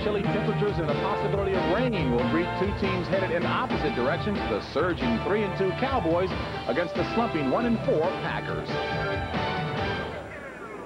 chilly temperatures and a possibility of rain will greet two teams headed in opposite directions. The surging 3-2 Cowboys against the slumping 1-4 Packers.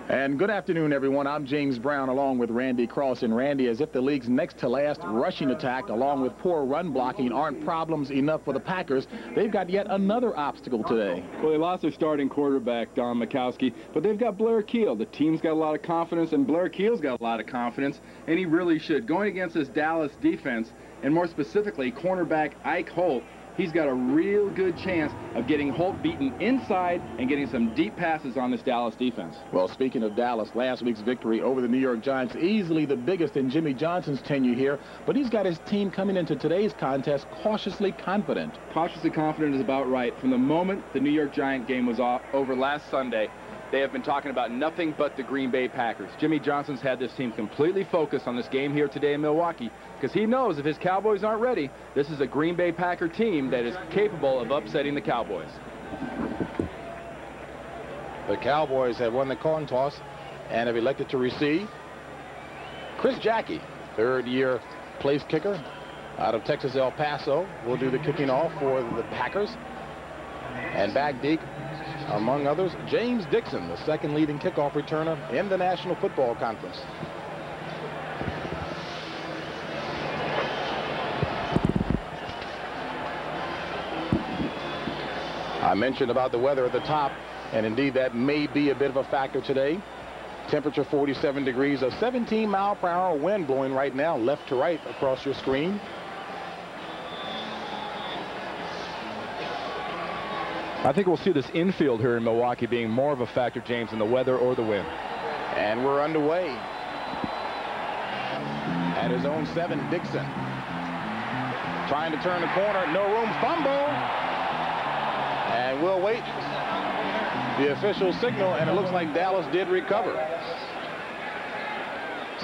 And good afternoon, everyone. I'm James Brown along with Randy Cross. And Randy, as if the league's next to last rushing attack along with poor run blocking aren't problems enough for the Packers, they've got yet another obstacle today. Well, they lost their starting quarterback, Don Mikowski, but they've got Blair Keel. The team's got a lot of confidence, and Blair Keel's got a lot of confidence, and he really should. Going against this Dallas defense, and more specifically, cornerback Ike Holt, he's got a real good chance of getting Holt beaten inside and getting some deep passes on this Dallas defense. Well, speaking of Dallas, last week's victory over the New York Giants, easily the biggest in Jimmy Johnson's tenure here, but he's got his team coming into today's contest cautiously confident. Cautiously confident is about right. From the moment the New York Giant game was over last Sunday, they have been talking about nothing but the Green Bay Packers. Jimmy Johnson's had this team completely focused on this game here today in Milwaukee because he knows if his Cowboys aren't ready, this is a Green Bay Packer team that is capable of upsetting the Cowboys. The Cowboys have won the coin toss and have elected to receive. Chris Jackie, third-year place kicker out of Texas El Paso, will do the kicking off for the Packers. And back deep, among others, James Dixon, the second leading kickoff returner in the National Football Conference. I mentioned about the weather at the top, and indeed that may be a bit of a factor today. Temperature 47 degrees, a 17-mile-per-hour wind blowing right now, left to right across your screen. I think we'll see this infield here in Milwaukee being more of a factor, James, than the weather or the wind. And we're underway. At his own 7, Dixon. Trying to turn the corner, no room, fumble. And we'll wait the official signal, and it looks like Dallas did recover.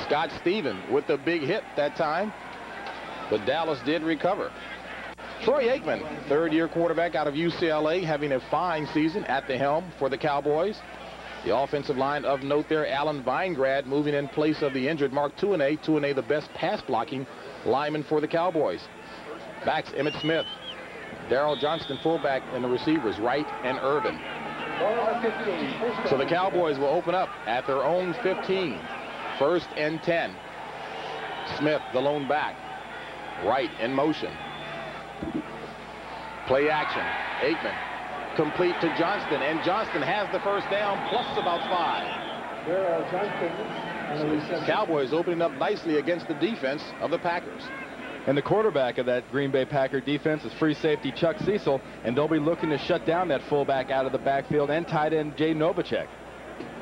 Scott Stevens with the big hit that time, but Dallas did recover. Troy Aikman, third-year quarterback out of UCLA, having a fine season at the helm for the Cowboys. The offensive line of note there, Alan Weingrad, moving in place of the injured Mark Tuanay. Tuanay, the best pass-blocking lineman for the Cowboys. Backs Emmitt Smith, Darrell Johnston, fullback, and the receivers, Wright and Irvin. So the Cowboys will open up at their own 15. 1st and 10. Smith, the lone back. Wright in motion. Play action. Aikman complete to Johnston, and Johnston has the first down plus about 5. Cowboys opening up nicely against the defense of the Packers. And the quarterback of that Green Bay Packer defense is free safety Chuck Cecil, and they'll be looking to shut down that fullback out of the backfield and tight end Jay Novacek.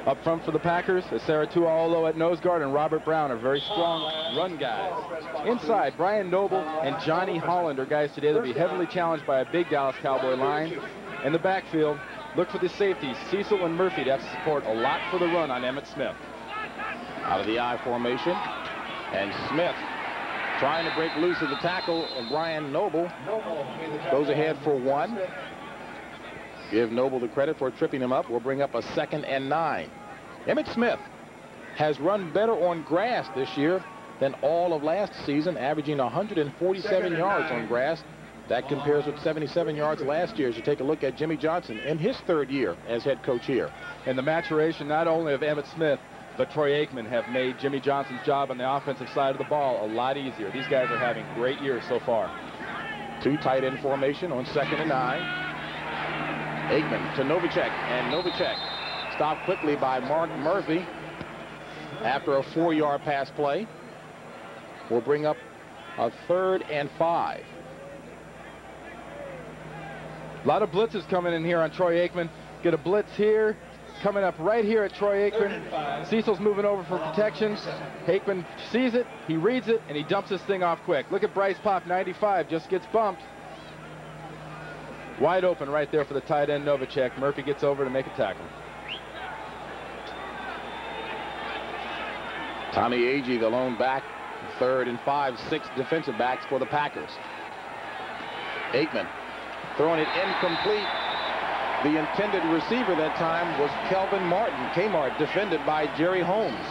Up front for the Packers, Sarah Tuaolo at nose guard and Robert Brown are very strong run guys. Inside, Brian Noble and Johnny Holland are guys today that will be heavily challenged by a big Dallas Cowboy line. In the backfield, look for the safeties, Cecil and Murphy, to have to support a lot for the run on Emmitt Smith. Out of the I formation, and Smith trying to break loose of the tackle, and Brian Noble goes ahead for 1. Give Noble the credit for tripping him up. We'll bring up a 2nd and 9. Emmitt Smith has run better on grass this year than all of last season, averaging 147 yards on grass. That compares with 77 yards last year as you take a look at Jimmy Johnson in his 3rd year as head coach here. And the maturation not only of Emmitt Smith, but Troy Aikman have made Jimmy Johnson's job on the offensive side of the ball a lot easier. These guys are having great years so far. 2 tight end formation on 2nd and 9. Aikman to Novacek, and Novacek stopped quickly by Mark Murphy after a 4-yard pass play. We'll bring up a 3rd and 5. A lot of blitzes coming in here on Troy Aikman. Get a blitz here, coming up right here at Troy Aikman. Cecil's moving over for protection. Aikman sees it, he reads it, and he dumps this thing off quick. Look at Bryce Pop, 95, just gets bumped. Wide open right there for the tight end Novacek. Murphy gets over to make a tackle. Tommy Agee, the lone back, 3rd and 5, 6 defensive backs for the Packers. Aikman throwing it incomplete. The intended receiver that time was Kelvin Martin. Kmart defended by Jerry Holmes.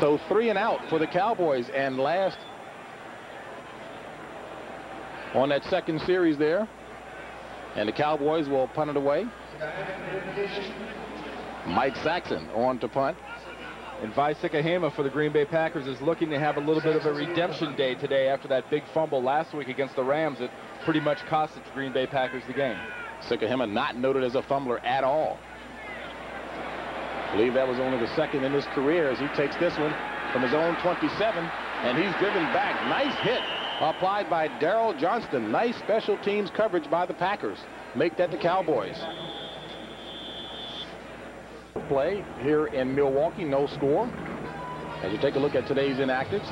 So 3 and out for the Cowboys, and last on that second series there. And the Cowboys will punt it away. Mike Saxon on to punt. And Visekahema for the Green Bay Packers is looking to have a little bit of a redemption day today after that big fumble last week against the Rams that pretty much cost the Green Bay Packers the game. Visekahema not noted as a fumbler at all. I believe that was only the second in his career as he takes this one from his own 27, and he's driven back. Nice hit applied by Darrell Johnston. Nice special teams coverage by the Packers. Make that the Cowboys. Play here in Milwaukee, no score. As you take a look at today's inactives.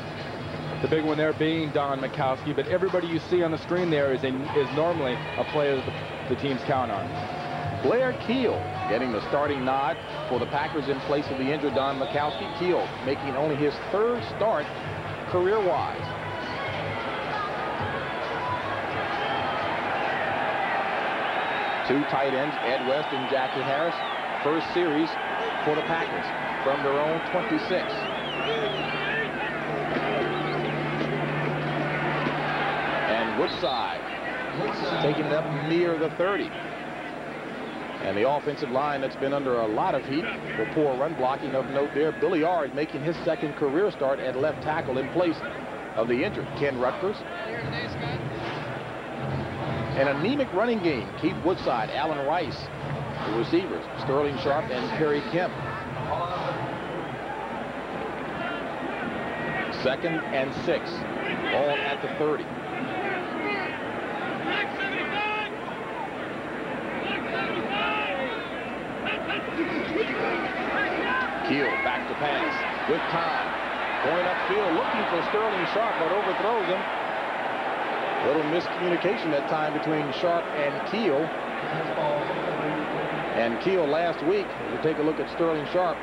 The big one there being Don Mikowski, but everybody you see on the screen there is normally a player that the teams count on. Blair Keel getting the starting nod for the Packers in place of the injured Don Mikowski. Keel making only his 3rd start career-wise. Two tight ends, Ed West and Jackie Harris. First series for the Packers from their own 26. And Woodside taking it up near the 30. And the offensive line that's been under a lot of heat for poor run blocking of note there. Billy Ard making his 2nd career start at left tackle in place of the injured Ken Rutgers. An anemic running game. Keith Woodside, Alan Rice, the receivers, Sterling Sharp and Perry Kemp. 2nd and 6, all at the 30. Keel back to pass with time. Going upfield looking for Sterling Sharp, but overthrows him. Little miscommunication that time between Sharp and Keel. And Keel last week, if you take a look at Sterling Sharp,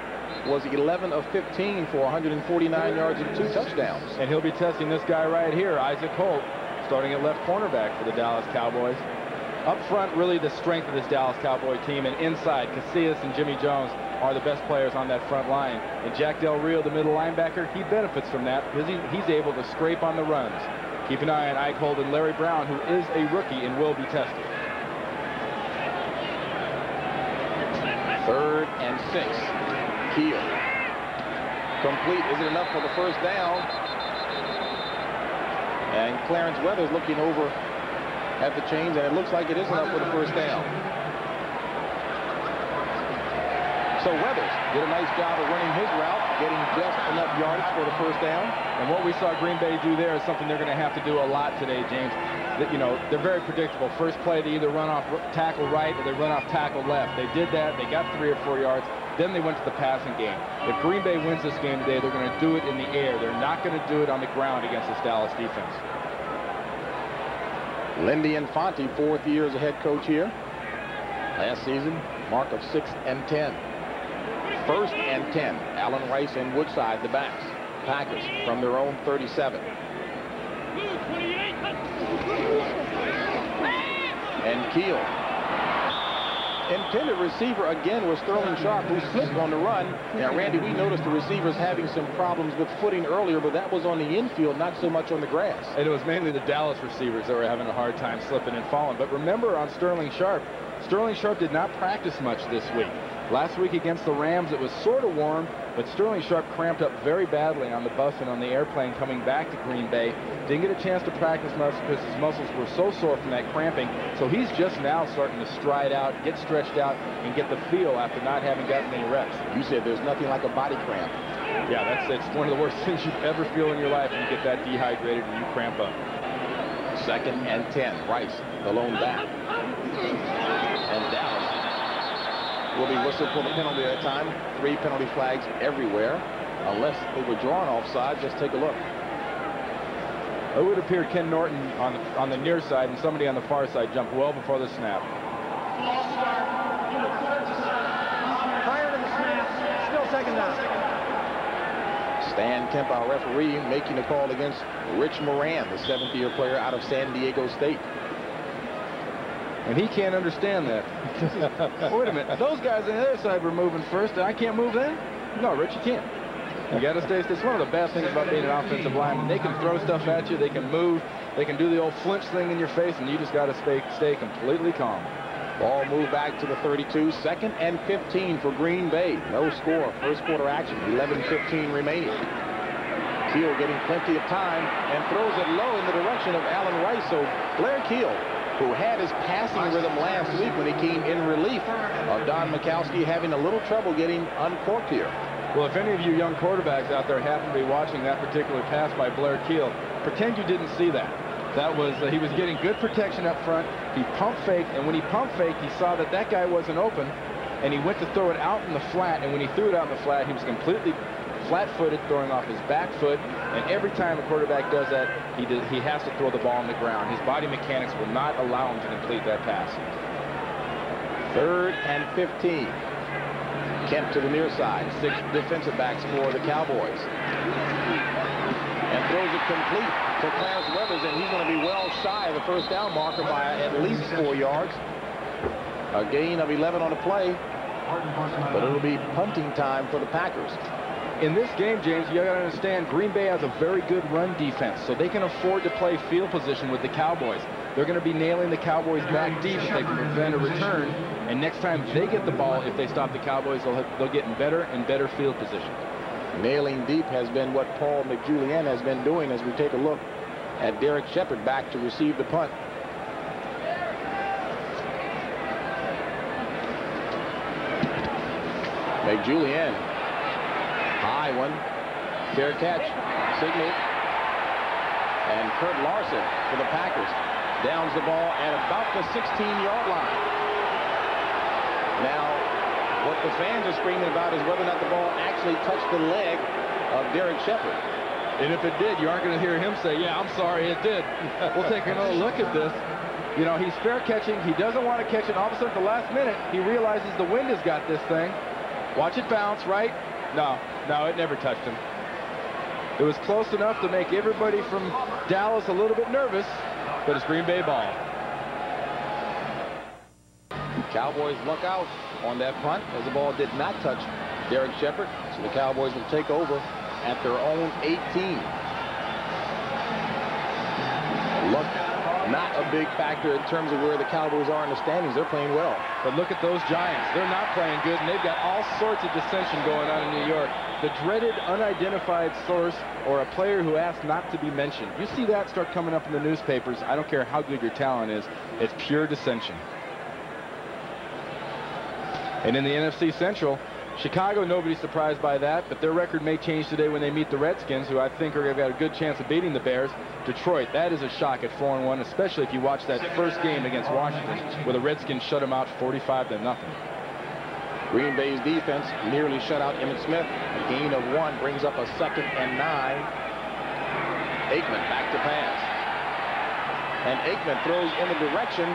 was 11 of 15 for 149 yards and 2 touchdowns. And he'll be testing this guy right here, Isaac Holt, starting at left cornerback for the Dallas Cowboys. Up front, really the strength of this Dallas Cowboy team, and inside, Casillas and Jimmy Jones are the best players on that front line. And Jack Del Rio, the middle linebacker, he benefits from that because he's able to scrape on the runs. Keep an eye on Ike Holt and Larry Brown, who is a rookie and will be tested. 3rd and 6. Keel. Complete. Is it enough for the first down? And Clarence Weathers looking over at the chains, and it looks like it is enough for the first down. So Weathers did a nice job of running his route, getting just enough yardage for the first down. And what we saw Green Bay do there is something they're going to have to do a lot today, James. You know, they're very predictable. First play, they either run off tackle right or they run off tackle left. They did that. They got 3 or 4 yards. Then they went to the passing game. If Green Bay wins this game today, they're going to do it in the air. They're not going to do it on the ground against this Dallas defense. Lindy Infante, 4th year as a head coach here. Last season, mark of 6 and 10. 1st and 10. Alan Rice and Woodside, the backs. Packers from their own 37. And Keel. Intended receiver again was Sterling Sharp, who slipped on the run. Now, Randy, we noticed the receivers having some problems with footing earlier, but that was on the infield, not so much on the grass. And it was mainly the Dallas receivers that were having a hard time slipping and falling. But remember on Sterling Sharp did not practice much this week. Last week against the Rams, it was sort of warm, but Sterling Sharp cramped up very badly on the bus and on the airplane coming back to Green Bay. Didn't get a chance to practice much because his muscles were so sore from that cramping. So he's just now starting to stride out, get stretched out, and get the feel after not having gotten any reps. You said there's nothing like a body cramp. Yeah, it's one of the worst things you ever feel in your life when you get that dehydrated and you cramp up. 2nd and 10. Rice, the lone back. And Dallas will be whistled for the penalty at a time. 3 penalty flags everywhere, unless they were drawn offside. Just take a look. It would appear Ken Norton on the near side and somebody on the far side jumped well before the snap. Prior to the snap, still 2nd down. Stan Kemp, our referee, making a call against Rich Moran, the 7th-year player out of San Diego State. And he can't understand that. Wait a minute. Those guys on the other side were moving first, and I can't move then? No, Rich, you can't. You got to stay. It's one of the best things about being an offensive lineman. They can throw stuff at you. They can move. They can do the old flinch thing in your face, and you just got to stay completely calm. Ball moved back to the 32. 2nd and 15 for Green Bay. No score. First quarter action. 11:15 remaining. Keel getting plenty of time and throws it low in the direction of Allen Rice. So Blair Keel, who had his passing rhythm last week when he came in relief of Don Mikowski, having a little trouble getting uncorked here. Well, if any of you young quarterbacks out there happen to be watching that particular pass by Blair Keel, pretend you didn't see that. That was, he was getting good protection up front. He pump faked, and when he pump faked, he saw that that guy wasn't open, and he went to throw it out in the flat, and when he threw it out in the flat, he was completely flat-footed, throwing off his back foot, and every time a quarterback does that, he has to throw the ball on the ground. His body mechanics will not allow him to complete that pass. 3rd and 15. Kemp to the near side. 6 defensive backs for the Cowboys. And throws it complete to Clarence Weathers, and he's going to be well shy of the first down marker by at least 4 yards. A gain of 11 on the play, but it'll be punting time for the Packers. In this game, James, you got to understand, Green Bay has a very good run defense, so they can afford to play field position with the Cowboys. They're going to be nailing the Cowboys back deep if they can prevent a return, and next time they get the ball, if they stop the Cowboys, they'll get in better and better field position. Nailing deep has been what Paul McJulian has been doing as we take a look at Derek Shepard back to receive the punt. McJulian. High one. Fair catch. Signal. And Kurt Larson for the Packers. Downs the ball at about the 16-yard line. Now, what the fans are screaming about is whether or not the ball actually touched the leg of Derek Shepard. And if it did, you aren't going to hear him say, yeah, I'm sorry, it did. We'll take another look at this. You know, he's fair catching. He doesn't want to catch it. All of a sudden, at the last minute, he realizes the wind has got this thing. Watch it bounce, right? No, it never touched him. It was close enough to make everybody from Dallas a little bit nervous, but it's Green Bay ball. Cowboys luck out on that punt as the ball did not touch Derek Shepard. So the Cowboys will take over at their own 18. Luck not a big factor in terms of where the Cowboys are in the standings. They're playing well. But look at those Giants. They're not playing good, and they've got all sorts of dissension going on in New York. The dreaded unidentified source or a player who asked not to be mentioned. You see that start coming up in the newspapers. I don't care how good your talent is. It's pure dissension. And in the NFC Central, Chicago, nobody's surprised by that, but their record may change today when they meet the Redskins, who I think are going to have a good chance of beating the Bears. Detroit, that is a shock at 4-1, especially if you watch that first game against Washington, where the Redskins shut them out 45-0. Green Bay's defense nearly shut out Emmitt Smith. A gain of 1 brings up a 2nd and 9. Aikman back to pass. And Aikman throws in the direction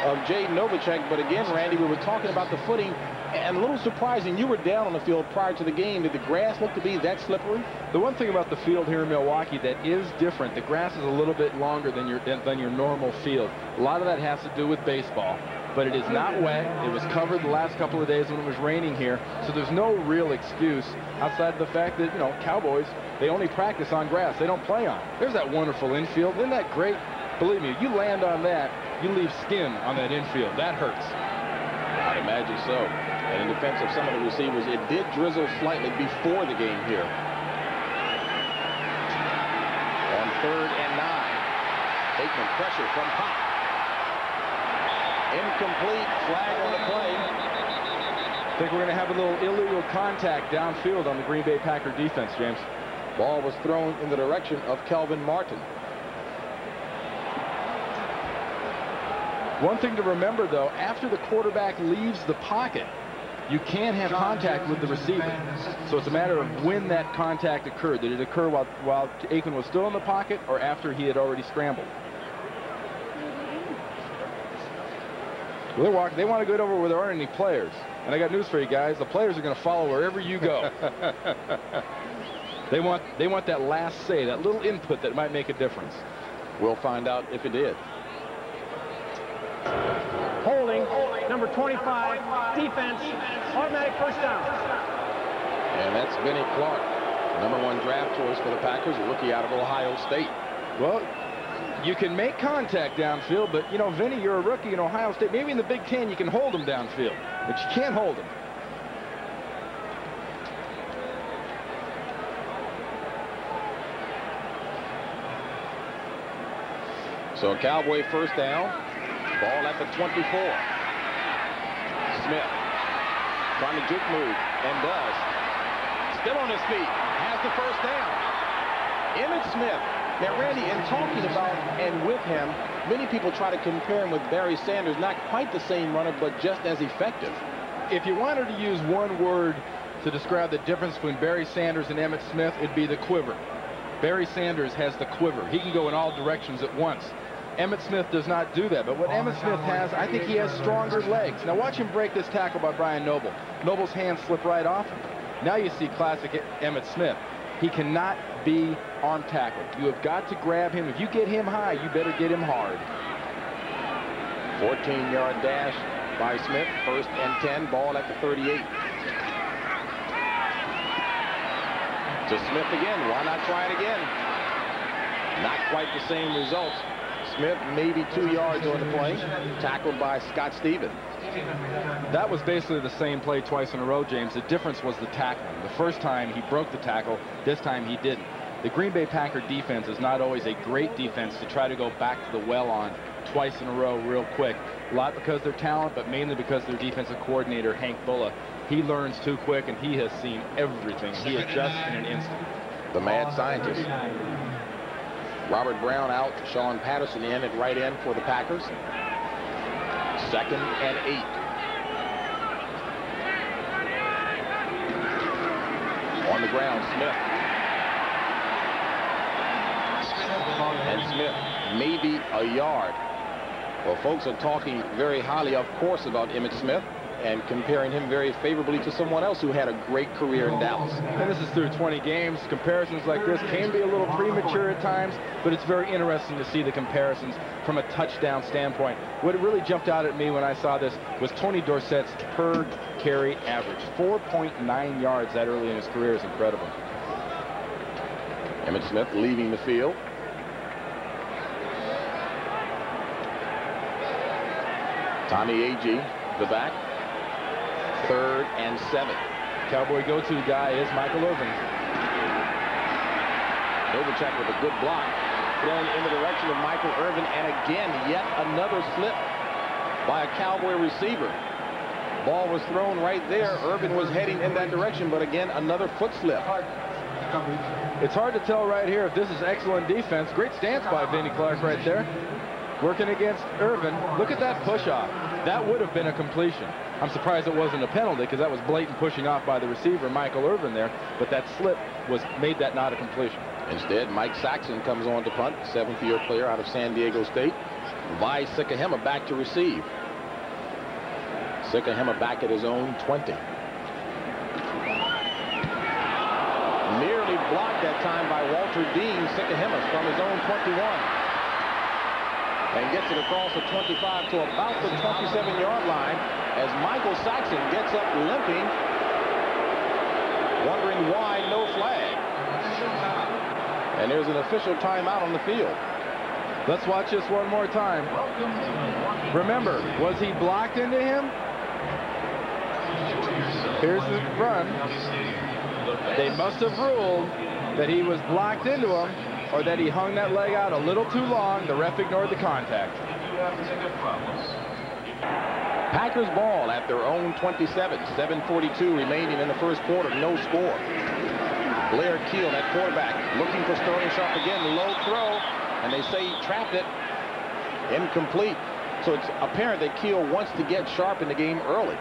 of Jay Novacek, but again, Randy, we were talking about the footing, and a little surprising, you were down on the field prior to the game. Did the grass look to be that slippery? The one thing about the field here in Milwaukee that is different, the grass is a little bit longer than your normal field. A lot of that has to do with baseball, but it is not wet. It was covered the last couple of days when it was raining here, so there's no real excuse outside of the fact that, you know, Cowboys, they only practice on grass. They don't play on. There's that wonderful infield. Isn't that great? Believe me, you land on that, you leave skin on that infield. That hurts. I'd imagine so. And in defense of some of the receivers, it did drizzle slightly before the game here. On 3rd and 9. Aikman pressure from Pop. Incomplete. Flag on the play. I think we're going to have a little illegal contact downfield on the Green Bay Packer defense, James. Ball was thrown in the direction of Kelvin Martin. One thing to remember, though, after the quarterback leaves the pocket, you can't have contact with the receiver. So it's a matter of when that contact occurred. Did it occur while Aikman was still in the pocket or after he had already scrambled? Well, they want to get over where there aren't any players. And I got news for you guys. The players are going to follow wherever you go. They want that last say, that little input that might make a difference. We'll find out if it did. Holding, number 25, defense, automatic first down. And that's Benny Clark, #1 draft choice for the Packers, a rookie out of Ohio State. Well, you can make contact downfield, but, you know, Vinny, you're a rookie in Ohio State. Maybe in the Big Ten you can hold him downfield, but you can't hold him. So a Cowboy first down. Ball at the 24. Smith trying to juke move, and does. Still on his feet. Has the first down. Emmitt Smith. Now, Randy, in talking about and with him, many people try to compare him with Barry Sanders. Not quite the same runner, but just as effective. If you wanted to use one word to describe the difference between Barry Sanders and Emmitt Smith, it'd be the quiver. Barry Sanders has the quiver. He can go in all directions at once. Emmitt Smith does not do that, but what Emmitt Smith has, I think he has stronger legs. Now watch him break this tackle by Brian Noble. Noble's hands slip right off him. Now you see classic Emmitt Smith. He cannot be arm tackled. You have got to grab him. If you get him high, you better get him hard. 14-yard dash by Smith. 1st and 10. Ball at the 38. To Smith again. Why not try it again? Not quite the same results. Smith maybe 2 yards on the play. Tackled by Scott Stevens. That was basically the same play twice in a row, James. The difference was the tackling. The first time he broke the tackle. This time he didn't. The Green Bay Packer defense is not always a great defense to try to go back to the well on twice in a row real quick. A lot because of their talent, but mainly because their defensive coordinator, Hank Bulla. He learns too quick, and he has seen everything. He adjusts in an instant. The mad scientist. Robert Brown out, Sean Patterson in at right end for the Packers. 2nd and 8. On the ground, Smith. And Smith maybe a yard. Well, folks are talking very highly, of course, about Emmitt Smith and comparing him very favorably to someone else who had a great career in Dallas. And this is through 20 games. Comparisons like this can be a little premature at times, but it's very interesting to see the comparisons from a touchdown standpoint. What really jumped out at me when I saw this was Tony Dorsett's per carry average. 4.9 yards that early in his career is incredible. Emmitt Smith leaving the field. Tommy Agee, the back. 3rd and 7. Cowboy go-to guy is Michael Irvin. Novacek with a good block. Thrown in the direction of Michael Irvin, and again, yet another slip by a Cowboy receiver. Ball was thrown right there. Irvin was heading in that direction, but again, another foot slip. It's hard to tell right here if this is excellent defense. Great stance by Vinnie Clark right there. Working against Irvin. Look at that push-off. That would have been a completion. I'm surprised it wasn't a penalty because that was blatant pushing off by the receiver, Michael Irvin there. But that slip made that not a completion. Instead, Mike Saxon comes on to punt, 7th-year player out of San Diego State. Vi Sikahema back to receive. Sikahema back at his own 20. Nearly blocked that time by Walter Dean. Sikahema from his own 21. And gets it across the 25 to about the 27-yard line as Michael Saxon gets up limping, wondering why no flag. And there's an official timeout on the field. Let's watch this one more time. Remember, was he blocked into him? Here's the run. They must have ruled that he was blocked into him, or that he hung that leg out a little too long. The ref ignored the contact. Packers ball at their own 27. 7:42 remaining in the first quarter. No score. Blair Keel, that quarterback, looking for Sterling Sharp again. Low throw, and they say he trapped it. Incomplete. So it's apparent that Keel wants to get Sharp in the game early.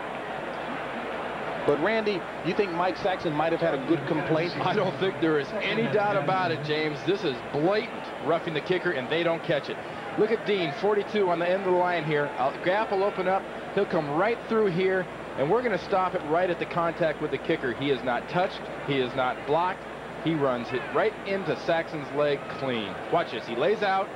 But, Randy, you think Mike Saxon might have had a good complaint? I don't think there is any doubt about it, James. This is blatant roughing the kicker, and they don't catch it. Look at Dean, 42 on the end of the line here. Gap will open up. He'll come right through here, and we're going to stop it right at the contact with the kicker. He is not touched. He is not blocked. He runs it right into Saxon's leg clean. Watch this. He lays out.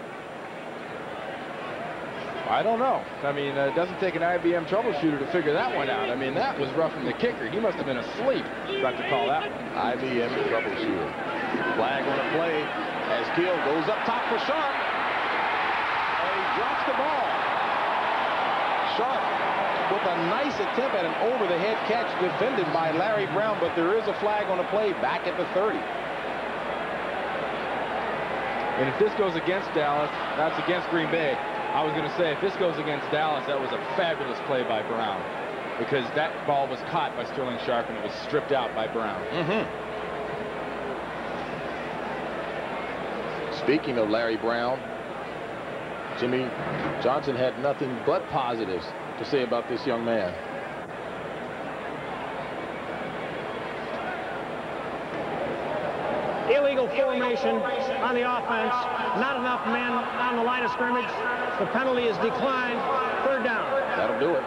I don't know. I mean, it doesn't take an IBM troubleshooter to figure that one out. I mean, that was roughing the kicker. He must have been asleep about to call that one. IBM troubleshooter. Flag on a play as Keel goes up top for Sharp. And he drops the ball. Sharp with a nice attempt at an over-the-head catch defended by Larry Brown, but there is a flag on the play back at the 30. And if this goes against Dallas, that's against Green Bay. I was going to say, if this goes against Dallas, that was a fabulous play by Brown, because that ball was caught by Sterling Sharp and it was stripped out by Brown. Speaking of Larry Brown, Jimmy Johnson had nothing but positives to say about this young man. Illegal formation on the offense. Not enough men on the line of scrimmage. The penalty is declined. Third down. That'll do it.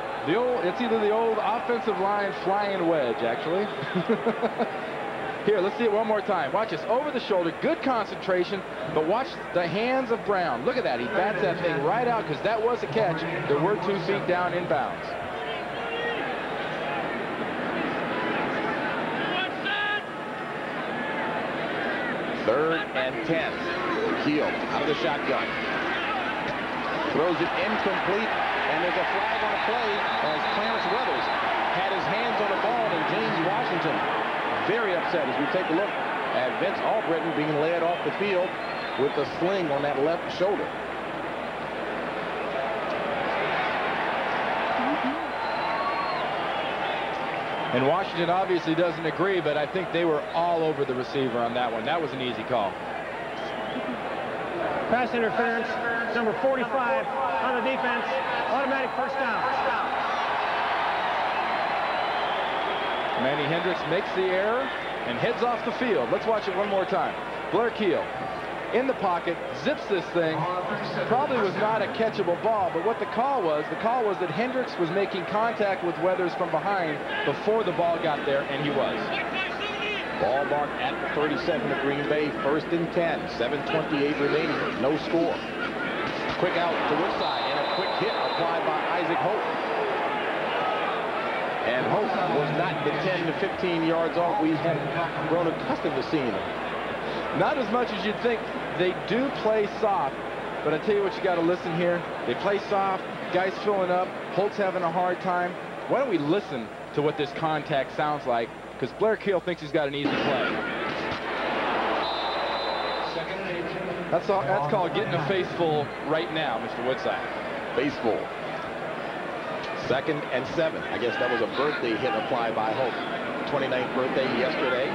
It's either the old offensive line flying wedge, actually. Here, let's see it one more time. Watch this. Over the shoulder. Good concentration. But watch the hands of Brown. Look at that. He bats that thing right out because that was a catch. There were 2 feet down inbounds. Third and 10. Keel out of the shotgun. Throws it incomplete, and there's a flag on the play as Clarence Weathers had his hands on the ball, and James Washington very upset as we take a look at Vince Albritton being led off the field with a sling on that left shoulder. And Washington obviously doesn't agree, but I think they were all over the receiver on that one. That was an easy call. Pass interference, number 45 on the defense. Automatic first down. Manny Hendricks makes the error and heads off the field. Let's watch it one more time. Blair Keel in the pocket, zips this thing. Probably was not a catchable ball, but what the call was that Hendricks was making contact with Weathers from behind before the ball got there, and he was. Ball marked at the 37 of Green Bay, 1st and 10, 7:28 remaining, no score. Quick out to Woodside, and a quick hit applied by Isaac Hope. And Hope was not the 10 to 15 yards off we had grown accustomed to seeing him. Not as much as you'd think. They do play soft, but I tell you what, you got to listen here. They play soft, guys filling up, Holt's having a hard time. Why don't we listen to what this contact sounds like, because Blair Keel thinks he's got an easy play. That's called getting a face full right now, Mr. Woodside. Face full. 2nd and 7. I guess that was a birthday hit applied by Hope. 29th birthday yesterday.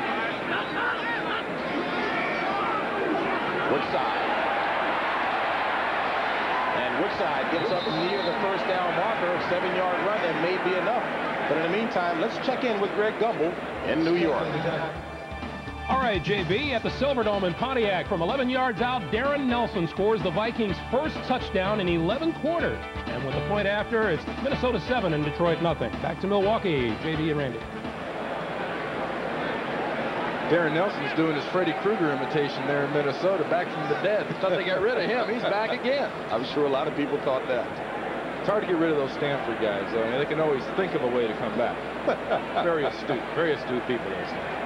Woodside. And Woodside gets up near the first down marker. 7-yard run, that may be enough. But in the meantime, let's check in with Greg Gumbel in New York. All right, JB, at the Silverdome in Pontiac, from 11 yards out, Darren Nelson scores the Vikings' first touchdown in 11 quarters. And with the point after, it's Minnesota 7 and Detroit nothing. Back to Milwaukee, JB and Randy. Darren Nelson's doing his Freddy Krueger imitation there in Minnesota, back from the dead. Thought they got rid of him. He's back again. I'm sure a lot of people thought that. It's hard to get rid of those Stanford guys, though. I mean, they can always think of a way to come back. Very astute people, those things.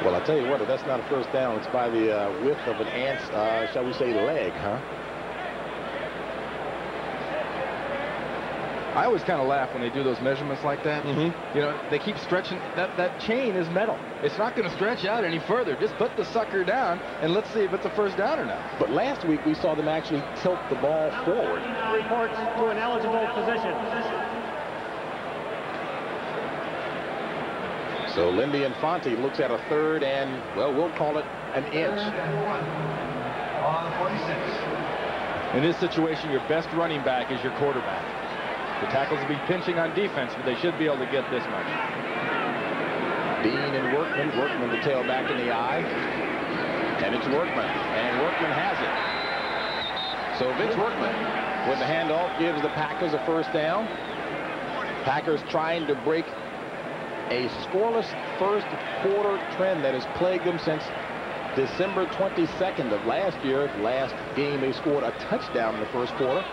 Well, I tell you what, if that's not a first down, it's by the width of an ant's, shall we say, leg, huh? I always kind of laugh when they do those measurements like that. You know, they keep stretching. That chain is metal. It's not going to stretch out any further. Just put the sucker down, and let's see if it's a first down or not. But last week, we saw them actually tilt the ball forward. Reports to an eligible position. So Lindy Infante looks at a 3rd and, well, we'll call it an inch. In this situation, your best running back is your quarterback. The tackles will be pinching on defense, but they should be able to get this much. Dean and Workman. Workman the tailback in the eye. And it's Workman. And Workman has it. So Vince Workman, with the handoff, gives the Packers a first down. Packers trying to break a scoreless first quarter trend that has plagued them since December 22nd of last year. Last game they scored a touchdown in the first quarter.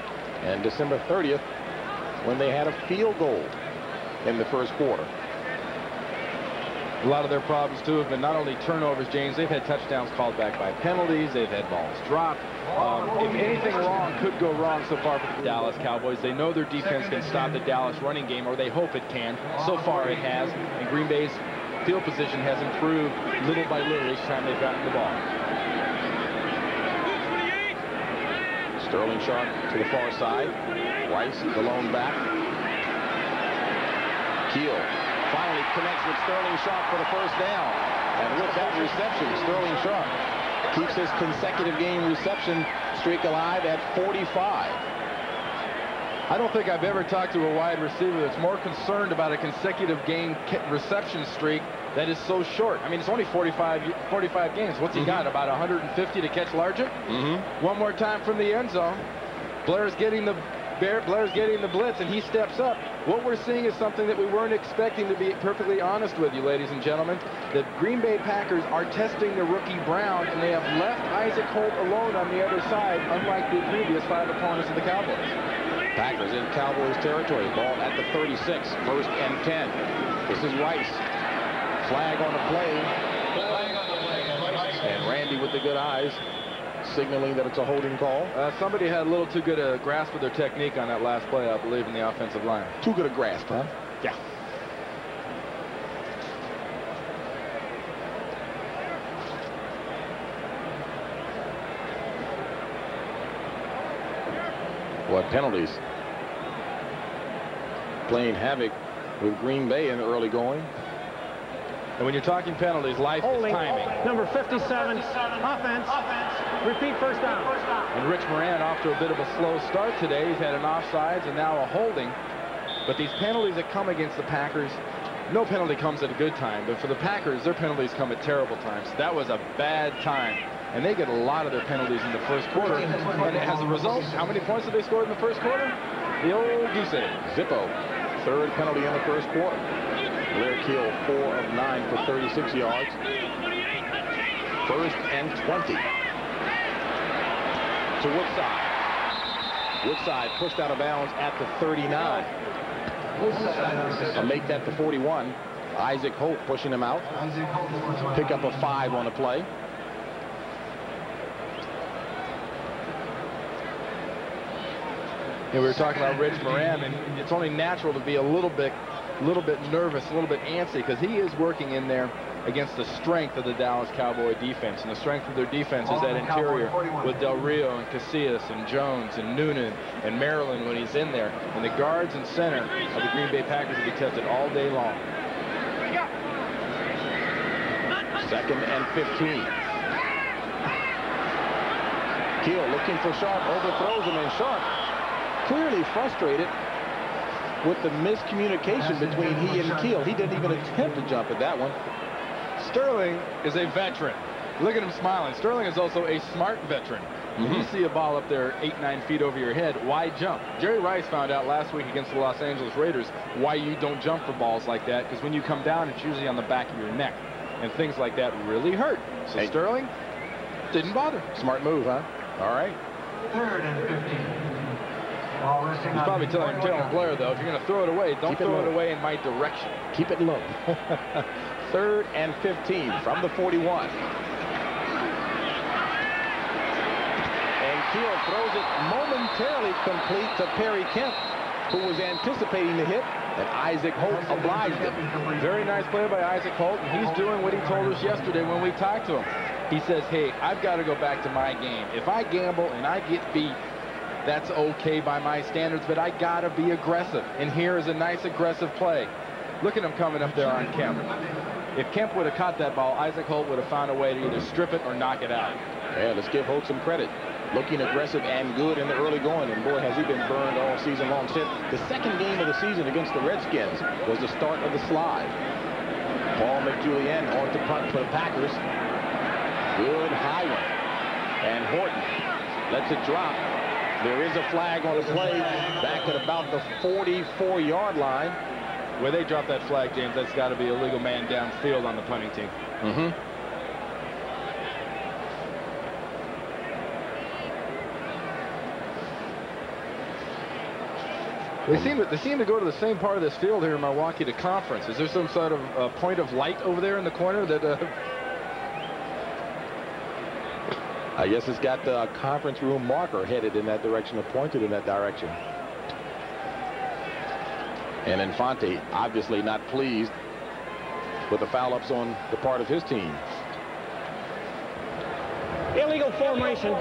And December 30th when they had a field goal in the first quarter. A lot of their problems, too, have been not only turnovers, James. They've had touchdowns called back by penalties. They've had balls dropped. If anything wrong could go wrong so far for the Dallas Cowboys, they know their defense can stop the Dallas running game, or they hope it can. So far it has, and Green Bay's field position has improved little by little each time they've gotten the ball. Sterling Sharp to the far side. Rice, the lone back. Keel finally connects with Sterling Sharp for the first down. And with that reception, Sterling Sharp keeps his consecutive game reception streak alive at 45. I don't think I've ever talked to a wide receiver that's more concerned about a consecutive game reception streak that is so short. I mean, it's only 45 games. What's he got, about 150 to catch larger? One more time from the end zone. Blair's getting the blitz, and he steps up. What we're seeing is something that we weren't expecting, to be perfectly honest with you, ladies and gentlemen. The Green Bay Packers are testing the rookie Brown, and they have left Isaac Holt alone on the other side, unlike the previous 5 opponents of the Cowboys. Packers in Cowboys territory. Ball at the 36. First and 10. This is Rice. Flag on the play. And Randy with the good eyes, signaling that it's a holding call. Somebody had a little too good a grasp of their technique on that last play, I believe, in the offensive line. Too good a grasp, huh? Yeah. What penalties? Playing havoc with Green Bay in the early going. And when you're talking penalties, life is timing. Number 57, offense. Repeat, first down. And Rich Moran off to a bit of a slow start today. He's had an offsides and now a holding. But these penalties that come against the Packers, no penalty comes at a good time. But for the Packers, their penalties come at terrible times. That was a bad time. And they get a lot of their penalties in the first quarter. And as a result, how many points have they scored in the first quarter? The old goose egg. Zippo, third penalty in the first quarter. Blair Keel, 4 of 9 for 36 yards. First and 20. To Woodside. Woodside pushed out of bounds at the 39. I'll make that the 41. Isaac Holt pushing him out. Pick up a 5 on the play. We were talking about Rich Moran, and it's only natural to be a little bit nervous, a little bit antsy, because he is working in there against the strength of the Dallas Cowboy defense. And the strength of their defense is that interior with Del Rio and Casillas and Jones and Noonan and Maryland when he's in there. And the guards and center of the Green Bay Packers will be tested all day long. Second and 15. Keel looking for Sharp, overthrows him, and Sharp clearly frustrated with the miscommunication between he and Keel. He didn't even attempt to jump at that one. Sterling is a veteran. Look at him smiling. Sterling is also a smart veteran. When you see a ball up there 8-9 feet over your head, why jump? Jerry Rice found out last week against the Los Angeles Raiders why you don't jump for balls like that, because when you come down, it's usually on the back of your neck, and things like that really hurt. So hey, Sterling didn't bother. Smart move, huh? All right. Third and 15. He's probably telling Blair, though, if you're going to throw it away, don't throw it away in my direction. Keep it low. Third and 15 from the 41. And Keel throws it momentarily complete to Perry Kemp, who was anticipating the hit, and Isaac Holt obliged him. Very nice play by Isaac Holt, and he's doing what he told us yesterday when we talked to him. He says, hey, I've got to go back to my game. If I gamble and I get beat, that's okay by my standards, but I gotta be aggressive. And here is a nice aggressive play. Look at him coming up there on Kemp. If Kemp would have caught that ball, Isaac Holt would have found a way to either strip it or knock it out. Yeah, let's give Holt some credit. Looking aggressive and good in the early going, and boy, has he been burned all season long. Since the second game of the season against the Redskins was the start of the slide. Paul McJulian on to punt for the Packers. Good high one. And Horton lets it drop. There is a flag on the play back at about the 44-yard line. Where they drop that flag, James, that's got to be a legal man downfield on the punting team. They seem to go to the same part of this field here in Milwaukee to conference. Is there some sort of point of light over there in the corner that... I guess it's got the conference room marker headed in that direction or pointed in that direction. And Infante obviously not pleased with the foul-ups on the part of his team. Illegal formation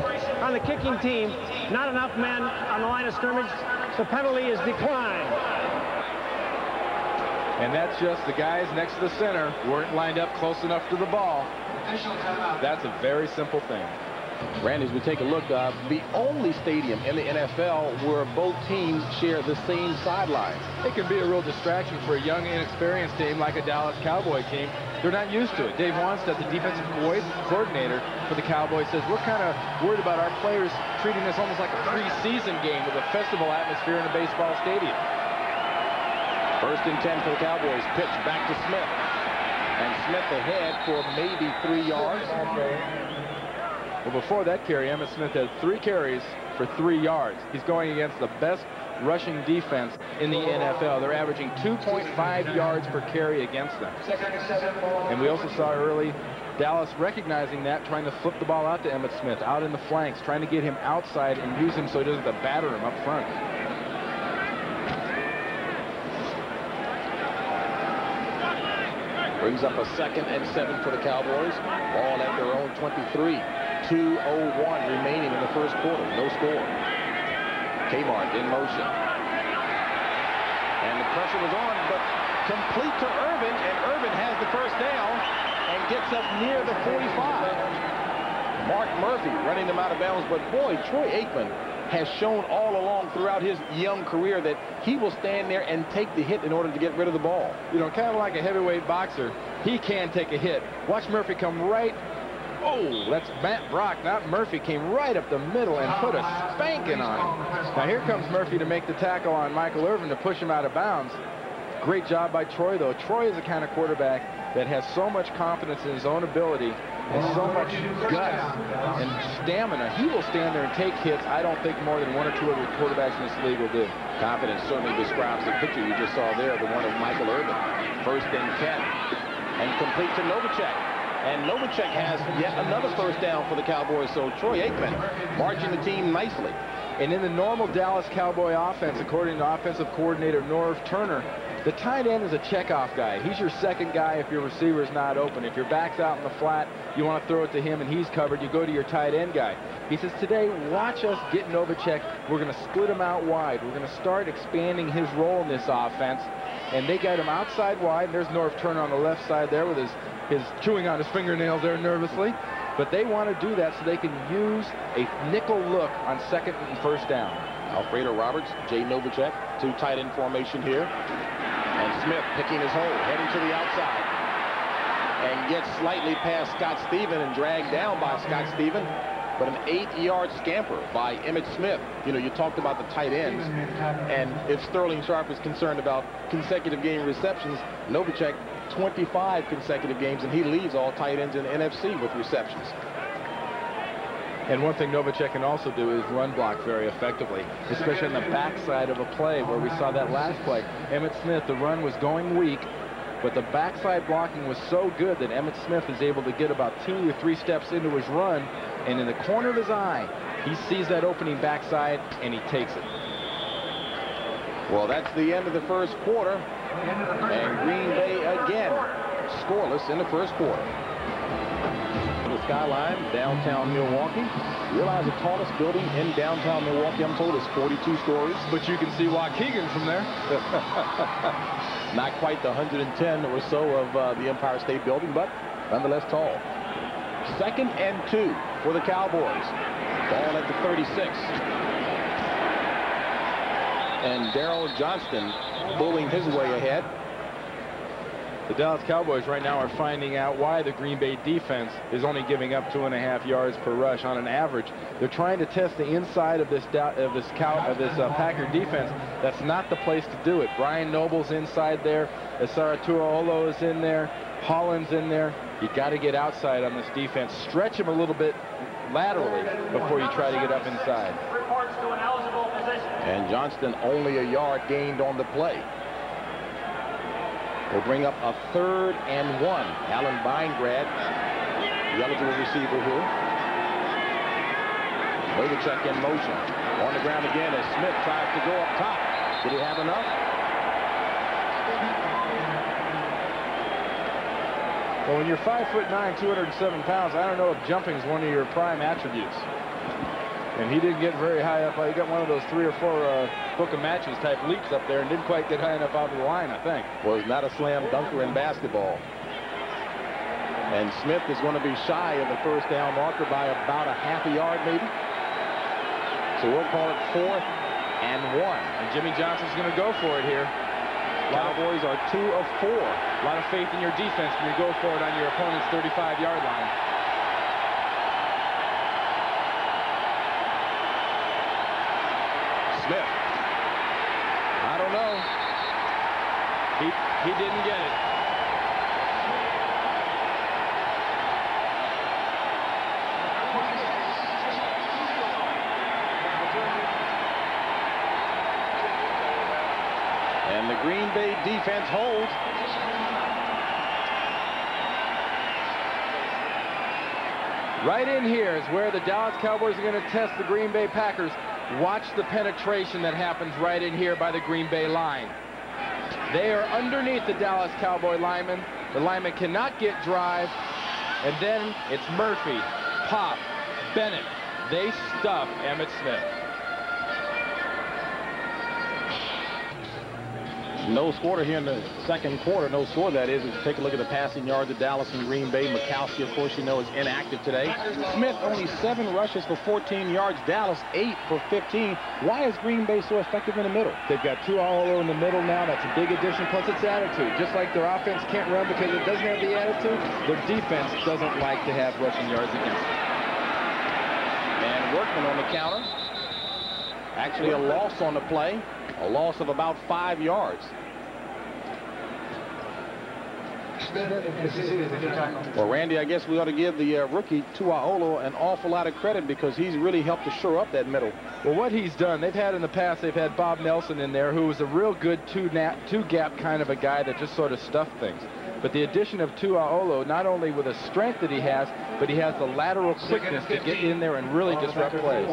on the kicking team. Not enough men on the line of scrimmage. The penalty is declined. And that's just the guys next to the center weren't lined up close enough to the ball. That's a very simple thing. Randy, as we take a look, the only stadium in the NFL where both teams share the same sideline. It can be a real distraction for a young, inexperienced team like a Dallas Cowboy team. They're not used to it. Dave Wanstead, the defensive coordinator for the Cowboys, says we're kind of worried about our players treating this almost like a preseason game with a festival atmosphere in a baseball stadium. 1st and 10 for the Cowboys. Pitch back to Smith. And Smith ahead for maybe 3 yards. Well, before that carry, Emmitt Smith had 3 carries for 3 yards. He's going against the best rushing defense in the NFL. They're averaging 2.5 yards per carry against them. And we also saw early Dallas recognizing that, trying to flip the ball out to Emmitt Smith, out in the flanks, trying to get him outside and use him so he doesn't have to batter him up front. Brings up a 2nd and 7 for the Cowboys. Ball at their own 23. 2:01 remaining in the first quarter. No score. Kmart in motion. And the pressure was on, but complete to Irvin, and Irvin has the first down and gets up near the 45. Mark Murphy running them out of bounds, but boy, Troy Aikman has shown all along throughout his young career that he will stand there and take the hit in order to get rid of the ball. You know, kind of like a heavyweight boxer, he can take a hit. Watch Murphy come right. Oh, that's Matt Brock, not Murphy, came right up the middle and put a spanking on him. Now here comes Murphy to make the tackle on Michael Irvin to push him out of bounds. Great job by Troy, though. Troy is the kind of quarterback that has so much confidence in his own ability and so much guts and stamina. He will stand there and take hits. I don't think more than 1 or 2 other quarterbacks in this league will do. Confidence certainly describes the picture you just saw there, the one of Michael Irvin. 1st and 10. And complete to Novacek. And Novacek has yet another first down for the Cowboys, so Troy Aikman marching the team nicely. And in the normal Dallas Cowboy offense, according to offensive coordinator Norv Turner, the tight end is a checkoff guy. He's your second guy if your receiver's not open. If your back's out in the flat, you want to throw it to him and he's covered, you go to your tight end guy. He says, today, watch us get Novacek. We're going to split him out wide. We're going to start expanding his role in this offense. And they got him outside wide. There's Norv Turner on the left side there with his chewing on his fingernails there nervously. But they want to do that so they can use a nickel look on 2nd and 1st down. Alfredo Roberts, Jay Novacek, 2 tight end formation here. And Smith picking his hole, heading to the outside. And gets slightly past Scott Stephen and dragged down by Scott Stephen. But an 8-yard scamper by Emmitt Smith. You know, you talked about the tight ends. And if Sterling Sharp is concerned about consecutive game receptions, Novacek 25 consecutive games, and he leads all tight ends in the NFC with receptions. And one thing Novacek can also do is run block very effectively, especially on the backside of a play where we saw that last play. Emmitt Smith, the run was going weak, but the backside blocking was so good that Emmitt Smith is able to get about 2 or 3 steps into his run, and in the corner of his eye, he sees that opening backside, and he takes it. Well, that's the end of the first quarter, and Green Bay again scoreless in the first quarter. The skyline, downtown Milwaukee. Realize the tallest building in downtown Milwaukee, I'm told, is 42 stories. But you can see Waukegan from there. Not quite the 110 or so of the Empire State Building, but nonetheless tall. 2nd and 2 for the Cowboys. Ball at the 36. And Darrell Johnston bullying his way ahead. The Dallas Cowboys right now are finding out why the Green Bay defense is only giving up 2.5 yards per rush on an average. They're trying to test the inside of this Packer defense. That's not the place to do it. Brian Noble's inside there. Asara Tuaolo is in there. Holland's in there. You got to get outside on this defense. Stretch him a little bit laterally before you try to get up inside. Reports to an eligible And Johnston only a yard gained on the play. Will bring up a 3rd and 1. Alan Beingrad, the eligible receiver here. Novacek in motion. On the ground again as Smith tries to go up top. Did he have enough? Well, when you're 5'9", 207 pounds, I don't know if jumping is one of your prime attributes. And he didn't get very high up. He got one of those 3 or 4 book of matches type leaps up there and didn't quite get high enough out of the line, I think. Was not a slam dunker in basketball. And Smith is going to be shy of the first down marker by about a half a yard maybe. So we'll call it 4th and 1. And Jimmy Johnson's going to go for it here. Cowboys are 2 of 4. A lot of faith in your defense when you go for it on your opponent's 35-yard line. Smith. I don't know. He didn't get it. And the Green Bay defense holds. Right in here is where the Dallas Cowboys are going to test the Green Bay Packers. Watch the penetration that happens right in here by the Green Bay line. They are underneath the Dallas Cowboy linemen. The linemen cannot get drive. And then it's Murphy, Pop, Bennett. They stuff Emmitt Smith. No score here in the second quarter. No score, that is. If you take a look at the passing yards of Dallas and Green Bay, Mikowski, of course, you know, is inactive today. Smith only 7 rushes for 14 yards. Dallas 8 for 15. Why is Green Bay so effective in the middle? They've got Tuaolo in the middle now. That's a big addition. Plus its attitude. Just like their offense can't run because it doesn't have the attitude, their defense doesn't like to have rushing yards against it. And Workman on the counter. Actually a loss on the play. A loss of about 5 yards. Well, Randy, I guess we ought to give the rookie Tuaolo an awful lot of credit because he's really helped to shore up that middle. Well, what he's done, they've had in the past, they've had Bob Nelson in there, who was a real good two-gap kind of a guy that just sort of stuffed things. But the addition of Tuaolo, not only with the strength that he has, but he has the lateral quickness to get in there and really disrupt plays.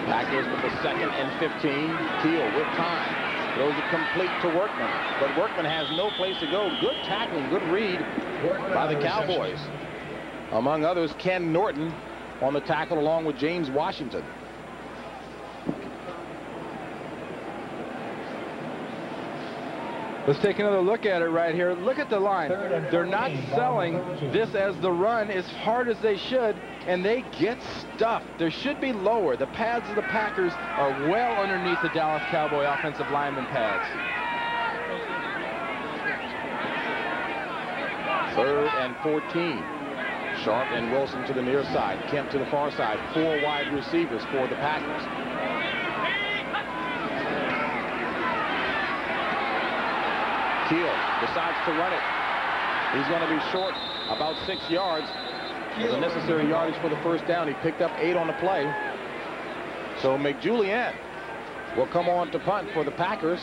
Packers with the 2nd and 15. Keel with time. Throws it complete to Workman. But Workman has no place to go. Good tackling, good read by the Cowboys. Among others, Ken Norton on the tackle along with James Washington. Let's take another look at it right here. Look at the line. They're not selling this as the run as hard as they should, and they get stuffed. They should be lower. The pads of the Packers are well underneath the Dallas Cowboy offensive lineman pads. 3rd and 14. Sharp and Wilson to the near side. Kemp to the far side. 4 wide receivers for the Packers. Keel decides to run it. He's going to be short about 6 yards. With the necessary yardage for the first down. He picked up 8 on the play. So McJulian will come on to punt for the Packers.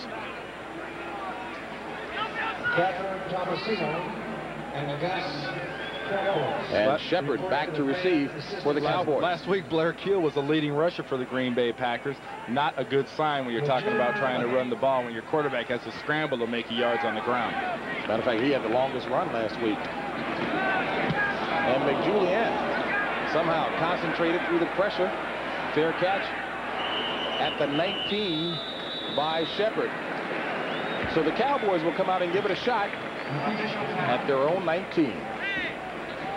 And Shepard back to receive for the Cowboys. Last week, Blair Keel was the leading rusher for the Green Bay Packers. Not a good sign when you're talking about trying to run the ball when your quarterback has to scramble to make yards on the ground. Matter of fact, he had the longest run last week. And McJulian somehow concentrated through the pressure. Fair catch at the 19 by Shepard. So the Cowboys will come out and give it a shot at their own 19.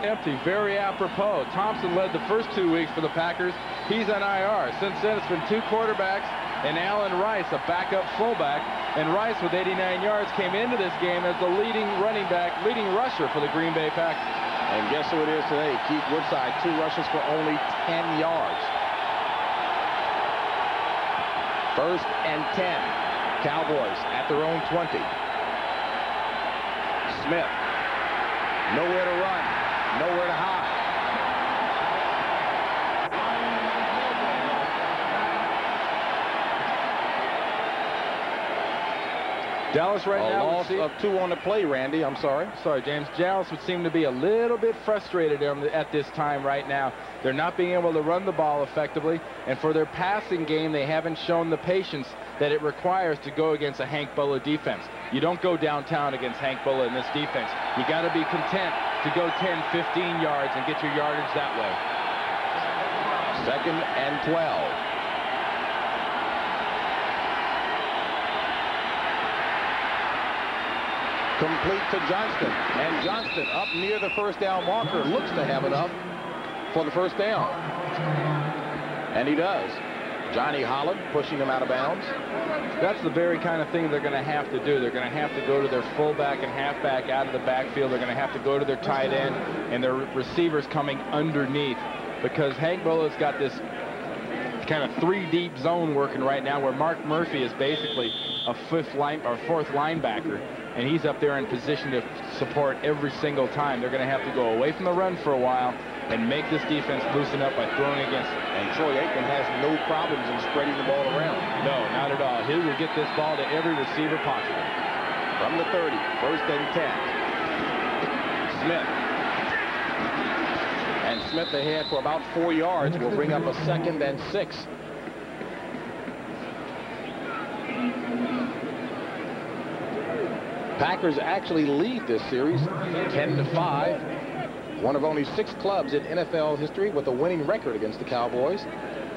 Empty, very apropos. Thompson led the first 2 weeks for the Packers. He's on IR. Since then, it's been 2 quarterbacks and Alan Rice, a backup fullback. And Rice, with 89 yards, came into this game as the leading rusher for the Green Bay Packers. And guess who it is today? Keith Woodside, 2 rushes for only 10 yards. 1st and 10. Cowboys at their own 20. Smith Nowhere to run. Nowhere to hide. Dallas right now. A loss of 2 on the play, Randy. I'm sorry. Sorry, James. Dallas would seem to be a little bit frustrated at this time right now. They're not being able to run the ball effectively, and for their passing game, they haven't shown the patience that it requires to go against a Hank Bulla defense. You don't go downtown against Hank Bulla in this defense. You got to be content to go 10, 15 yards and get your yardage that way. 2nd and 12. Complete to Johnston, and Johnston up near the first down marker, looks to have enough for the first down, and he does. Johnny Holland pushing him out of bounds. That's the very kind of thing they're going to have to do. They're going to have to go to their fullback and halfback out of the backfield. They're going to have to go to their tight end and their receivers coming underneath, because Hank Bulla's got this kind of 3 deep zone working right now, where Mark Murphy is basically a 4th linebacker, and he's up there in position to support every single time. They're going to have to go away from the run for a while and make this defense loosen up by throwing against it. And Troy Aikman has no problems in spreading the ball around. No, not at all. He will get this ball to every receiver possible. From the 30, 1st and 10. Smith. And Smith ahead for about 4 yards will bring up a 2nd and 6. Packers actually lead this series 10-5. One of only 6 clubs in NFL history with a winning record against the Cowboys.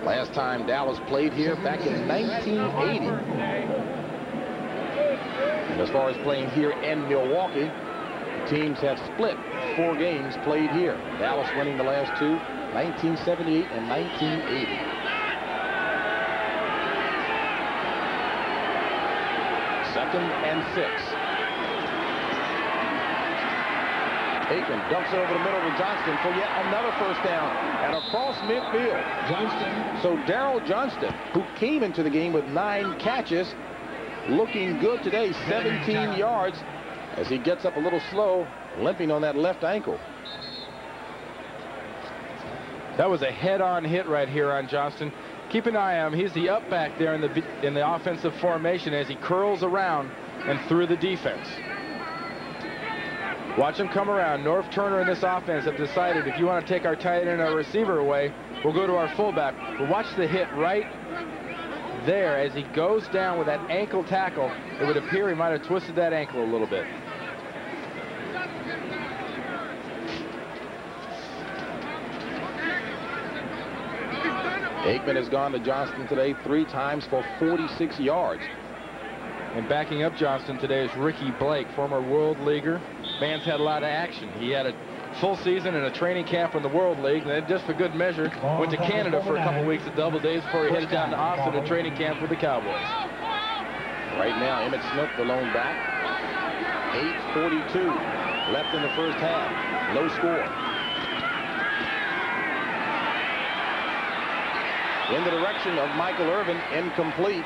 Last time Dallas played here back in 1980. And as far as playing here in Milwaukee, the teams have split 4 games played here. Dallas winning the last 2, 1978 and 1980. Second and 6. Aikman dumps it over the middle to Johnston for yet another first down and across midfield. So Darryl Johnston, who came into the game with 9 catches, looking good today, 17 yards, as he gets up a little slow, limping on that left ankle. That was a head-on hit right here on Johnston. Keep an eye on him. He's the up back there in the offensive formation as he curls around and through the defense. Watch him come around. Norv Turner and this offense have decided, if you want to take our tight end and our receiver away, we'll go to our fullback. But watch the hit right there as he goes down with that ankle tackle. It would appear he might have twisted that ankle a little bit. Aikman has gone to Johnston today 3 times for 46 yards. And backing up Johnston today is Ricky Blake, former World Leaguer. Man's had a lot of action. He had a full season in a training camp in the World League, and then just for good measure, went to Canada for a couple weeks of double days before he headed down to Austin to training camp with the Cowboys. Right now, Emmitt Smith, the lone back. 8:42 left in the first half. No score. In the direction of Michael Irvin, incomplete.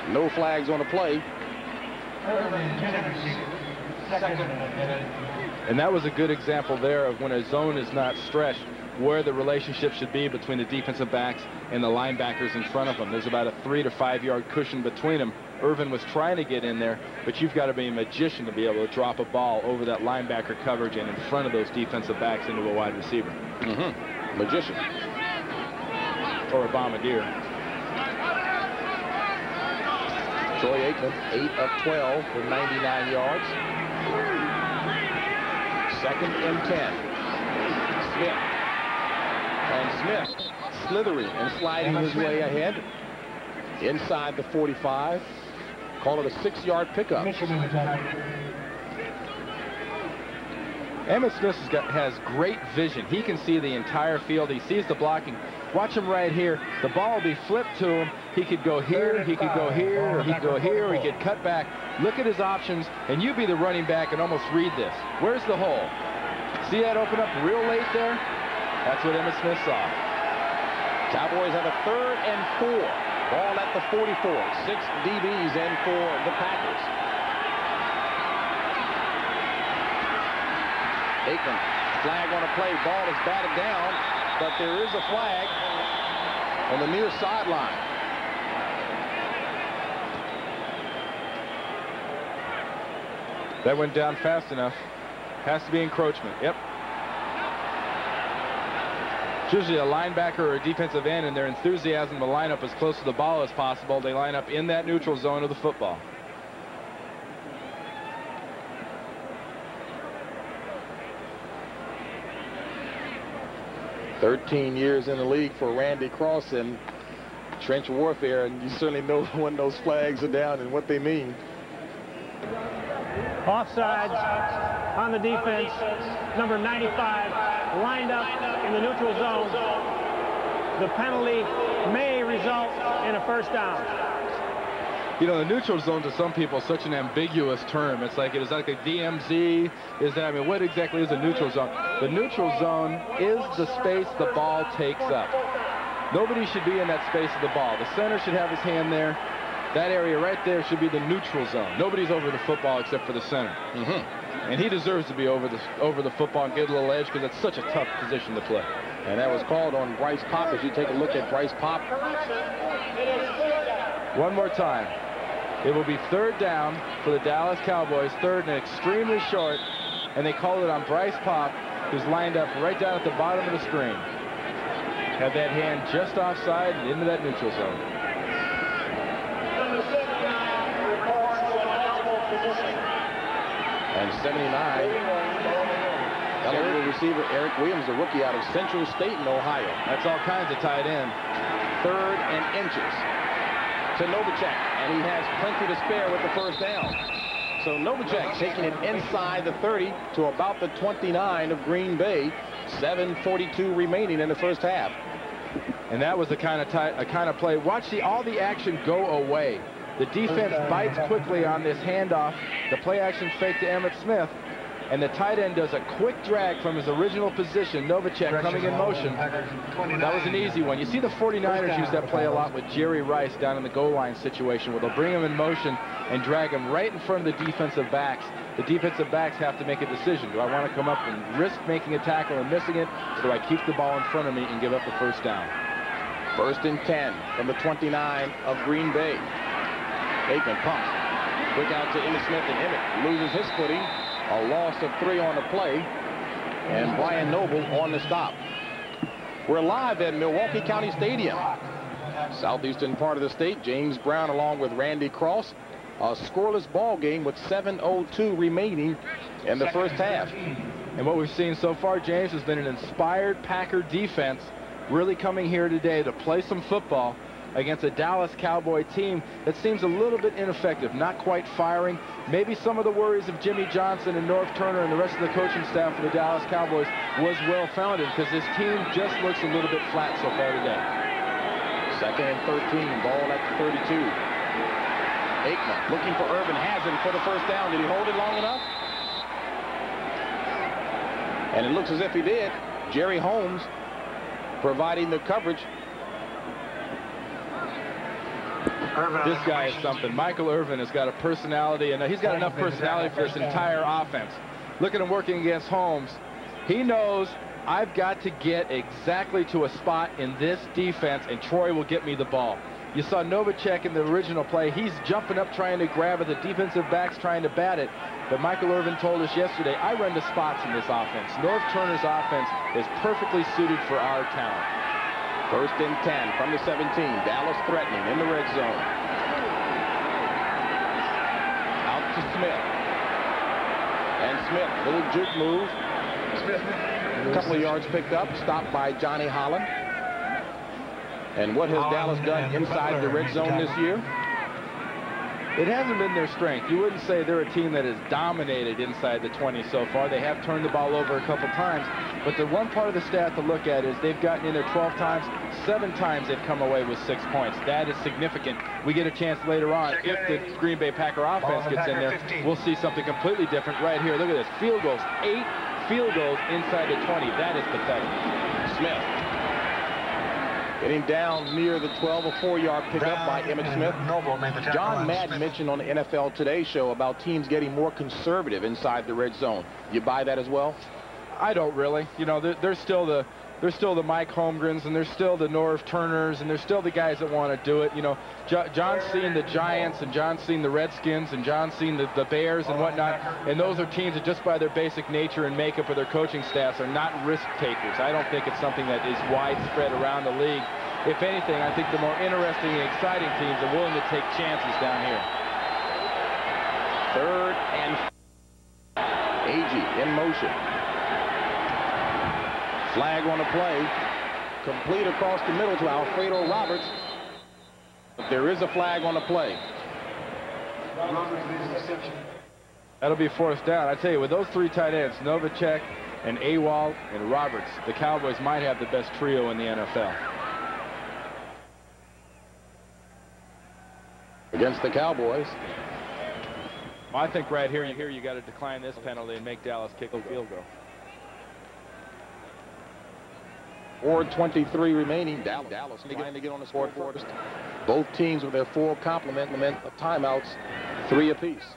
No flags on the play. And that was a good example there of when a zone is not stretched, where the relationship should be between the defensive backs and the linebackers in front of them. There's about a 3 to 5 yard cushion between them. Irvin was trying to get in there, but you've got to be a magician to be able to drop a ball over that linebacker coverage and in front of those defensive backs into a wide receiver. Magician. Or a bombardier. Troy Aikman, 8 of 12 for 99 yards. 2nd and 10. Smith. And Smith slithering and sliding his way ahead. Inside the 45. Call it a 6-yard pickup. Emmitt Smith has great vision. He can see the entire field. He sees the blocking. Watch him right here. The ball will be flipped to him. He could go here, he could go here, or he could go here, or he could cut back. Look at his options, and you be the running back and almost read this. Where's the hole? See that open up real late there? That's what Emmitt Smith saw. Cowboys have a 3rd and 4. Ball at the 44. 6 DBs in for the Packers. Aikman, flag on a play. Ball is batted down, but there is a flag on the near sideline. That went down fast enough. Has to be encroachment. Yep. It's usually a linebacker or a defensive end, and their enthusiasm to line up as close to the ball as possible. They line up in that neutral zone of the football. "13 years in the league for Randy Cross and trench warfare, and you certainly know when those flags are down and what they mean." Offsides on the defense. Number 95 lined up in the neutral zone. The penalty may result in a first down. You know, the neutral zone to some people is such an ambiguous term. It's like, is that like a DMZ? Is that, I mean, what exactly is a neutral zone? The neutral zone is the space the ball takes up. Nobody should be in that space of the ball. The center should have his hand there. That area right there should be the neutral zone. Nobody's over the football except for the center. And he deserves to be over the football and get a little edge because it's such a tough position to play. And that was called on Bryce Pop. As you take a look at Bryce Pop. One more time. It will be third down for the Dallas Cowboys, third and extremely short, and they called it on Bryce Pop, who's lined up right down at the bottom of the screen. Had that hand just offside and into that neutral zone. And 79, eligible receiver Eric Williams, a rookie out of Central State in Ohio. That's all kinds of tight end. 3rd and inches to Novacek, and he has plenty to spare with the first down. So Novacek taking it inside the 30 to about the 29 of Green Bay. 7:42 remaining in the first half. And that was the kind of play. Watch all the action go away. The defense bites quickly on this handoff. The play action fake to Emmitt Smith. And the tight end does a quick drag from his original position. Novacek coming in motion. That was an easy one. You see the 49ers use that play a lot with Jerry Rice down in the goal line situation where they'll bring him in motion and drag him right in front of the defensive backs. The defensive backs have to make a decision. Do I want to come up and risk making a tackle and missing it? Or do I keep the ball in front of me and give up the first down? 1st and 10 from the 29 of Green Bay. Aikman pumps. Quick out to Emmitt Smith, and Emmitt loses his footing. A loss of 3 on the play. And Brian Noble on the stop. We're live at Milwaukee County Stadium. Southeastern part of the state. James Brown along with Randy Cross. A scoreless ball game with 7:02 remaining in the first half. And what we've seen so far, James, has been an inspired Packer defense really coming here today to play some football against a Dallas Cowboy team that seems a little bit ineffective, not quite firing. Maybe some of the worries of Jimmy Johnson and Norv Turner and the rest of the coaching staff for the Dallas Cowboys was well-founded because this team just looks a little bit flat so far today. 2nd and 13, ball at the 32. Aikman looking for Irvin, has him for the first down. Did he hold it long enough? And it looks as if he did. Jerry Holmes providing the coverage. This guy is something. Michael Irvin has got a personality, and he's got enough personality for this entire offense. Look at him working against Holmes. He knows I've got to get exactly to a spot in this defense, and Troy will get me the ball. You saw Novacek in the original play. He's jumping up trying to grab it. The defensive back's trying to bat it. But Michael Irvin told us yesterday, I run the spots in this offense. Norv Turner's offense is perfectly suited for our talent. 1st and 10 from the 17. Dallas threatening in the red zone. Out to Smith. And Smith, little juke move. A couple of yards picked up, stopped by Johnny Holland. And what has Dallas done inside the red zone this year? It hasn't been their strength. You wouldn't say they're a team that has dominated inside the 20 so far. They have turned the ball over a couple times. But the one part of the stat to look at is they've gotten in there 12 times. 7 times they've come away with 6 points. That is significant. We get a chance later on, if the Green Bay Packer offense gets in there, we'll see something completely different right here. Look at this. Field goals. 8 field goals inside the 20. That is pathetic. Smith getting down near the 12, a 4-yard pickup by Emmitt Smith. John Madden mentioned on the NFL Today show about teams getting more conservative inside the red zone. You buy that as well? I don't really. You know, there's still the Mike Holmgrens, and there's still the Norv Turners, and there's still the guys that want to do it. You know, John's seen the Giants, and John's seen the Redskins, and John's seen the Bears and whatnot, and those are teams that just by their basic nature and makeup of their coaching staffs are not risk takers. I don't think it's something that is widespread around the league. If anything, I think the more interesting and exciting teams are willing to take chances down here. 3rd and Agee in motion. Flag on the play. Complete across the middle to Alfredo Roberts. But there is a flag on the play. That'll be 4th down. I tell you, with those 3 tight ends, Novacek and Awal and Roberts, the Cowboys might have the best trio in the NFL. Against the Cowboys. Well, I think right here you got to decline this penalty and make Dallas kick a field goal. 4:23 remaining. Dallas trying to get on the score first. Both teams with their full complement of timeouts, 3 apiece.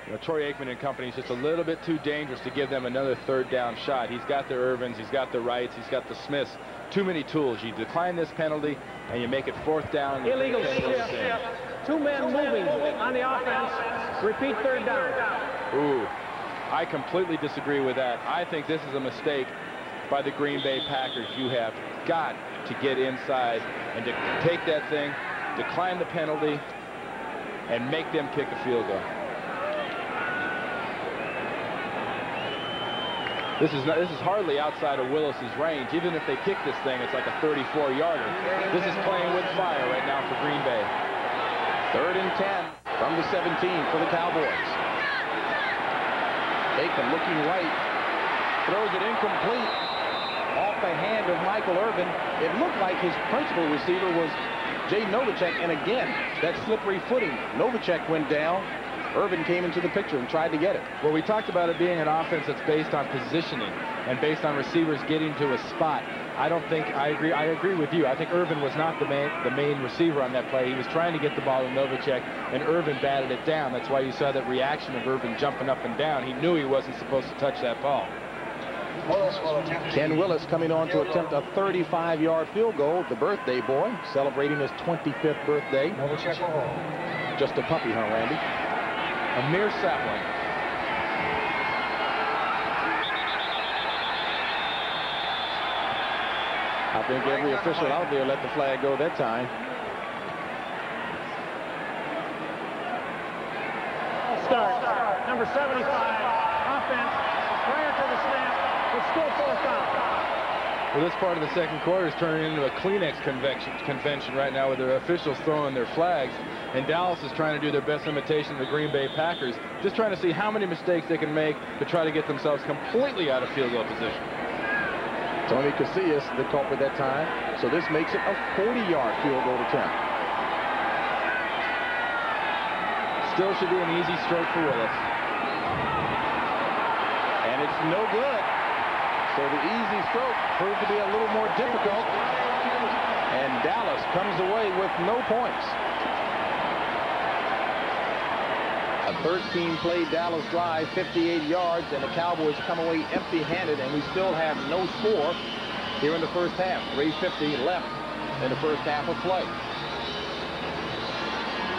You know, Troy Aikman and company is just a little bit too dangerous to give them another 3rd down shot. He's got the Irvins, he's got the Wrights, he's got the Smiths. Too many tools. You decline this penalty and you make it 4th down. Illegal shift. 2 men moving on the offense. Repeat 3rd down. Ooh, I completely disagree with that. I think this is a mistake by the Green Bay Packers. You have got to get inside and to take that thing, decline the penalty, and make them kick a field goal. This is hardly outside of Willis's range. Even if they kick this thing, it's like a 34-yarder. This is playing with fire right now for Green Bay. 3rd and 10 from the 17 for the Cowboys. Aikman looking right, throws it incomplete off the hand of Michael Irvin. It looked like his principal receiver was Jay Novacek, and again, that slippery footing. Novacek went down. Irvin came into the picture and tried to get it. Well, we talked about it being an offense that's based on positioning and based on receivers getting to a spot. I agree with you. I think Irvin was not the main receiver on that play. He was trying to get the ball to Novacek, and Irvin batted it down. That's why you saw that reaction of Irvin jumping up and down. He knew he wasn't supposed to touch that ball. Ken Willis coming on to attempt a 35-yard field goal. The birthday boy celebrating his 25th birthday. Just a puppy, huh, Randy? A mere sapling. I think every official out there let the flag go that time. Start. Number 75. Offense. Prior to the snap. It's still 4th down. Well, this part of the second quarter is turning into a Kleenex convention right now with the officials throwing their flags. And Dallas is trying to do their best imitation of the Green Bay Packers, just trying to see how many mistakes they can make to try to get themselves completely out of field goal position. Tony Casillas, the culprit that time. So this makes it a 40-yard field goal attempt. Still should be an easy stroke for Willis. And it's no good. So the easy stroke proved to be a little more difficult. And Dallas comes away with no points. A 13-play Dallas drive, 58 yards, and the Cowboys come away empty-handed, and we still have no score here in the first half. 3:50 left in the first half of play.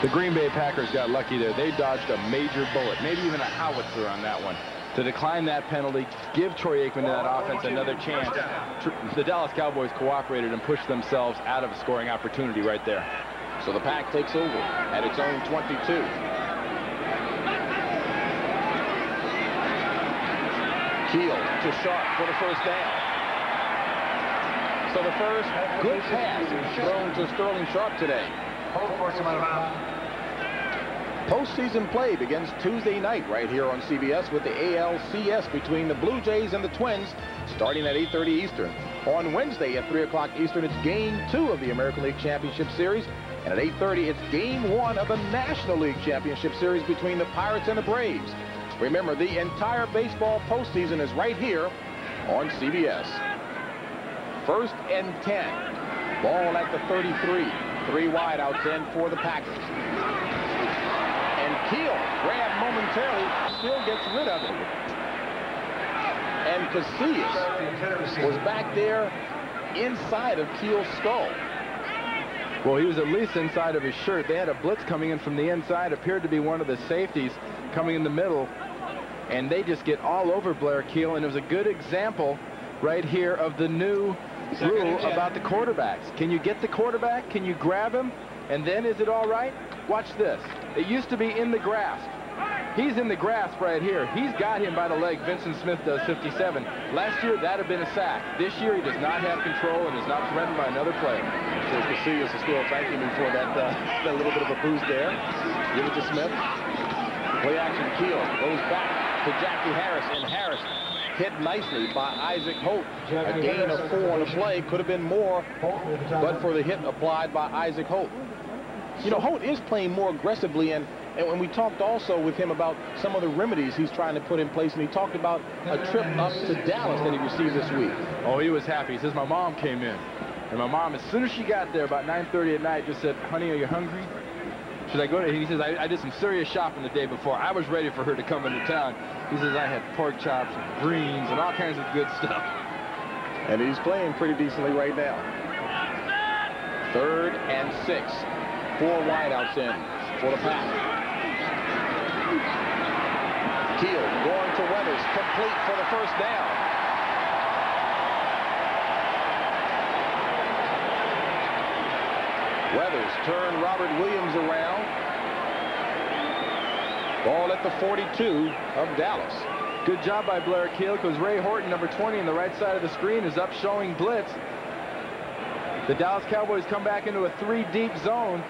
The Green Bay Packers got lucky there. They dodged a major bullet, maybe even a howitzer on that one. To decline that penalty, give Troy Aikman and that offense another chance. The Dallas Cowboys cooperated and pushed themselves out of a scoring opportunity right there. So the Pack takes over at its own 22. Keel to Sharp for the first down. So the first good pass thrown to Sterling Sharp today. Postseason play begins Tuesday night right here on CBS with the ALCS between the Blue Jays and the Twins starting at 8:30 Eastern. On Wednesday at 3 o'clock Eastern, it's Game 2 of the American League Championship Series. And at 8:30, it's Game 1 of the National League Championship Series between the Pirates and the Braves. Remember, the entire baseball postseason is right here on CBS. 1st and 10. Ball at the 33. 3 wideouts in for the Packers. And Keel, grabbed momentarily, still gets rid of it. And Casillas was back there inside of Keel's skull. Well, he was at least inside of his shirt. They had a blitz coming in from the inside. Appeared to be one of the safeties coming in the middle. And they just get all over Blair Keel. And it was a good example right here of the new rule about the quarterbacks. Can you get the quarterback? Can you grab him? And then is it all right? Watch this. It used to be in the grasp. He's in the grasp right here. He's got him by the leg. Vincent Smith does, 57. Last year, that had been a sack. This year, he does not have control and is not threatened by another player. So Casillas is still thanking me for that, that little bit of a boost there. Give it to Smith. Play action. Keel goes back to Jackie Harris, and Harris hit nicely by Isaac Holt. A gain of 4 on the play. Could have been more, but for the hit applied by Isaac Holt. You know, Holt is playing more aggressively, and when we talked also with him about some of the remedies he's trying to put in place, and he talked about a trip up to Dallas that he received this week. Oh, he was happy. He says, my mom came in. And my mom, as soon as she got there, about 9:30 at night, just said, honey, are you hungry? Should I go to? He says, I did some serious shopping the day before. I was ready for her to come into town. He says, I had pork chops and greens and all kinds of good stuff. And he's playing pretty decently right now. 3rd and 6. 4 wideouts in for the pass. Keel going to Weathers, complete for the first down. Weathers turned Robert Williams around. Ball at the 42 of Dallas. Good job by Blair Keel, because Ray Horton, number 20, on the right side of the screen, is up showing blitz. The Dallas Cowboys come back into a 3-deep zone,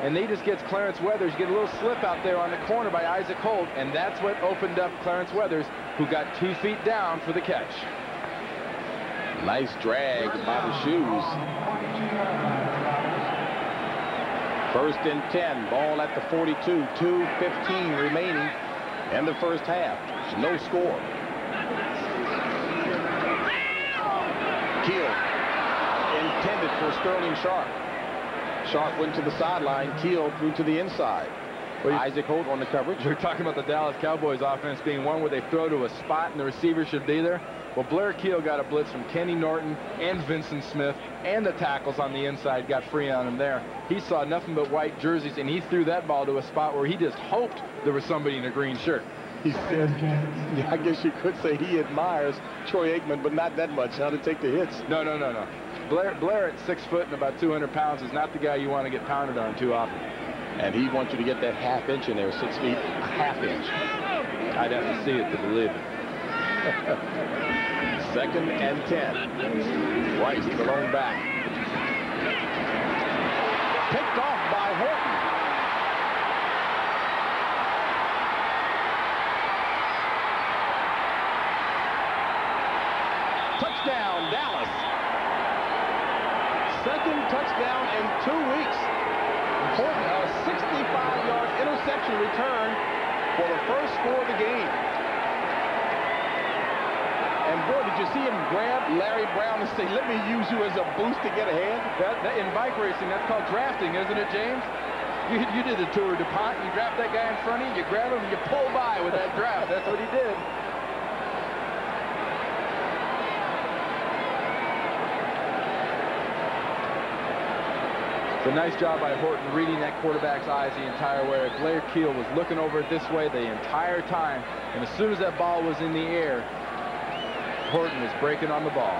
and they just gets Clarence Weathers. Get a little slip out there on the corner by Isaac Holt, and that's what opened up Clarence Weathers, who got 2 feet down for the catch. Nice drag by the shoes. 1st and 10. Ball at the 42. 2:15 remaining in the first half. No score. Keel intended for Sterling Sharp. Sharp went to the sideline. Keel threw to the inside. Isaac Holt on the coverage. We're talking about the Dallas Cowboys offense being one where they throw to a spot and the receiver should be there. Well, Blair Keel got a blitz from Kenny Norton and Vincent Smith, and the tackles on the inside got free on him there. He saw nothing but white jerseys, and he threw that ball to a spot where he just hoped there was somebody in a green shirt. He said, I guess you could say he admires Troy Aikman, but not that much, how to take the hits. No. Blair at 6 foot and about 200 pounds is not the guy you want to get pounded on too often. And he wants you to get that half inch in there, 6 feet, a half inch. I'd have to see it to believe it. 2nd and 10. Rice, the lone back. Picked off by Horton. Touchdown, Dallas. 2nd touchdown in 2 weeks. Horton, a 65-yard interception return for the first score of the game. And boy, did you see him grab Larry Brown and say, let me use you as a boost to get ahead? That in bike racing, that's called drafting, isn't it, James? You did the Tour DuPont. You draft that guy in front of you, you grab him, and you pull by with that draft. That's what he did. It's a nice job by Horton reading that quarterback's eyes the entire way. Blair Keel was looking over it this way the entire time, and as soon as that ball was in the air, Horton is breaking on the ball.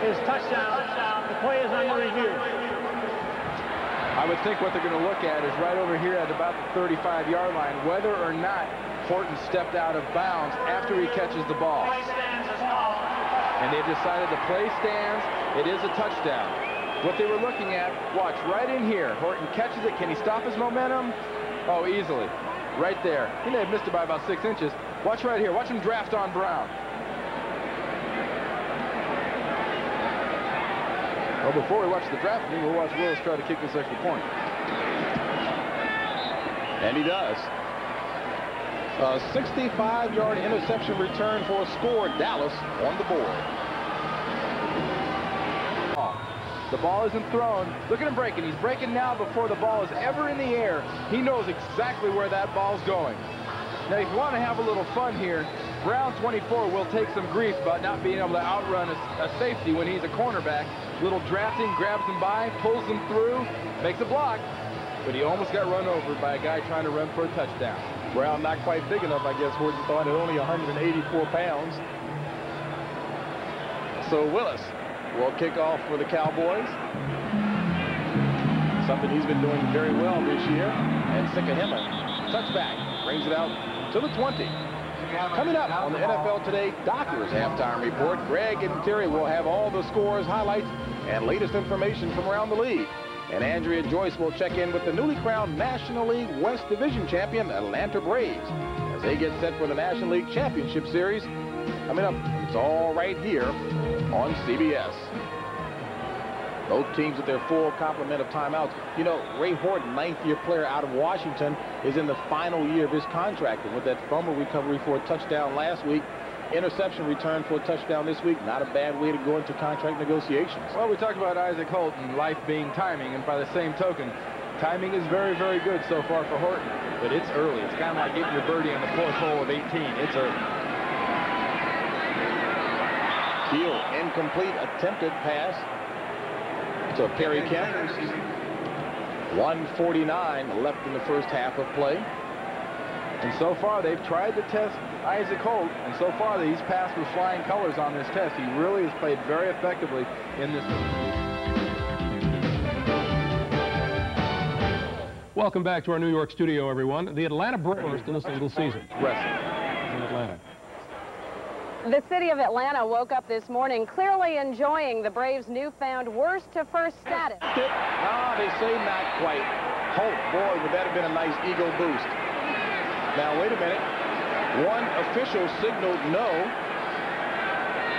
His touchdown. The play is under review. I would think what they're going to look at is right over here at about the 35-yard line, whether or not Horton stepped out of bounds after he catches the ball. And they've decided the play stands. It is a touchdown. What they were looking at, watch, right in here. Horton catches it. Can he stop his momentum? Oh, easily. Right there. He may have missed it by about 6 inches. Watch right here. Watch him draft on Brown. Well, before we watch the drafting, we'll watch Willis try to kick this extra point. And he does. A 65-yard interception return for a score. Dallas on the board. The ball isn't thrown. Look at him breaking. He's breaking now before the ball is ever in the air. He knows exactly where that ball's going. Now, if you want to have a little fun here, Brown, 24, will take some grief about not being able to outrun a safety when he's a cornerback. Little drafting, grabs him by, pulls him through, makes a block, but he almost got run over by a guy trying to run for a touchdown. Brown not quite big enough, I guess, Horton thought, at only 184 pounds. So Willis will kick off for the Cowboys. Something he's been doing very well this year. And Sikahema, touchback, brings it out to the 20. Coming up on the NFL Today Dockers halftime report, Greg and Terry will have all the scores, highlights, and latest information from around the league. And Andrea Joyce will check in with the newly crowned National League West Division champion, Atlanta Braves, as they get set for the National League Championship Series. Coming up, it's all right here on CBS. Both teams with their full complement of timeouts. You know, Ray Horton, ninth-year player out of Washington, is in the final year of his contract. And with that fumble recovery for a touchdown last week, interception return for a touchdown this week, not a bad way to go into contract negotiations. Well, we talked about Isaac Holt and life being timing, and by the same token, timing is very, very good so far for Horton. But it's early. It's kind of like getting your birdie on the fourth hole of 18. It's early. Keel, incomplete attempted pass to Perry Kemp. 1:49 left in the first half of play. And so far, they've tried to test Isaac Holt, and so far, he's passed with flying colors on this test. He really has played very effectively in this. Welcome back to our New York studio, everyone. The Atlanta Braves in a single season. Wrestling In Atlanta. The city of Atlanta woke up this morning clearly enjoying the Braves' newfound worst-to-first status. They say not quite. Holt, boy, would that have been a nice ego boost. Now, wait a minute. One official signaled no,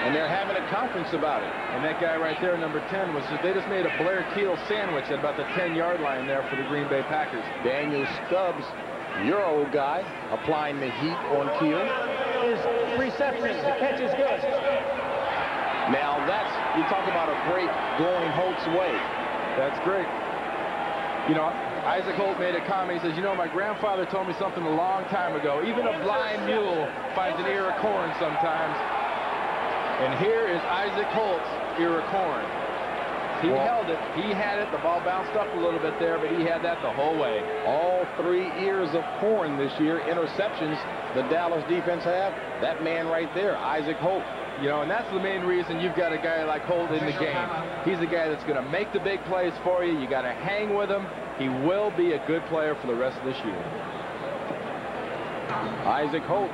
and they're having a conference about it. And that guy right there, number 10, they just made a Blair Keel sandwich at about the 10-yard line there for the Green Bay Packers. Daniel Stubbs, your old guy, applying the heat on Keel. His reception, the catch is good. Now you talk about a break going Holt's way. That's great. You know, Isaac Holt made a comment. He says, you know, my grandfather told me something a long time ago. Even a blind mule finds an ear of corn sometimes. And here is Isaac Holt's ear of corn. He held it. He had it. The ball bounced up a little bit there, but he had that the whole way. All 3 ears of corn this year. Interceptions the Dallas defense have. That man right there, Isaac Holt. You know, and that's the main reason you've got a guy like Holt in the game. He's the guy that's going to make the big plays for you. You got to hang with him. He will be a good player for the rest of this year. Isaac Holt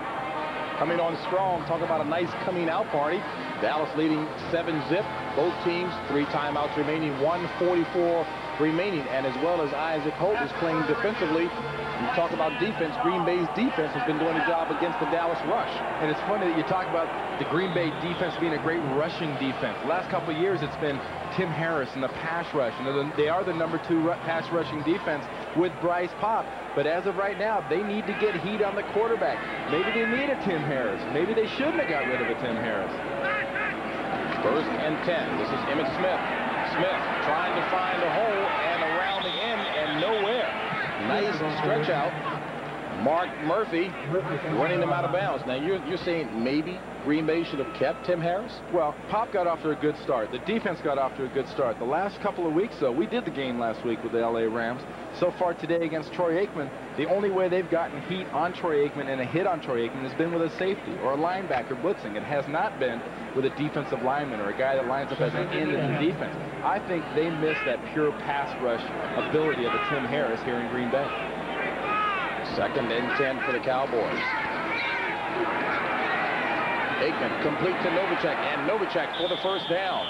coming on strong. Talk about a nice coming out party. Dallas leading 7-zip. Both teams 3 timeouts remaining, 1:44 remaining. And as well as Isaac Holt is playing defensively, you talk about defense. Green Bay's defense has been doing a job against the Dallas rush. And it's funny that you talk about the Green Bay defense being a great rushing defense. The last couple of years, it's been Tim Harris and the pass rush. And they are the number 2 pass rushing defense with Bryce Pop. But as of right now, they need to get heat on the quarterback. Maybe they need a Tim Harris. Maybe they shouldn't have got rid of a Tim Harris. 1st and 10. This is Emmitt Smith. Smith trying to find a hole and around the end and nowhere. Nice stretch out. Mark Murphy running him out of bounds. Now you're saying maybe Green Bay should have kept Tim Harris? Well, Pop got off to a good start. The defense got off to a good start. The last couple of weeks, though, we did the game last week with the LA Rams. So far today against Troy Aikman, the only way they've gotten heat on Troy Aikman and a hit on Troy Aikman has been with a safety or a linebacker blitzing. It has not been with a defensive lineman or a guy that lines up as an end in the defense. I think they missed that pure pass rush ability of a Tim Harris here in Green Bay. 2nd and 10 for the Cowboys. Aikman complete to Novacek, and Novacek for the first down.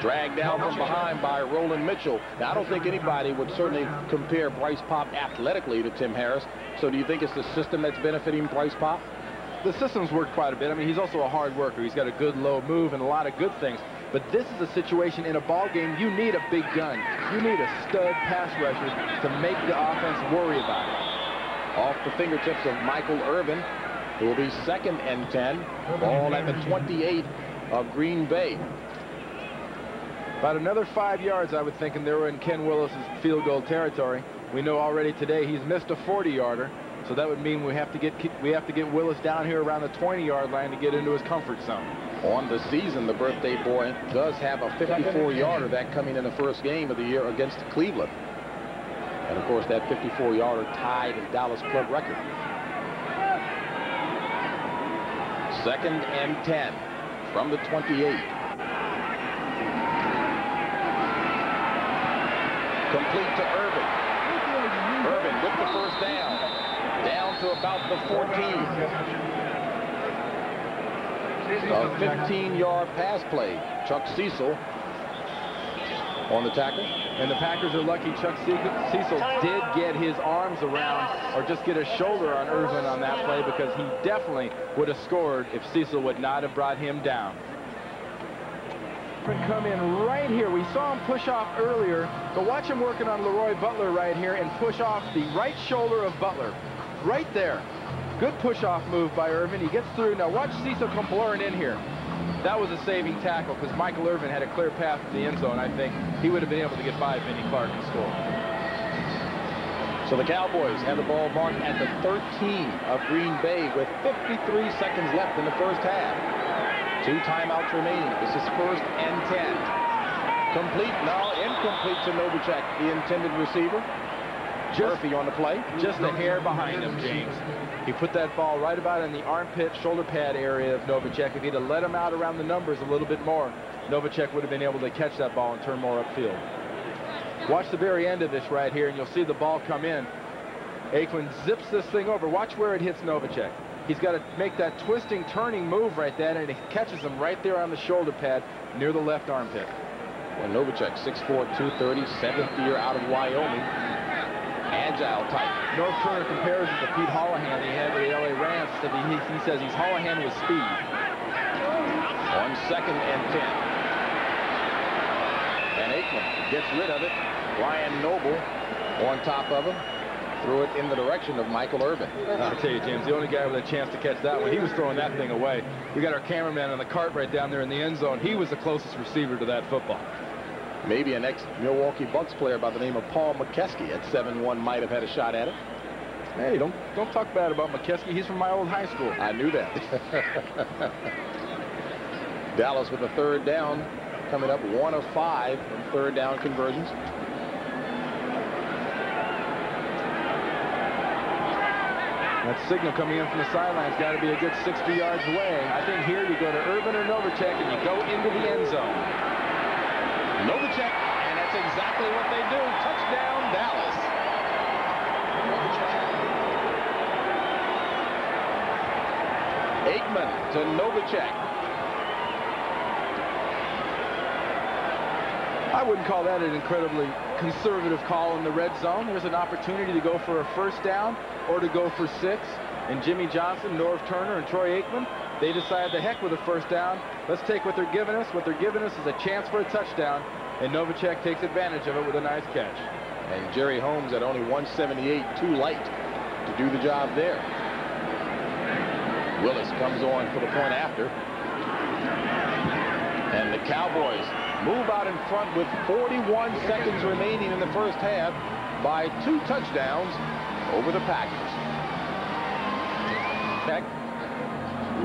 Dragged down from behind by Roland Mitchell. Now, I don't think anybody would certainly compare Bryce Pop athletically to Tim Harris. So do you think it's the system that's benefiting Bryce Pop? The system's worked quite a bit. I mean, he's also a hard worker. He's got a good low move and a lot of good things. But this is a situation in a ball game, you need a big gun. You need a stud pass rusher to make the offense worry about it. Off the fingertips of Michael Irvin, who will be 2nd and 10. Ball at the 28 of Green Bay. About another 5 yards, I would think, and they were in Ken Willis's field goal territory. We know already today he's missed a 40-yarder. So that would mean we have to get Willis down here around the 20-yard line to get into his comfort zone. On the season, the birthday boy does have a 54-yarder, that coming in the first game of the year against Cleveland. And of course, that 54-yarder tied the Dallas club record. 2nd and 10 from the 28. Complete to Irvin. Irvin with the first down. Down to about the 14. A 15-yard pass play. Chuck Cecil on the tackle. And the Packers are lucky Chuck Cecil did get his arms around or just get a shoulder on Irvin on that play, because he definitely would have scored if Cecil would not have brought him down. Come in right here. We saw him push off earlier, but watch him working on Leroy Butler right here and push off the right shoulder of Butler. Right there. Good push-off move by Irvin. He gets through. Now watch Cecil come pouring in here. That was a saving tackle, because Michael Irvin had a clear path to the end zone. I think he would have been able to get by Vinnie Clark and score. So the Cowboys have the ball marked at the 13 of Green Bay with 53 seconds left in the first half. 2 timeouts remaining. This is 1st and 10. Complete, no, incomplete to Novacek, the intended receiver. Murphy on the play. Just a hair behind him, James. He put that ball right about in the armpit, shoulder pad area of Novacek. If he'd have let him out around the numbers a little bit more, Novacek would have been able to catch that ball and turn more upfield. Watch the very end of this right here, and you'll see the ball come in. Aikman zips this thing over. Watch where it hits Novacek. He's got to make that twisting, turning move right there, and it catches him right there on the shoulder pad near the left armpit. Well, Novacek, 6'4", 230, 7th year out of Wyoming. Agile type. North Turner compares it to Pete Holohan he had with the LA Rams. He says he's Holohan with speed. On 2nd and 10. And Aikman gets rid of it. Ryan Noble on top of him. Threw it in the direction of Michael Irvin. I'll tell you, James, the only guy with a chance to catch that one, he was throwing that thing away. We got our cameraman on the cart right down there in the end zone. He was the closest receiver to that football. Maybe an ex-Milwaukee Bucks player by the name of Paul McKeskey at 7'1" might have had a shot at it. Hey, don't talk bad about McKeskey. He's from my old high school. I knew that. Dallas with a 3rd down, coming up 1 of 5 from 3rd down conversions. That signal coming in from the sidelines got to be a good 60 yards away. I think here you go to Irvin or Novacek and you go into the end zone. Novacek, and that's exactly what they do. Touchdown, Dallas. Aikman to Novacek. I wouldn't call that an incredibly conservative call in the red zone. There's an opportunity to go for a 1st down or to go for 6. And Jimmy Johnson, Norv Turner, and Troy Aikman, they decided to heck with a 1st down. Let's take what they're giving us. What they're giving us is a chance for a touchdown. And Novacek takes advantage of it with a nice catch. And Jerry Holmes at only 178, too light to do the job there. Willis comes on for the point after. And the Cowboys move out in front with 41 seconds remaining in the first half by 2 touchdowns over the Packers. Beck,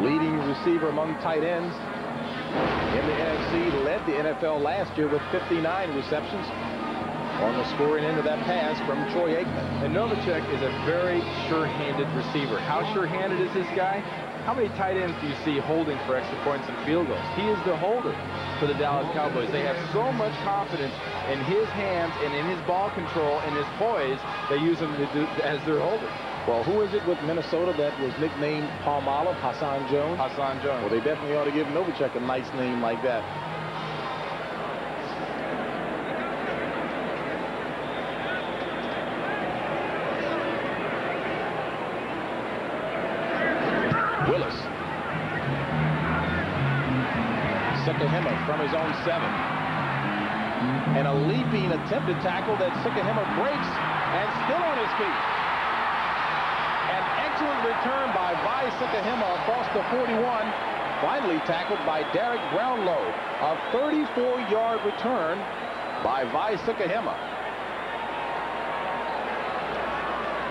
leading receiver among tight ends in the NFC, led the NFL last year with 59 receptions. On the scoring end of that pass from Troy Aikman. And Novacek is a very sure-handed receiver. How sure-handed is this guy? How many tight ends do you see holding for extra points and field goals? He is the holder for the Dallas Cowboys. They have so much confidence in his hands and in his ball control and his poise, they use him as their holder. Well, who is it with Minnesota that was nicknamed Palmolive? Hassan Jones? Hassan Jones. Well, they definitely ought to give Novacek a nice name like that. Willis. Sikahema from his own 7. And a leaping attempted tackle that Sikahema breaks and still on his feet. An excellent return by Vi Sikahema across the 41. Finally tackled by Derek Brownlow. A 34-yard return by Vi Sikahema.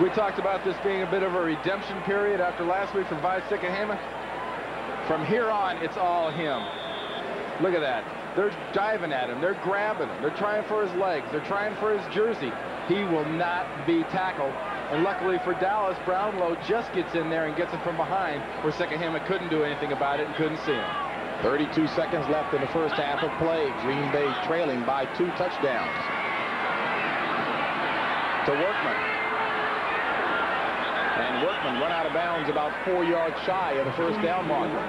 We talked about this being a bit of a redemption period after last week from Vi Sikahema. From here on, it's all him. Look at that. They're diving at him. They're grabbing him. They're trying for his legs. They're trying for his jersey. He will not be tackled. And luckily for Dallas, Brownlow just gets in there and gets him from behind, where Sikahema couldn't do anything about it and couldn't see him. 32 seconds left in the first half of play. Green Bay trailing by 2 touchdowns. To Workman. And Workman run out of bounds about 4 yards shy of the first down marker.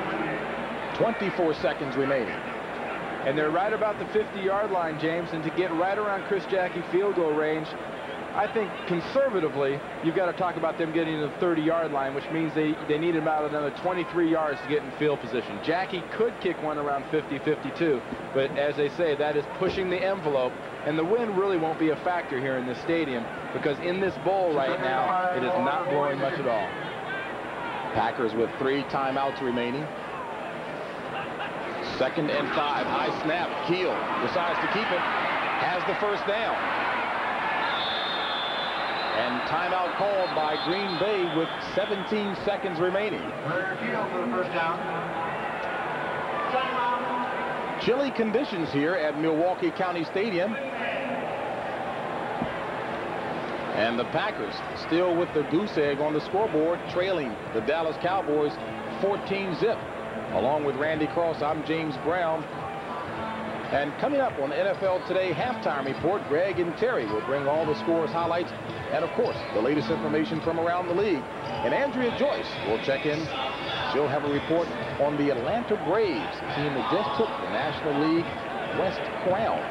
24 seconds remaining. And they're right about the 50-yard line, James, and to get right around Chris Jackie field goal range, I think conservatively, you've got to talk about them getting to the 30-yard line, which means they need about another 23 yards to get in field position. Jackie could kick one around 50-52, but as they say, that is pushing the envelope, and the wind really won't be a factor here in this stadium, because in this bowl right now, it is not blowing much at all. Packers with 3 timeouts remaining. 2nd and 5. High snap. Keel decides to keep it. Has the first down. And timeout called by Green Bay with 17 seconds remaining. Keel for the first down. Chilly conditions here at Milwaukee County Stadium. And the Packers still with the goose egg on the scoreboard, trailing the Dallas Cowboys 14-zip. Along with Randy Cross, I'm James Brown. And coming up on NFL Today halftime report, Greg and Terry will bring all the scores, highlights, and of course, the latest information from around the league. And Andrea Joyce will check in. She'll have a report on the Atlanta Braves, the team that just took the National League West crown.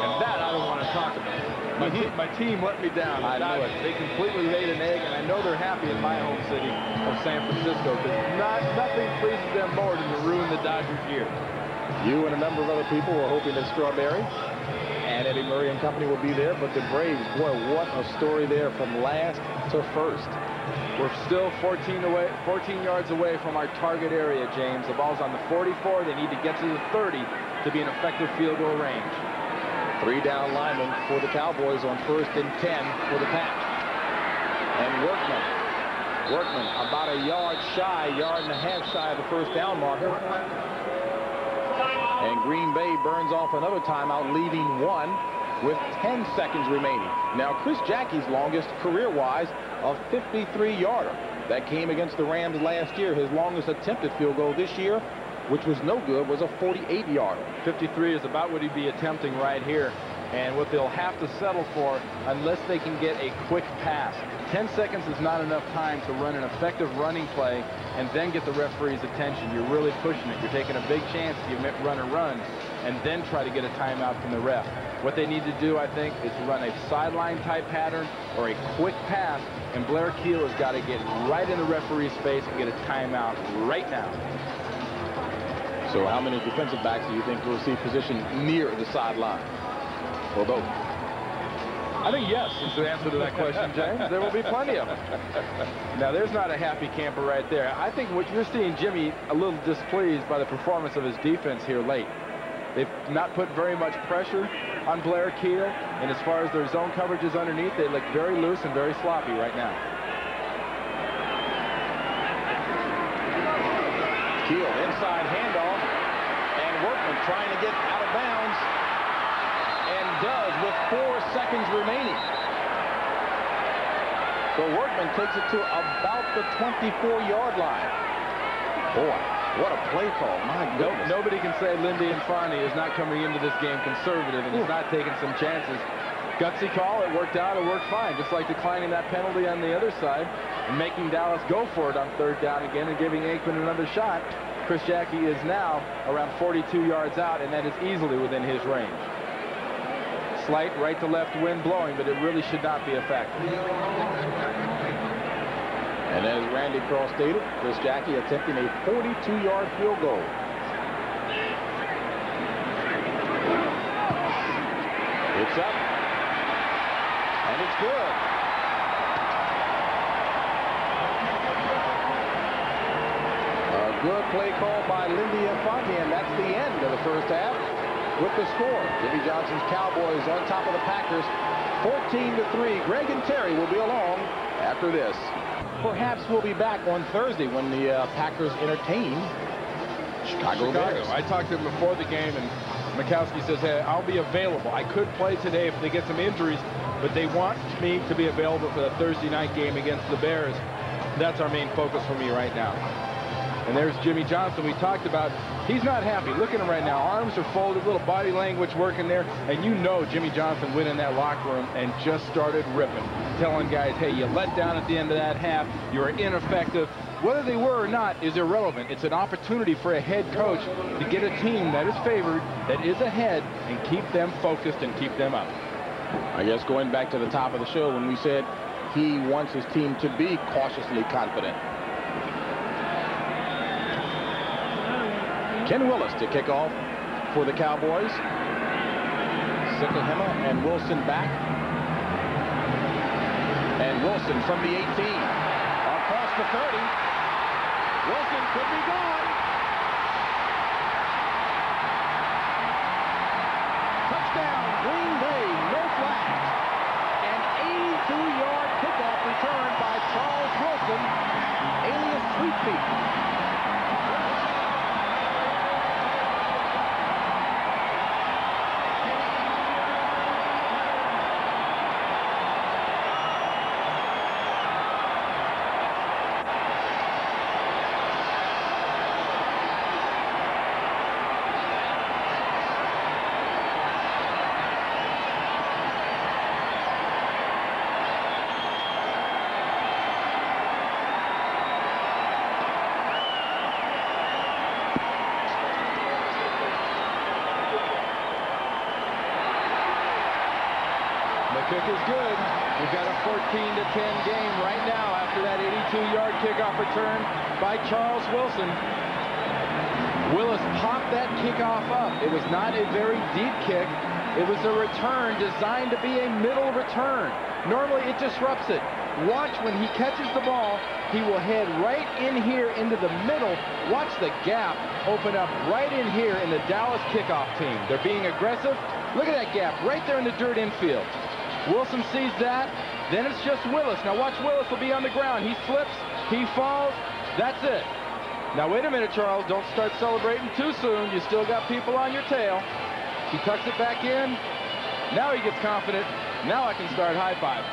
And that I don't want to talk about. My team let me down. I know it. They completely laid an egg, and I know they're happy in my home city of San Francisco, because nothing pleases them more than to ruin the Dodgers' year. You and a number of other people were hoping that Strawberry and Eddie Murray and company will be there, but the Braves, boy, what a story there from last to first. We're still 14 yards away from our target area, James. The ball's on the 44. They need to get to the 30 to be an effective field goal range. 3 down linemen for the Cowboys on 1st and 10 for the Pack. And Workman about a yard and a half shy of the first down marker. And Green Bay burns off another timeout, leaving 1 with 10 seconds remaining. Now, Chris Jackie's longest career-wise, a 53-yarder. That came against the Rams last year. His longest attempted field goal this year, which was no good, was a 48-yarder. 53 is about what he'd be attempting right here. And what they'll have to settle for, unless they can get a quick pass. 10 seconds is not enough time to run an effective running play and then get the referee's attention. You're really pushing it. You're taking a big chance if you run a run and then try to get a timeout from the ref. What they need to do, I think, is run a sideline type pattern or a quick pass, and Blair Keel has got to get right in the referee's face and get a timeout right now. So how many defensive backs do you think will see position near the sideline? Or both? I think yes is the answer to that question, James. There will be plenty of them. Now, there's not a happy camper right there. I think what you're seeing Jimmy a little displeased by the performance of his defense here late. They've not put very much pressure on Blair Keel, and as far as their zone coverages underneath, they look very loose and very sloppy right now. Keel inside handoff, and Workman trying to get out of bounds, and does with 4 seconds remaining. So Workman takes it to about the 24-yard line. Boy, what a play call. My goodness. Nobody can say Lindy Infante is not coming into this game conservative and he's not taking some chances. Gutsy call. It worked out. It worked fine. Just like declining that penalty on the other side and making Dallas go for it on 3rd down again and giving Aikman another shot. Chris Jackie is now around 42 yards out, and that is easily within his range. Slight right to left wind blowing, but it really should not be a factor. And as Randy Cross stated, Chris Jackie attempting a 42-yard field goal. It's up, and it's good. A good play call by Lindy Infante, and that's the end of the first half. with the score. Jimmy Johnson's Cowboys on top of the Packers, 14-3. Greg and Terry will be along after this. Perhaps we'll be back on Thursday when the Packers entertain Chicago Bears. I talked to him before the game, and Mikowski says, hey, I'll be available. I could play today if they get some injuries, but they want me to be available for the Thursday night game against the Bears. That's our main focus for me right now. And there's Jimmy Johnson we talked about. He's not happy. Look at him right now. Arms are folded, little body language working there. And you know Jimmy Johnson went in that locker room and just started ripping, telling guys, hey, you let down at the end of that half. You were ineffective. Whether they were or not is irrelevant. It's an opportunity for a head coach to get a team that is favored, that is ahead, and keep them focused and keep them up. I guess going back to the top of the show when we said he wants his team to be cautiously confident. Ken Willis to kick off for the Cowboys. Sikahema and Wilson back. And Wilson from the 18. Across the 30. Wilson could be gone. Touchdown, Green Bay, no flags. An 82-yard kickoff return by Charles Wilson, alias Sweet Feet. Kick is good. We've got a 14-10 game right now after that 82-yard kickoff return by Charles Wilson. Willis popped that kickoff up. It was not a very deep kick. It was a return designed to be a middle return. Normally it disrupts it. Watch when he catches the ball, he will head right in here into the middle. Watch the gap open up right in here in the Dallas kickoff team. They're being aggressive. Look at that gap right there in the dirt infield. Wilson sees that, then it's just Willis. Now watch, Willis will be on the ground. He slips, he falls, that's it. Now wait a minute, Charles, don't start celebrating too soon. You still got people on your tail. He tucks it back in. Now he gets confident. Now I can start high-fiving.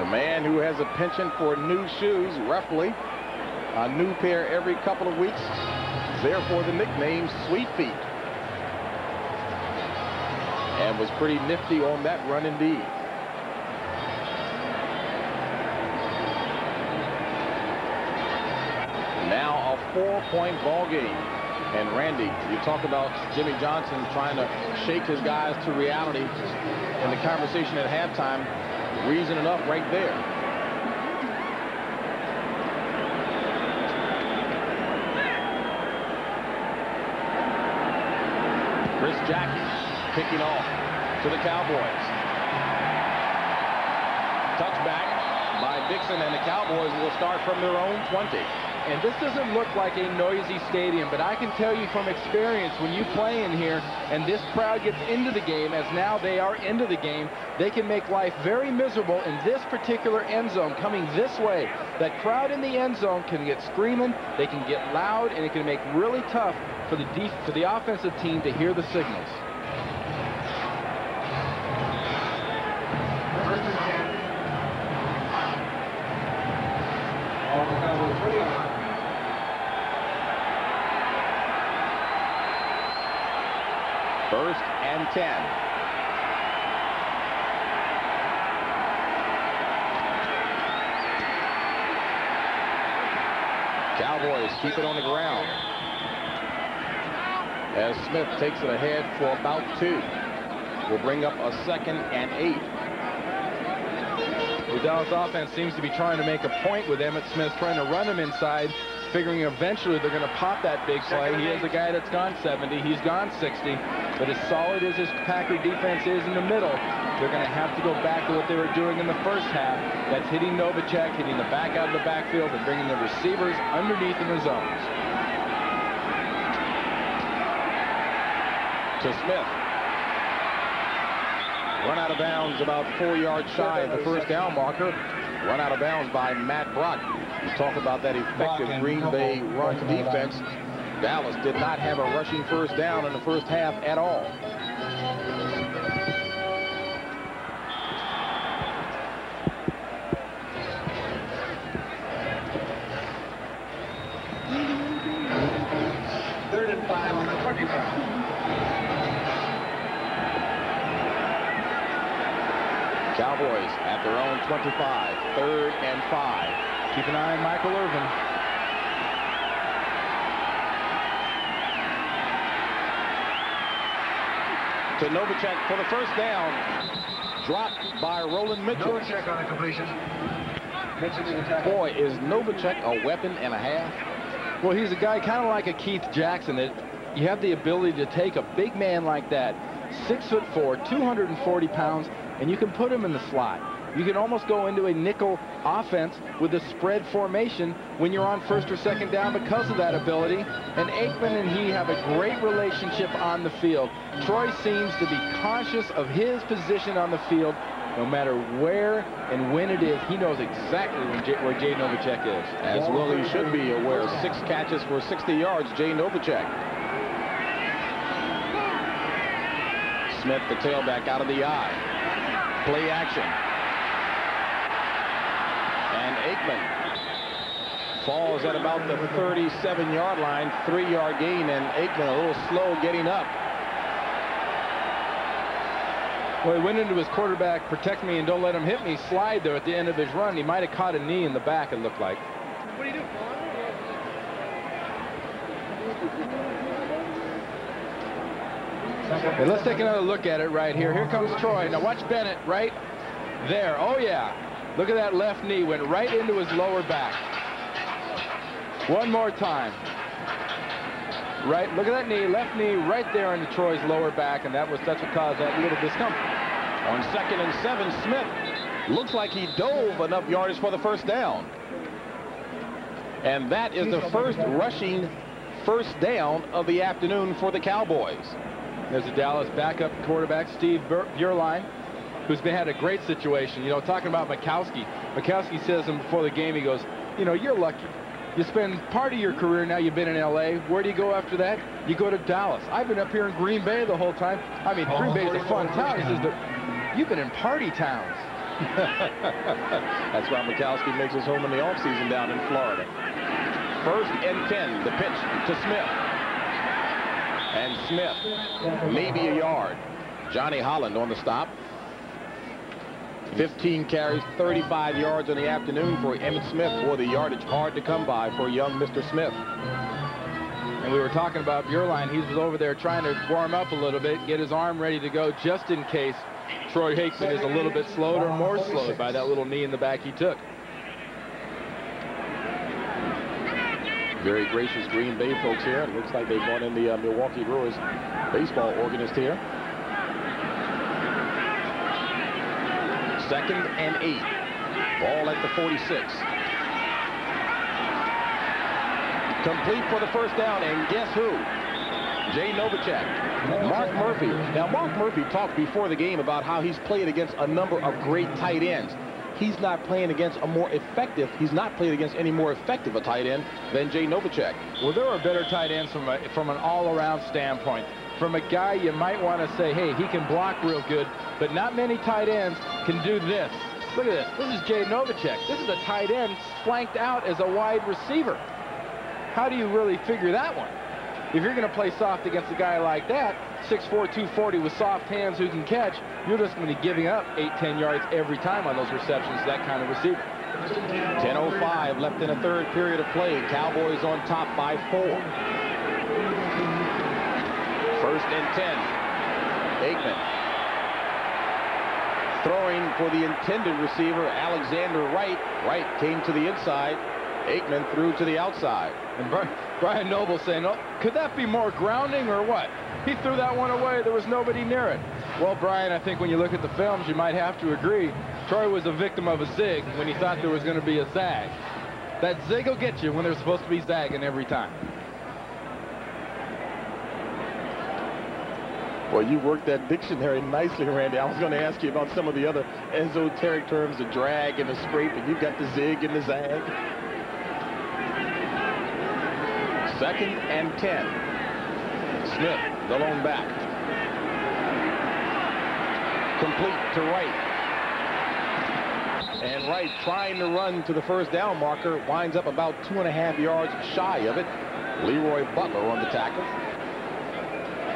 The man who has a penchant for new shoes, roughly a new pair every couple of weeks, therefore the nickname Sweet Feet. And was pretty nifty on that run indeed. Now a 4-point ball game. And Randy, you talk about Jimmy Johnson trying to shake his guys to reality in the conversation at halftime. Reason enough right there. Chris Jackie kicking off to the Cowboys. Touchback by Dixon, and the Cowboys will start from their own 20. And this doesn't look like a noisy stadium, but I can tell you from experience, when you play in here and this crowd gets into the game, as now they are into the game, they can make life very miserable in this particular end zone coming this way. That crowd in the end zone can get screaming, they can get loud, and it can make really tough for the offensive team to hear the signals. First and 10. Cowboys keep it on the ground as Smith takes it ahead for about 2. Will bring up a 2nd and 8. The Dallas offense seems to be trying to make a point with Emmitt Smith, trying to run him inside, figuring eventually they're going to pop that big play. He is a guy that's gone 70. He's gone 60. But as solid as his Packer defense is in the middle, they're going to have to go back to what they were doing in the first half. That's hitting Novacek, hitting the back out of the backfield, and bringing the receivers underneath in the zones. to Smith. Run out of bounds about 4 yards shy of the first down marker. Run out of bounds by Matt Brock. You talk about that effective Green Bay run defense. Dallas did not have a rushing first down in the first half at all. Third and 5 on the 25. Cowboys at their own 25, 3rd and 5. Keep an eye on Michael Irvin. To Novacek for the first down. Dropped by Roland Mitchell. Novacek on the completion. Mitchell to the tackle. Boy, is Novacek a weapon and a half? Well, he's a guy kind of like a Keith Jackson, that you have the ability to take a big man like that, 6'4", 240 pounds, and you can put him in the slot. You can almost go into a nickel offense with a spread formation when you're on 1st or 2nd down because of that ability. And Aikman and he have a great relationship on the field. Troy seems to be conscious of his position on the field. No matter where and when it is, he knows exactly where Jay Novacek is. As well he should be aware. 6 catches for 60 yards, Jay Novacek. Smith, the tailback, out of the eye. Play action. And Aikman falls at about the 37-yard line, 3-yard gain, and Aikman a little slow getting up. Well, he went into his quarterback, protect me and don't let him hit me, slide there at the end of his run. He might have caught a knee in the back, it looked like. What do you do? Hey, let's take another look at it right here. Here comes Troy. Now watch Bennett right there. Oh, yeah. Look at that left knee. Went right into his lower back. One more time. Right. Look at that knee. Left knee right there into Troy's lower back, and that's what caused that little discomfort. On 2nd and 7, Smith looks like he dove enough yardage for the first down. And that is the first rushing first down of the afternoon for the Cowboys. There's a Dallas backup quarterback, Steve Beuerlein, who's had a great situation. You know, talking about Mikowski. Mikowski says to him before the game, he goes, you know, you're lucky. You spend part of your career now, you've been in L.A. Where do you go after that? You go to Dallas. I've been up here in Green Bay the whole time. I mean, Green Bay's a fun town. He says, but you've been in party towns. That's why Mikowski makes his home in the offseason down in Florida. 1st and 10, the pitch to Smith. And Smith, maybe a yard. Johnny Holland on the stop. 15 carries, 35 yards in the afternoon for Emmitt Smith. Boy, the yardage hard to come by for young Mr. Smith. And we were talking about Beuerlein. He was over there trying to warm up a little bit, get his arm ready to go just in case Troy Aikman is a little bit slowed or more slowed by that little knee in the back he took. Very gracious Green Bay folks here. It looks like they brought in the Milwaukee Brewers baseball organist here. 2nd and 8. Ball at the 46. Complete for the first down, and guess who? Jay Novacek. Mark Murphy. Now, Mark Murphy talked before the game about how he's played against a number of great tight ends. He's not playing against a more effective, he's not playing against any more effective a tight end than Jay Novacek. Well, there are better tight ends from an all-around standpoint. From a guy you might want to say, hey, he can block real good, but not many tight ends can do this. Look at this. This is Jay Novacek. This is a tight end flanked out as a wide receiver. How do you really figure that one? If you're going to play soft against a guy like that, 6'4", 240 with soft hands who can catch, you're just going to be giving up 8-10 yards every time on those receptions, that kind of receiver. 10:05 left in the 3rd period of play. Cowboys on top by 4. 1st and 10. Aikman throwing for the intended receiver, Alexander Wright. Wright came to the inside. Aikman threw to the outside. And Brian Noble saying, oh, could that be more grounding or what? He threw that one away. There was nobody near it. Well, Brian, I think when you look at the films, you might have to agree. Troy was a victim of a zig when he thought there was going to be a zag. That zig will get you when there's supposed to be zagging every time. Well, you worked that dictionary nicely, Randy. I was going to ask you about some of the other esoteric terms, the drag and the scrape, and you've got the zig and the zag. 2nd and 10. Smith, the lone back. Complete to Wright. And Wright, trying to run to the first down marker, winds up about 2.5 yards shy of it. Leroy Butler on the tackle.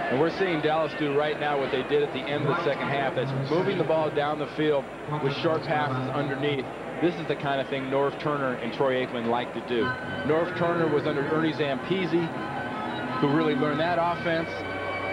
And we're seeing Dallas do right now what they did at the end of the second half. That's moving the ball down the field with short passes underneath. This is the kind of thing Norv Turner and Troy Aikman like to do. Norv Turner was under Ernie Zampese, who really learned that offense.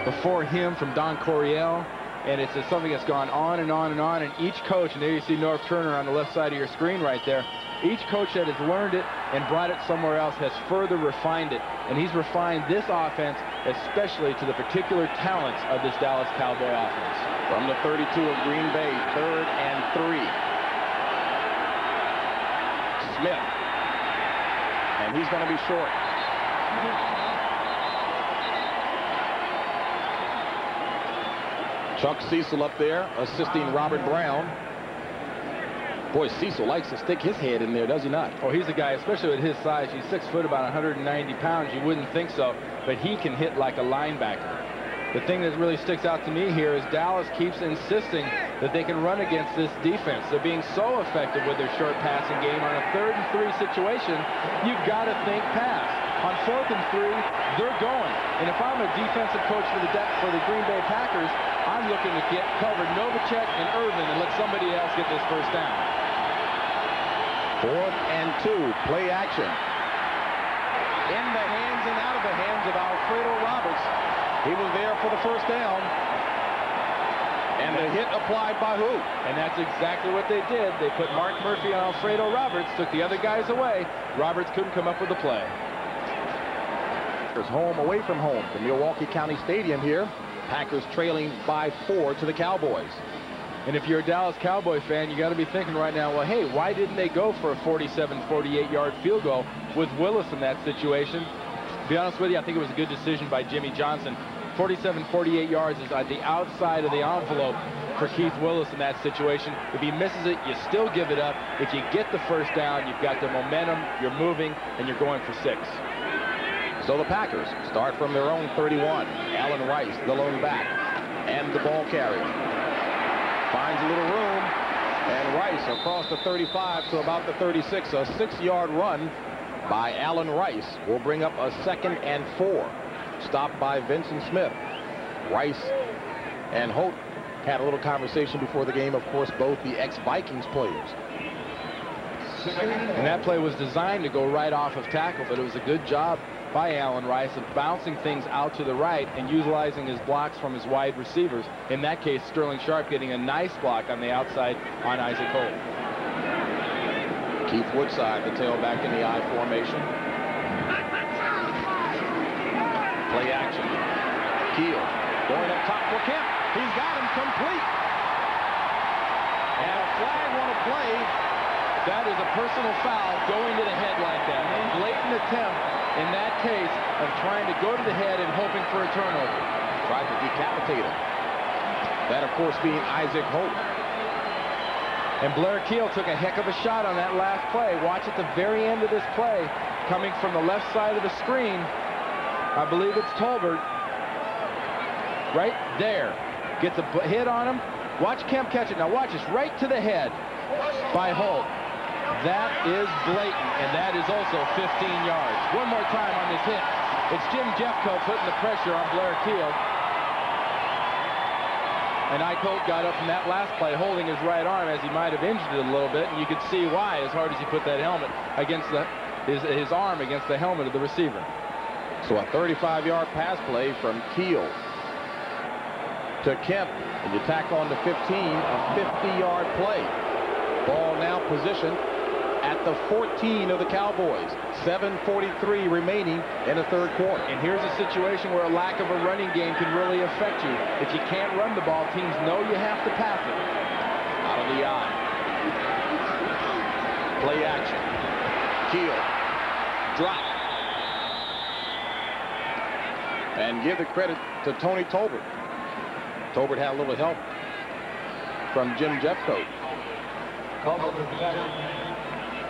Before him, from Don Coryell. And it's something that's gone on and on and on. And each coach, and there you see Norv Turner on the left side of your screen right there, each coach that has learned it and brought it somewhere else has further refined it. And he's refined this offense, especially to the particular talents of this Dallas Cowboy offense. From the 32 of Green Bay, 3rd and 3. Smith. And he's going to be short. Chuck Cecil up there, assisting Robert Brown. Boy, Cecil likes to stick his head in there, does he not? Oh, he's a guy, especially at his size. He's 6 foot, about 190 pounds. You wouldn't think so, but he can hit like a linebacker. The thing that really sticks out to me here is Dallas keeps insisting that they can run against this defense. They're being so effective with their short passing game. On a 3rd and 3 situation, you've got to think pass. On 4th and 3, they're going. And if I'm a defensive coach for the Green Bay Packers, I'm looking to get covered Novacek and Irvin and let somebody else get this first down. 4th and 2, play action. In the hands and out of the hands of Alfredo Roberts. He was there for the first down. And the hit applied by who? And that's exactly what they did. They put Mark Murphy on Alfredo Roberts, took the other guys away. Roberts couldn't come up with the play. Home away from home, the Milwaukee County Stadium here. Packers trailing by 4 to the Cowboys. And if you're a Dallas Cowboy fan, you got to be thinking right now, well, hey, why didn't they go for a 47, 48-yard field goal with Willis in that situation? To be honest with you, I think it was a good decision by Jimmy Johnson. 47, 48 yards is at the outside of the envelope for Keith Willis in that situation. If he misses it, you still give it up. If you get the first down, you've got the momentum, you're moving, and you're going for 6. So the Packers start from their own 31. Alan Rice, the lone back, and the ball carrier. Finds a little room, and Rice across the 35 to about the 36. A 6-yard run by Alan Rice will bring up a 2nd and 4. Stopped by Vincent Smith. Rice and Holt had a little conversation before the game. Of course, both the ex-Vikings players. And that play was designed to go right off of tackle, but it was a good job by Alan Rice of bouncing things out to the right and utilizing his blocks from his wide receivers. In that case, Sterling Sharp getting a nice block on the outside on Isaac Holt. Keith Woodside, the tailback in the I formation. Play action. Keel going up top for Kemp. He's got him complete. And a flag on a play. That is a personal foul going to the head like that. A blatant attempt in that case of trying to go to the head and hoping for a turnover. Tried to decapitate him. That, of course, being Isaac Holt. And Blair Keel took a heck of a shot on that last play. Watch at the very end of this play, coming from the left side of the screen. I believe it's Tolbert. Right there. Gets a hit on him. Watch Kemp catch it. Now watch this. Right to the head by Holt. That is blatant, and that is also 15 yards. One more time on this hit. It's Jim Jeffco putting the pressure on Blair Keel. And Ike Holt got up from that last play holding his right arm as he might have injured it a little bit, and you could see why as hard as he put that helmet against his arm against the helmet of the receiver. So a 35-yard pass play from Keel to Kemp, and you tack on to 15, a 50-yard play. Ball now positioned at the 14 of the Cowboys. 7:43 remaining in the third quarter. And here's a situation where a lack of a running game can really affect you. If you can't run the ball, teams know you have to pass it. Out of the eye. Play action. Keel. Drop. And give the credit to Tony Tolbert. Tolbert had a little help from Jim Jeffcoat.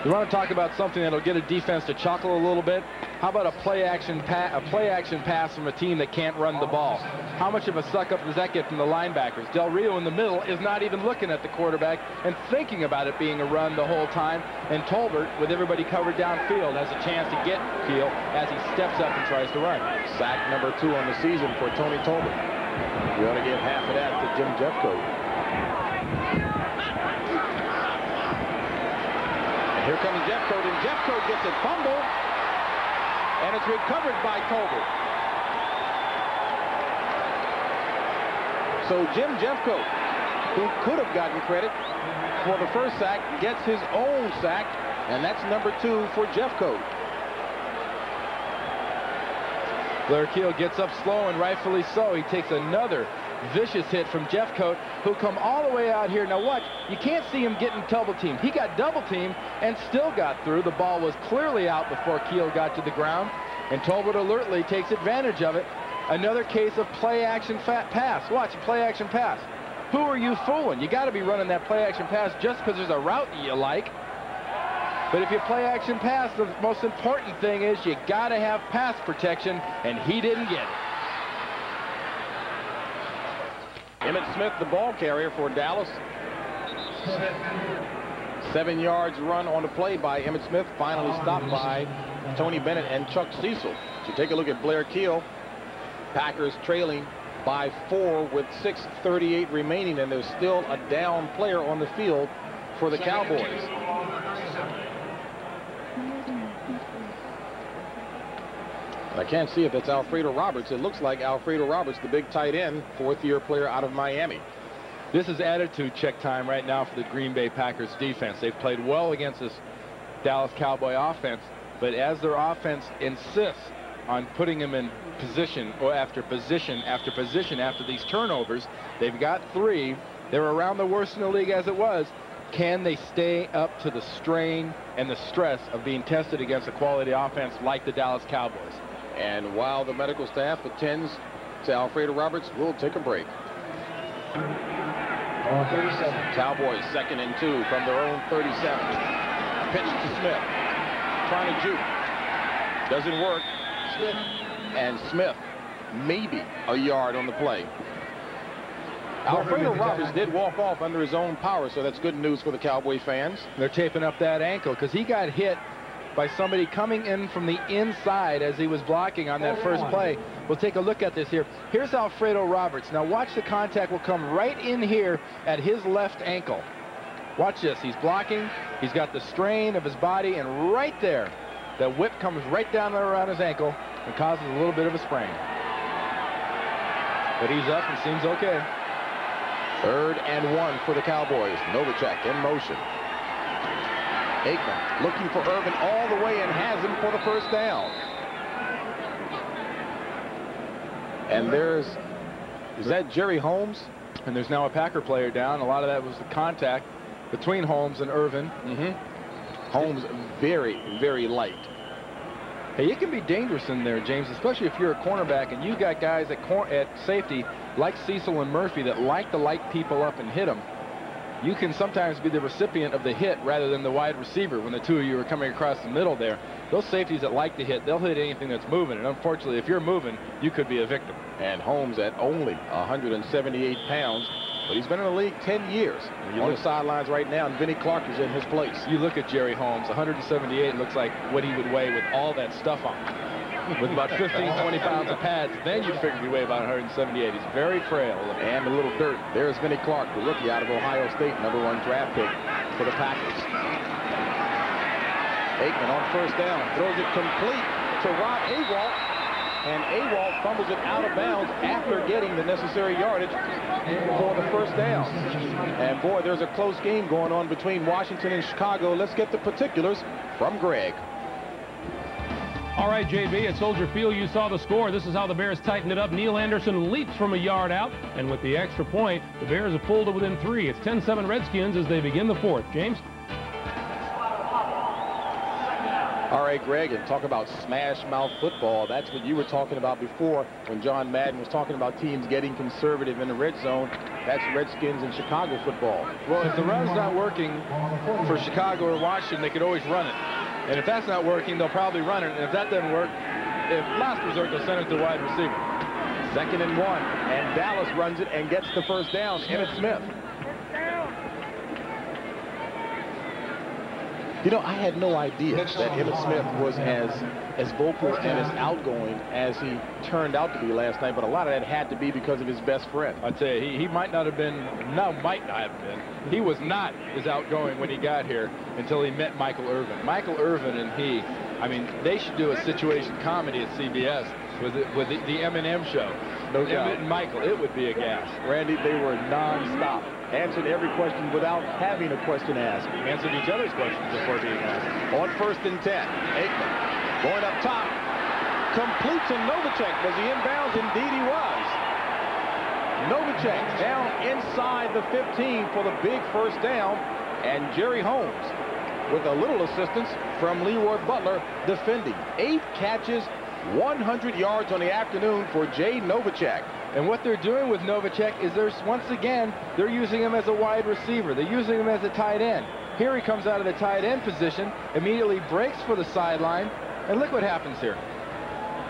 You want to talk about something that'll get a defense to chuckle a little bit? How about a play-action pass from a team that can't run the ball? How much of a suck-up does that get from the linebackers? Del Rio in the middle is not even looking at the quarterback and thinking about it being a run the whole time. And Tolbert, with everybody covered downfield, has a chance to get Keel as he steps up and tries to run. Sack number 2 on the season for Tony Tolbert. We ought to give half of that to Jim Jeffcoat. Here comes Jeffcoat, and Jeffcoat gets it fumbled, and it's recovered by Tolbert. So Jim Jeffcoat, who could have gotten credit for the first sack, gets his own sack, and that's number 2 for Jeffcoat. Blair Keel gets up slow, and rightfully so. He takes another vicious hit from Jeffcoat, who come all the way out here. Now watch, you can't see him getting double teamed. He got double teamed and still got through. The ball was clearly out before Keel got to the ground, and Tolbert alertly takes advantage of it. Another case of play-action pass. Watch, play-action pass. Who are you fooling? You got to be running that play-action pass just because there's a route you like. But if you play-action pass, the most important thing is you got to have pass protection, and he didn't get it. Emmitt Smith, the ball carrier for Dallas. 7 yards run on the play by Emmitt Smith, finally stopped by Tony Bennett and Chuck Cecil. So take a look at Blair Keel. Packers trailing by 4 with 6:38 remaining, and there's still a down player on the field for the Cowboys. I can't see if it's Alfredo Roberts. It looks like Alfredo Roberts, the big tight end, 4th-year player out of Miami. This is attitude check time right now for the Green Bay Packers defense. They've played well against this Dallas Cowboy offense, but as their offense insists on putting them in position or after position after position after these turnovers, they've got 3. They're around the worst in the league as it was. Can they stay up to the strain and the stress of being tested against a quality offense like the Dallas Cowboys? And while the medical staff attends to Alfredo Roberts, we'll take a break. 37. Cowboys 2nd and 2 from their own 37. Pitch to Smith. Trying to juke. Doesn't work. Smith. And Smith maybe a yard on the play. Alfredo Roberts did walk off under his own power, so that's good news for the Cowboy fans. They're taping up that ankle because he got hit by somebody coming in from the inside as he was blocking on that first play. We'll take a look at this here. Here's Alfredo Roberts. Now watch, the contact will come right in here at his left ankle. Watch this. He's blocking. He's got the strain of his body, and right there, the whip comes right down there around his ankle and causes a little bit of a sprain. But he's up and seems okay. 3rd and 1 for the Cowboys. Novacek in motion. Aikman looking for Irvin all the way and has him for the first down. And is that Jerry Holmes? And there's now a Packer player down. A lot of that was the contact between Holmes and Irvin. Holmes very, very light. Hey, it can be dangerous in there, James, especially if you're a cornerback and you got guys at safety like Cecil and Murphy that like to light people up and hit them. You can sometimes be the recipient of the hit rather than the wide receiver when the two of you are coming across the middle there. Those safeties that like to hit, they'll hit anything that's moving, and unfortunately, if you're moving, you could be a victim. And Holmes at only 178 pounds, but he's been in the league 10 years. On the sidelines right now, and Vinnie Clark is in his place. You look at Jerry Holmes, 178 looks like what he would weigh with all that stuff on. With about 15, 20 pounds of pads, then you'd figure he weigh about 178. He's very frail. And a little dirt. There's Vinnie Clark, the rookie out of Ohio State, #1 draft pick for the Packers. Aikman on first down, throws it complete to Rob Awalt, and Awalt fumbles it out of bounds after getting the necessary yardage for the first down. And boy, there's a close game going on between Washington and Chicago. Let's get the particulars from Greg. All right, JB, at Soldier Field, you saw the score. This is how the Bears tightened it up. Neil Anderson leaps from a yard out, and with the extra point, the Bears have pulled to within 3. It's 10-7 Redskins as they begin the 4th. James? All right, Greg, and talk about smash mouth football. That's what you were talking about before when John Madden was talking about teams getting conservative in the red zone. That's Redskins and Chicago football. Well, if the run's not working for Chicago or Washington, they could always run it. And if that's not working, they'll probably run it. And if that doesn't work, if last resort, they'll send it to wide receiver. 2nd and 1, and Dallas runs it and gets the first down. Emmitt Smith. You know, I had no idea that Emmitt Smith was as vocal and as outgoing as he turned out to be last night, but a lot of that had to be because of his best friend. I'd say he might not have been, might not have been. He was not as outgoing when he got here until he met Michael Irvin. Michael Irvin and he, I mean, they should do a situation comedy at CBS with the M&M show. No doubt. Emmitt and Michael, it would be a gas. Randy, they were non-stop. Answered every question without having a question asked. Answered each other's questions before being asked. On 1st and 10, Aikman going up top. Completes to Novacek. Was he inbounds? Indeed he was. Novacek down inside the 15 for the big first down. And Jerry Holmes with a little assistance from Leroy Butler defending. 8 catches, 100 yards on the afternoon for Jay Novacek. And what they're doing with Novacek is once again, they're using him as a wide receiver. They're using him as a tight end. Here he comes out of the tight end position, immediately breaks for the sideline, and look what happens here.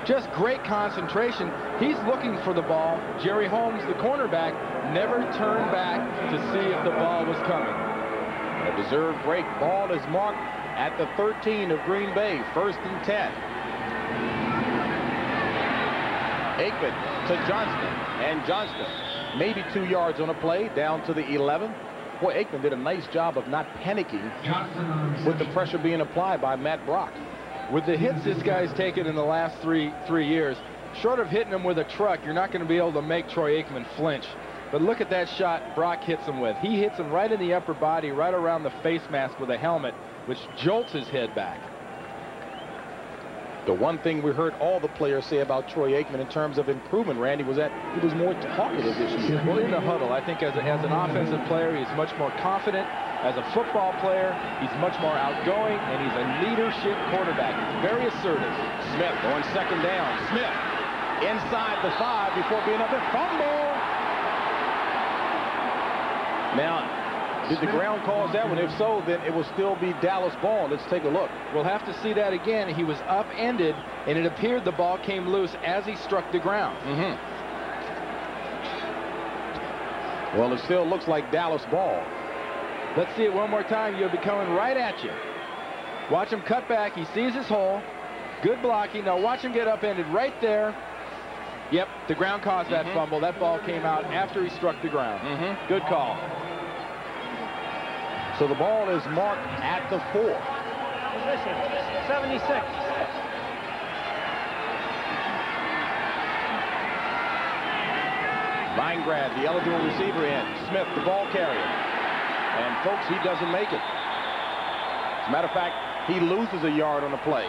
Just great concentration. He's looking for the ball. Jerry Holmes, the cornerback, never turned back to see if the ball was coming. A deserved break. Ball is marked at the 13 of Green Bay. 1st and 10. Aikman to Johnston, and Johnston maybe 2 yards on a play down to the 11. Boy, Aikman did a nice job of not panicking with the pressure being applied by Matt Brock. With the hits this guy's taken in the last three years, short of hitting him with a truck, you're not going to be able to make Troy Aikman flinch. But look at that shot Brock hits him with. He hits him right in the upper body, right around the face mask with a helmet, which jolts his head back. The one thing we heard all the players say about Troy Aikman in terms of improvement, Randy, was that he was more talkative this year. Well, in the huddle, I think as an offensive player, he's much more confident. As a football player, he's much more outgoing, and he's a leadership quarterback. He's very assertive. Smith going 2nd down. Smith inside the 5 before being up there. Fumble! Now, did the ground cause that one? If so, then it will still be Dallas ball. Let's take a look. We'll have to see that again. He was upended, and it appeared the ball came loose as he struck the ground. Well, it still looks like Dallas ball. Let's see it one more time. You'll be coming right at you. Watch him cut back. He sees his hole. Good blocking. Now watch him get upended right there. Yep, the ground caused that fumble. That ball came out after he struck the ground. Good call. So the ball is marked at the 4. Position 76. Line grab, the eligible receiver in. Smith, the ball carrier. And folks, he doesn't make it. As a matter of fact, he loses a yard on the play.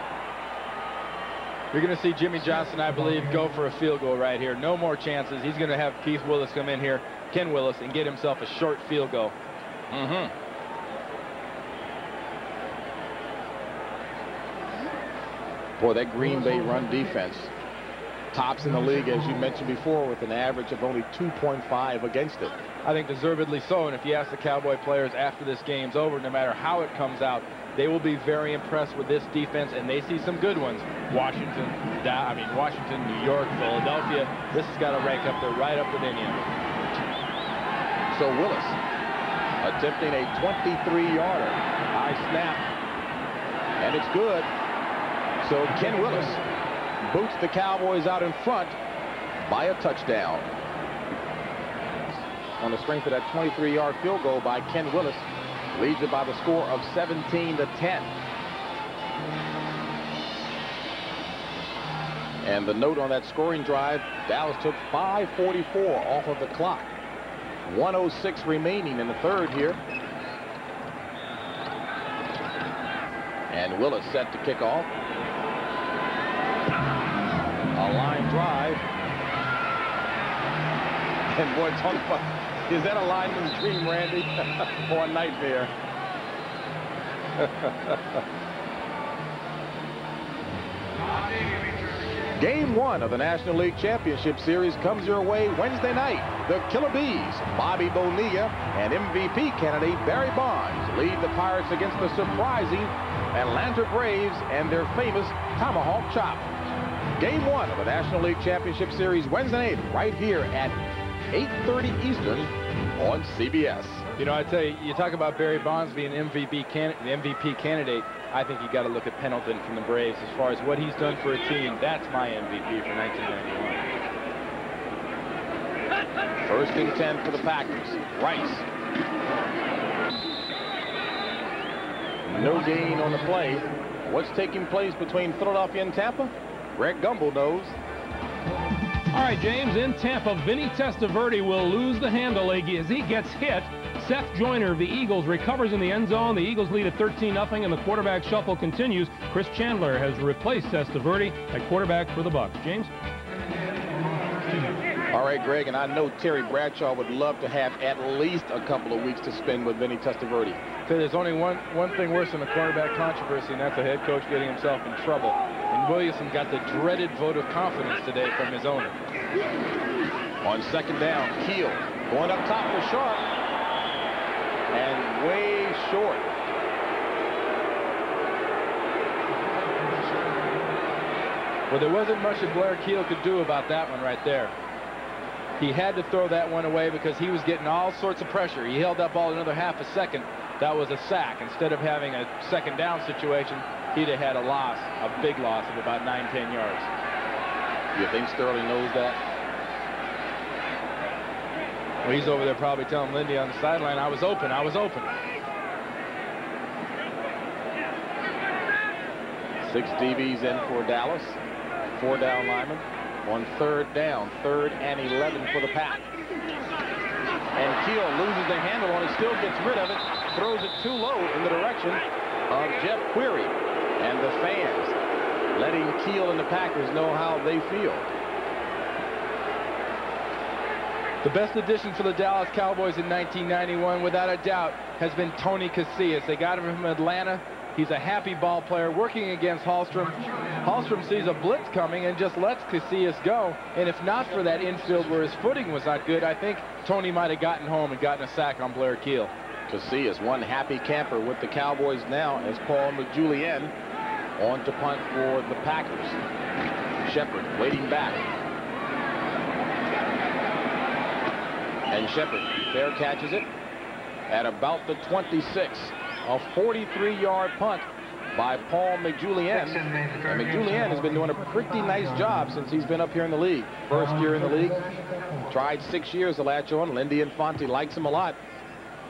You're going to see Jimmy Johnson, I believe, go for a field goal right here. No more chances. He's going to have Keith Willis come in here, Ken Willis, and get himself a short field goal. Boy, that Green Bay run defense tops in the league, as you mentioned before, with an average of only 2.5 against it. I think deservedly so, and if you ask the Cowboy players after this game's over, no matter how it comes out, they will be very impressed with this defense, and they see some good ones. Washington, New York, Philadelphia. This has got to rank up there, right up with Indiana. So Willis attempting a 23-yarder. High snap, and it's good. So Ken Willis boots the Cowboys out in front by a touchdown. On the strength of that 23-yard field goal by Ken Willis, leads it by the score of 17-10. And the note on that scoring drive, Dallas took 5:44 off of the clock. 1:06 remaining in the third here. And Willis set to kick off. A line drive. And boy, talk about, is that a lineman's dream, Randy? Or a nightmare? Game 1 of the National League Championship Series comes your way Wednesday night. The Killer Bees, Bobby Bonilla, and MVP candidate Barry Bonds lead the Pirates against the surprising Atlanta Braves and their famous Tomahawk Chop. Game 1 of the National League Championship Series Wednesday night right here at 8:30 Eastern on CBS. You know, I tell you, you talk about Barry Bonds being MVP candidate. I think you got to look at Pendleton from the Braves as far as what he's done for a team. That's my MVP for 1991. First and 10 for the Packers. Rice. No gain on the play. What's taking place between Philadelphia and Tampa? Greg Gumbel knows. All right, James, in Tampa, Vinny Testaverde will lose the handle as he gets hit. Seth Joyner of the Eagles recovers in the end zone. The Eagles lead at 13-0, and the quarterback shuffle continues. Chris Chandler has replaced Testaverde at quarterback for the Bucs. James? All right, Greg, and I know Terry Bradshaw would love to have at least a couple of weeks to spend with Vinny Testaverde. So there's only one thing worse than the quarterback controversy, and that's the head coach getting himself in trouble. And Williamson got the dreaded vote of confidence today from his owner. On second down, Keel going up top for Sharp. And way short. Well, there wasn't much that Blair Keel could do about that one right there. He had to throw that one away because he was getting all sorts of pressure. He held that ball another half a second. That was a sack. Instead of having a second down situation, he'd have had a loss, a big loss of about 9-10 yards. You think Sterling knows that? Well, he's over there probably telling Lindy on the sideline, I was open, I was open. 6 DBs in for Dallas. 4 down linemen. On third down, 3rd and 11 for the Pack. And Keel loses the handle on it, still gets rid of it, throws it too low in the direction of Jeff Query. And the fans letting Keel and the Packers know how they feel. The best addition for the Dallas Cowboys in 1991, without a doubt, has been Tony Casillas. They got him from Atlanta. He's a happy ball player working against Hallstrom. Hallstrom sees a blitz coming and just lets Casillas go. And if not for that infield where his footing was not good, I think Tony might have gotten home and gotten a sack on Blair Keel. Casillas, one happy camper with the Cowboys now as Paul McJulian on to punt for the Packers. Shepard waiting back. And Shepard fair catches it at about the 26. A 43-yard punt by Paul McJulian. And McJulian has been doing a pretty nice job since he's been up here in the league. First year in the league. Tried 6 years to latch on. Lindy Infante likes him a lot.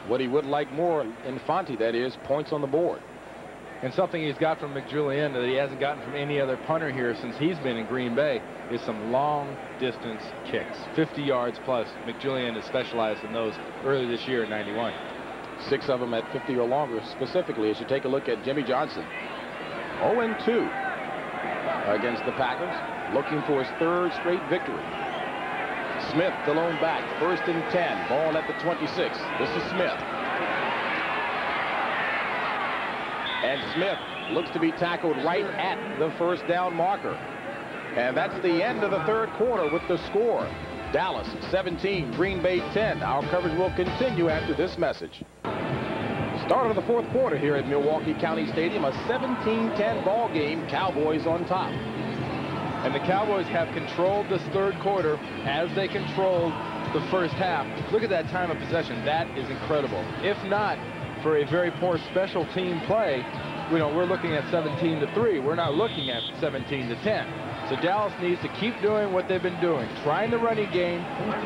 What he would like more, Infante, that is, points on the board. And something he's got from McJulian that he hasn't gotten from any other punter here since he's been in Green Bay is some long-distance kicks. 50 yards plus. McJulian has specialized in those early this year in 91. 6 of them at 50 or longer. Specifically, as you take a look at Jimmy Johnson. 0-2 against the Packers, looking for his 3rd straight victory. Smith, the lone back, 1st and 10. Ball at the 26. This is Smith. And Smith looks to be tackled right at the 1st down marker. And that's the end of the 3rd quarter with the score. Dallas 17, Green Bay 10. Our coverage will continue after this message. Start of the 4th quarter here at Milwaukee County Stadium. A 17-10 ball game. Cowboys on top. And the Cowboys have controlled this 3rd quarter as they controlled the 1st half. Look at that time of possession. That is incredible. If not for a very poor special team play, we're looking at 17-3. We're not looking at 17-10. So Dallas needs to keep doing what they've been doing, trying the running game,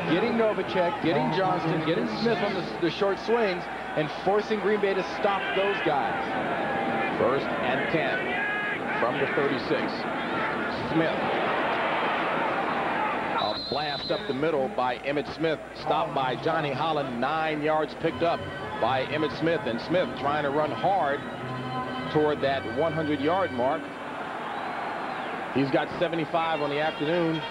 getting Novacek, getting Johnston, getting Smith on the short swings, and forcing Green Bay to stop those guys. 1st and 10 from the 36. Smith. A blast up the middle by Emmitt Smith, stopped by Johnny Holland. 9 yards picked up by Emmitt Smith, and Smith trying to run hard toward that 100-yard mark. He's got 75 on the afternoon.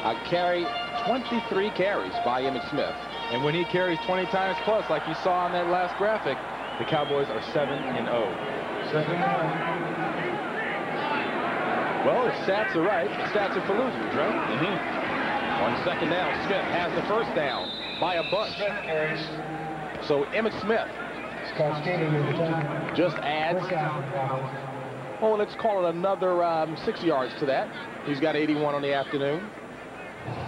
A carry, 23 carries by Emmitt Smith. And when he carries 20 times plus, like you saw on that last graphic, the Cowboys are 7-0. Well, if stats are right, stats are for losers, right? On second down, Smith has the first down by a bunch. Smith carries. So Emmitt Smith Scott Steele with the tackle. just adds, First down, Cowboys. oh, let's call it another 6 yards to that. He's got 81 on the afternoon.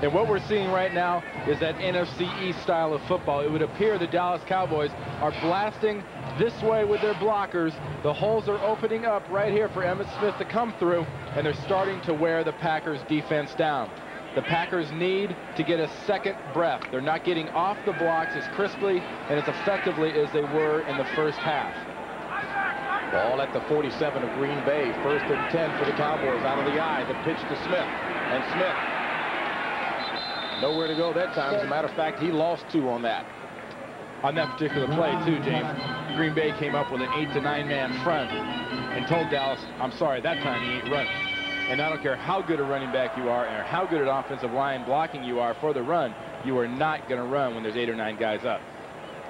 And what we're seeing right now is that NFC East style of football. It would appear the Dallas Cowboys are blasting this way with their blockers. The holes are opening up right here for Emmitt Smith to come through, and they're starting to wear the Packers defense down. The Packers need to get a second breath. They're not getting off the blocks as crisply and as effectively as they were in the first half. Ball at the 47 of Green Bay. 1st and 10 for the Cowboys out of the eye. The pitch to Smith. And Smith nowhere to go that time. As a matter of fact, he lost 2 on that. On that particular play, too, James, Green Bay came up with an 8 to 9 man front and told Dallas, I'm sorry, that time he ain't running. And I don't care how good a running back you are or how good an offensive line blocking you are for the run, you are not going to run when there's 8 or 9 guys up.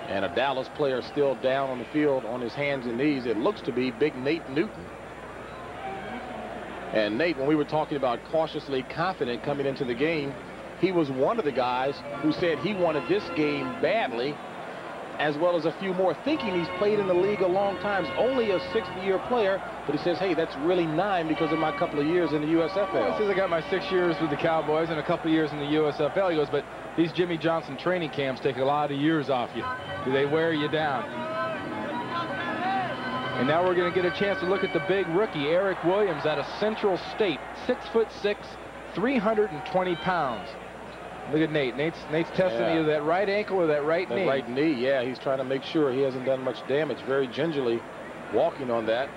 And a Dallas player still down on the field on his hands and knees. It looks to be big Nate Newton. And Nate, when we were talking about cautiously confident coming into the game, he was one of the guys who said he wanted this game badly, as well as a few more, thinking he's played in the league a long time. He's only a 6th-year player, but he says, hey, that's really 9 because of my couple of years in the USFL. Well, he says I got my 6 years with the Cowboys and a couple of years in the USFL. He goes, but these Jimmy Johnson training camps take a lot of years off you. Do they wear you down? And now we're going to get a chance to look at the big rookie, Eric Williams, out of Central State, 6'6", 320 pounds. Look at Nate. Nate's testing either that right ankle or that right knee. That right knee, yeah. He's trying to make sure he hasn't done much damage. Very gingerly walking on that.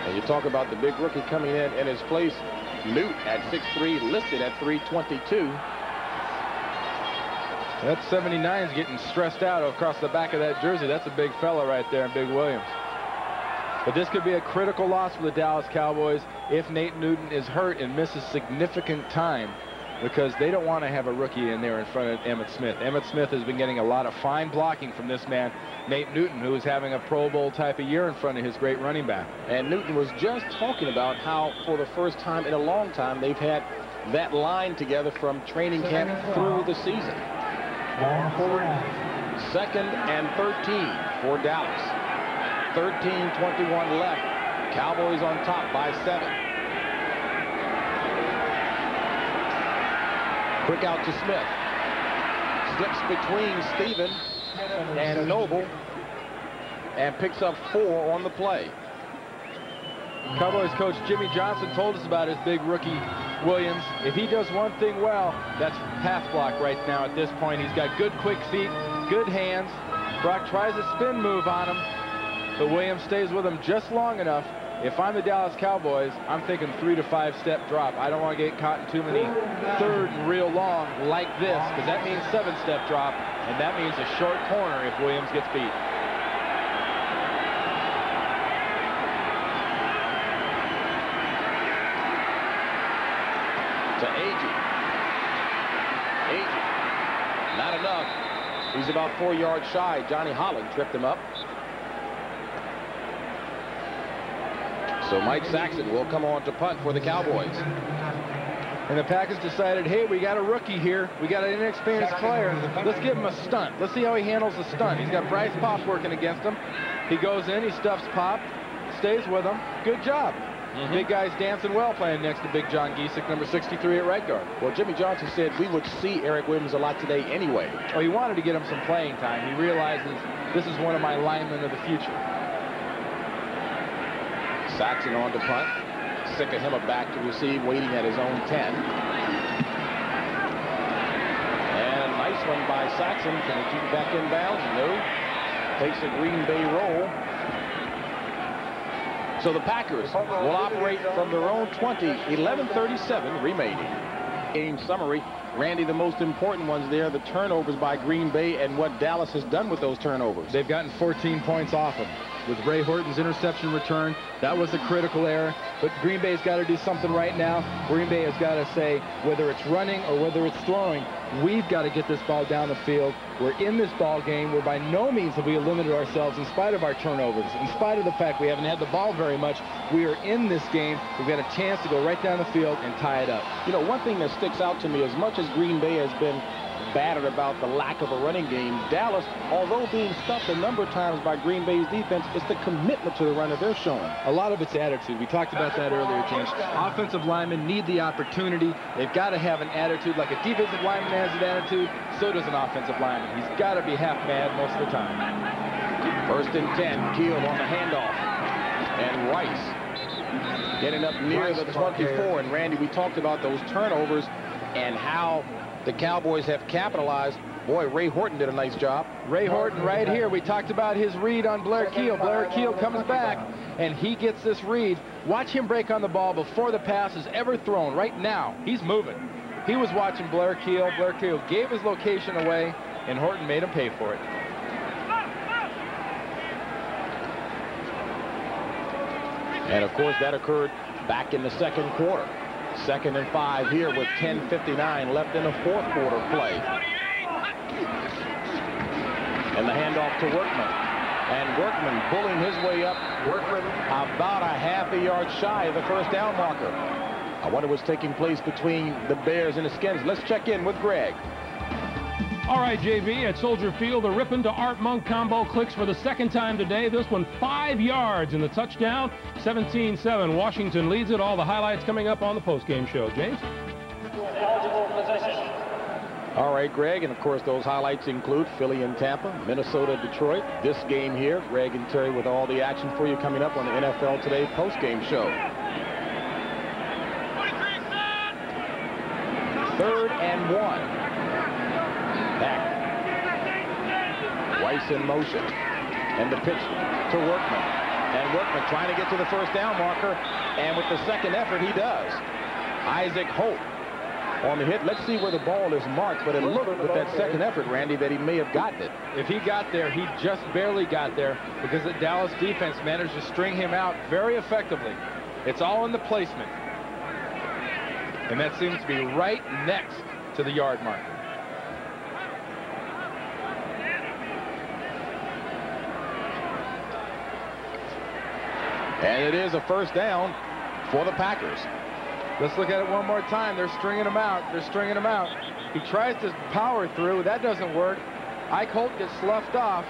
And you talk about the big rookie coming in his place. Newt at 6'3", listed at 322. That 79 is getting stressed out across the back of that jersey. That's a big fella right there, Big Williams. But this could be a critical loss for the Dallas Cowboys if Nate Newton is hurt and misses significant time, because they don't want to have a rookie in there in front of Emmitt Smith. Emmitt Smith has been getting a lot of fine blocking from this man, Nate Newton, who is having a Pro Bowl type of year in front of his great running back. And Newton was just talking about how for the first time in a long time they've had that line together from training camp through the season. 2nd and 13 for Dallas. 13:21 left. Cowboys on top by 7. Quick out to Smith. Slips between Stephen and Noble and picks up 4 on the play. Cowboys coach Jimmy Johnson told us about his big rookie Williams. If he does one thing well, that's pass block right now at this point. He's got good quick feet, good hands. Brock tries a spin move on him, but Williams stays with him just long enough. If I'm the Dallas Cowboys, I'm thinking 3 to 5 step drop. I don't want to get caught in too many 3rd and real long like this, because that means 7-step drop, and that means a short corner if Williams gets beat. To Agee. Not enough. He's about 4 yards shy. Johnny Holland tripped him up. So Mike Saxon will come on to punt for the Cowboys. And the Packers decided, hey, we got a rookie here. We got an inexperienced player. Let's give him a stunt. Let's see how he handles the stunt. He's got Bryce Pop working against him. He goes in, he stuffs Pop, stays with him. Good job. Big guy's dancing well playing next to Big John Giesick, number 63 at right guard. Well, Jimmy Johnson said we would see Eric Williams a lot today anyway. Oh, he wanted to get him some playing time. He realizes this is one of my linemen of the future. Saxon on to punt. Sikahema back to receive, waiting at his own 10. And a nice one by Saxon. Can he keep it back in bounds? No. Takes a Green Bay roll. So the Packers will operate from their own 20, 11:37 remaining. Game summary. Randy, the most important ones there, the turnovers by Green Bay and what Dallas has done with those turnovers. They've gotten 14 points off them. with Ray Horton's interception return. That was a critical error, but Green Bay's got to do something right now. Green Bay has got to say, whether it's running or whether it's throwing, we've got to get this ball down the field. We're in this ball game. We're by no means have we limited ourselves in spite of our turnovers, in spite of the fact we haven't had the ball very much. We are in this game. We've got a chance to go right down the field and tie it up. You know, one thing that sticks out to me, as much as Green Bay has been battered about the lack of a running game, Dallas, although being stuffed a number of times by Green Bay's defense, it's the commitment to the run that they're showing. A lot of it's attitude. We talked about that earlier, James. Offensive linemen need the opportunity. They've got to have an attitude. Like a defensive lineman has an attitude, so does an offensive lineman. He's got to be half mad most of the time. 1st and 10, Keel on the handoff. And Rice getting up near the 24. And Randy, we talked about those turnovers and how the Cowboys have capitalized. Boy, Ray Horton did a nice job. Ray Horton right here. We talked about his read on Blair Keel. Blair Keel comes back, and he gets this read. Watch him break on the ball before the pass is ever thrown. Right now, he's moving. He was watching Blair Keel. Blair Keel gave his location away, and Horton made him pay for it. And, of course, that occurred back in the 2nd quarter. 2nd and 5 here with 10:59 left in the 4th quarter play. And the handoff to Workman. And Workman bullying his way up. Workman about a half a yard shy of the 1st down marker. I wonder what's taking place between the Bears and the Skins. Let's check in with Greg. All right, JB, at Soldier Field, the Rippin to Art Monk combo clicks for the 2nd time today. This one 5 yards in the touchdown. 17-7. Washington leads it. All the highlights coming up on the postgame show. James? All right, Greg, and of course those highlights include Philly and Tampa, Minnesota, Detroit. This game here, Greg and Terry with all the action for you coming up on the NFL Today postgame show. 3rd and 1. Back. Rice in motion. And the pitch to Workman. And Workman trying to get to the 1st down marker. And with the 2nd effort, he does. Isaac Holt on the hit. Let's see where the ball is marked. But it looked with that 2nd effort, Randy, that he may have gotten it. If he got there, he just barely got there because the Dallas defense managed to string him out very effectively. It's all in the placement. And that seems to be right next to the yard marker. And it is a 1st down for the Packers. Let's look at it one more time. They're stringing him out. They're stringing him out. He tries to power through. That doesn't work. Ike Holt gets sloughed off.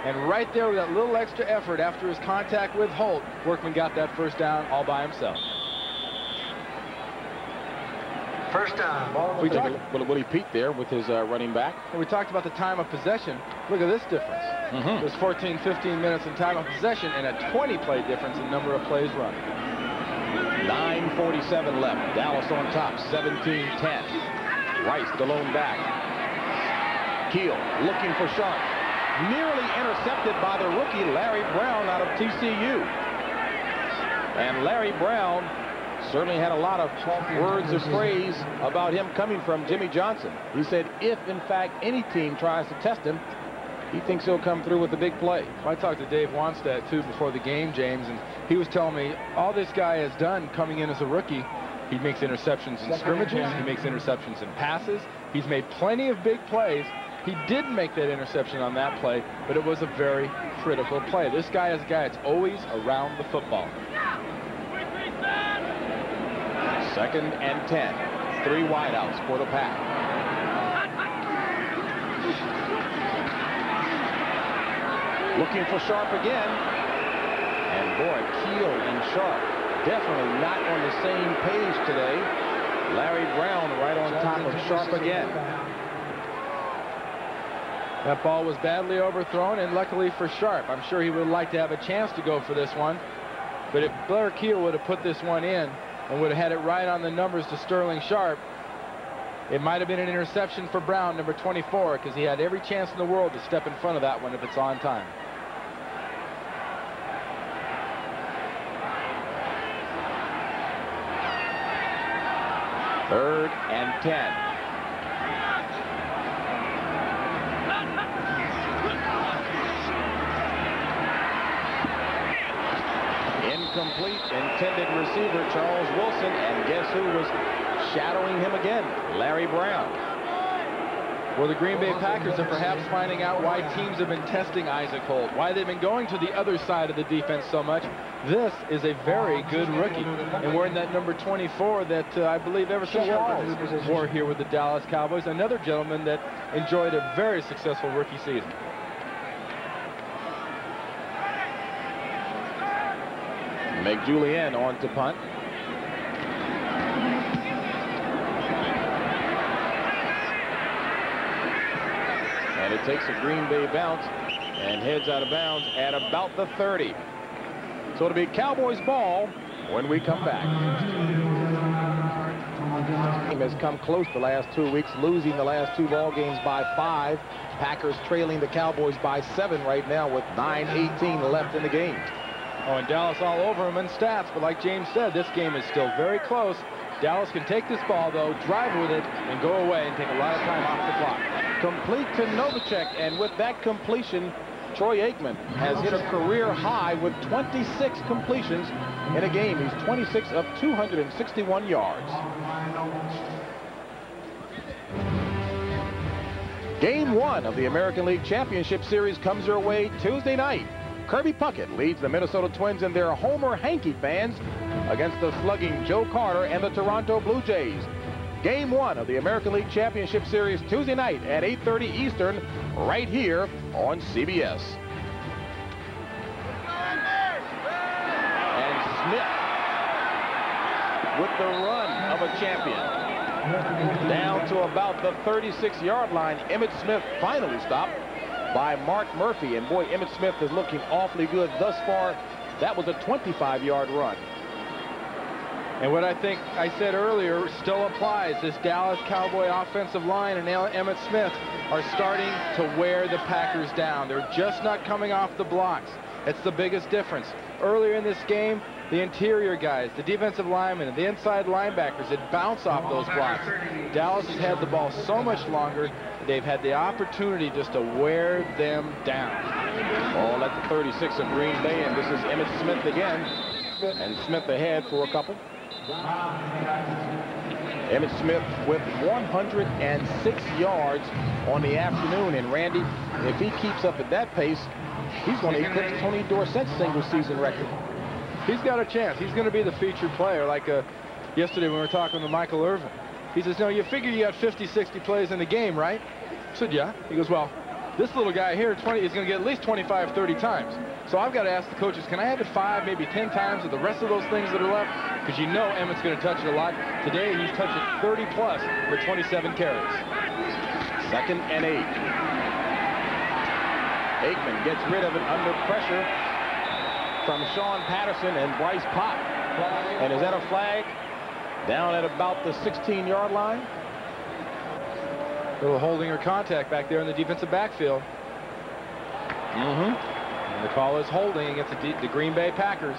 And right there with that little extra effort after his contact with Holt, Workman got that 1st down all by himself. 1st down. We talked Willie Pete there with his running back. And we talked about the time of possession. Look at this difference. There's 14, 15 minutes in time of possession and a 20-play difference in number of plays run. 9:47 left. Dallas on top, 17-10. Rice, the lone back. Keel looking for Sharp. Nearly intercepted by the rookie Larry Brown out of TCU. And Larry Brown certainly had a lot of words of praise about him coming from Jimmy Johnson. He said if, in fact, any team tries to test him, he thinks he'll come through with a big play. I talked to Dave Wanstead, too, before the game, James, and he was telling me all this guy has done coming in as a rookie, he makes interceptions in scrimmages, he makes interceptions in passes, he's made plenty of big plays. He did make that interception on that play, but it was a very critical play. This guy is a guy that's always around the football. 2nd and 10. 3 wideouts for the Pack. Looking for Sharp again. And boy, Keel and Sharp definitely not on the same page today. Larry Brown right on top of Sharp again. That ball was badly overthrown, and luckily for Sharp. I'm sure he would like to have a chance to go for this one. But if Blair Keel would have put this one in and would have had it right on the numbers to Sterling Sharp, it might have been an interception for Brown, number 24, because he had every chance in the world to step in front of that one if it's on time. Third and 10. incomplete. Intended receiver Charles Wilson, and guess who was shadowing him again? Larry Brown. Well, the Green Bay Packers are perhaps finding out why teams have been testing Isaac Holt, why they've been going to the other side of the defense so much. This is a very good rookie, and we're in that number 24 that I believe Everson Walls wore here with the Dallas Cowboys, another gentleman that enjoyed a very successful rookie season. McJulian on to punt. And it takes a Green Bay bounce and heads out of bounds at about the 30. So it'll be Cowboys ball when we come back. The team has come close the last 2 weeks, losing the last 2 ball games by 5. Packers trailing the Cowboys by 7 right now with 9:18 left in the game. Oh, and Dallas all over him in stats, but like James said, this game is still very close. Dallas can take this ball, though, drive with it, and go away and take a lot of time off the clock. Complete to Novacek, and with that completion, Troy Aikman has hit a career high with 26 completions in a game. He's 26 of 261 yards. Game 1 of the American League Championship Series comes your way Tuesday night. Kirby Puckett leads the Minnesota Twins and their Homer Hankey fans against the slugging Joe Carter and the Toronto Blue Jays. Game 1 of the American League Championship Series Tuesday night at 8:30 Eastern right here on CBS. And Smith with the run of a champion. Down to about the 36-yard line. Emmitt Smith finally stopped by Mark Murphy. And boy, Emmitt Smith is looking awfully good thus far. That was a 25-yard run. And what I think I said earlier still applies. This Dallas Cowboy offensive line and Emmitt Smith are starting to wear the Packers down. They're just not coming off the blocks. It's the biggest difference. Earlier in this game, the interior guys, the defensive linemen, and the inside linebackers had bounced off those blocks. Dallas has had the ball so much longer, they've had the opportunity just to wear them down. Ball at the 36 of Green Bay, and this is Emmitt Smith again. And Smith ahead for a couple. Emmitt Smith with 106 yards on the afternoon. And Randy, if he keeps up at that pace, he's going to eclipse Tony Dorsett's single-season record. He's got a chance. He's going to be the featured player. Like yesterday when we were talking to Michael Irvin. He says, no, you figure you got 50, 60 plays in the game, right? I said, yeah. He goes, well, this little guy here is going to get at least 25, 30 times. So I've got to ask the coaches, can I have it 5, maybe 10 times with the rest of those things that are left? Because you know Emmitt's going to touch it a lot. Today, he's touched it 30-plus with 27 carries. 2nd and 8. Aikman gets rid of it under pressure from Sean Patterson and Bryce Pott. And is that a flag? Down at about the 16-yard line. A little holding or contact back there in the defensive backfield. And the call is holding against the Green Bay Packers.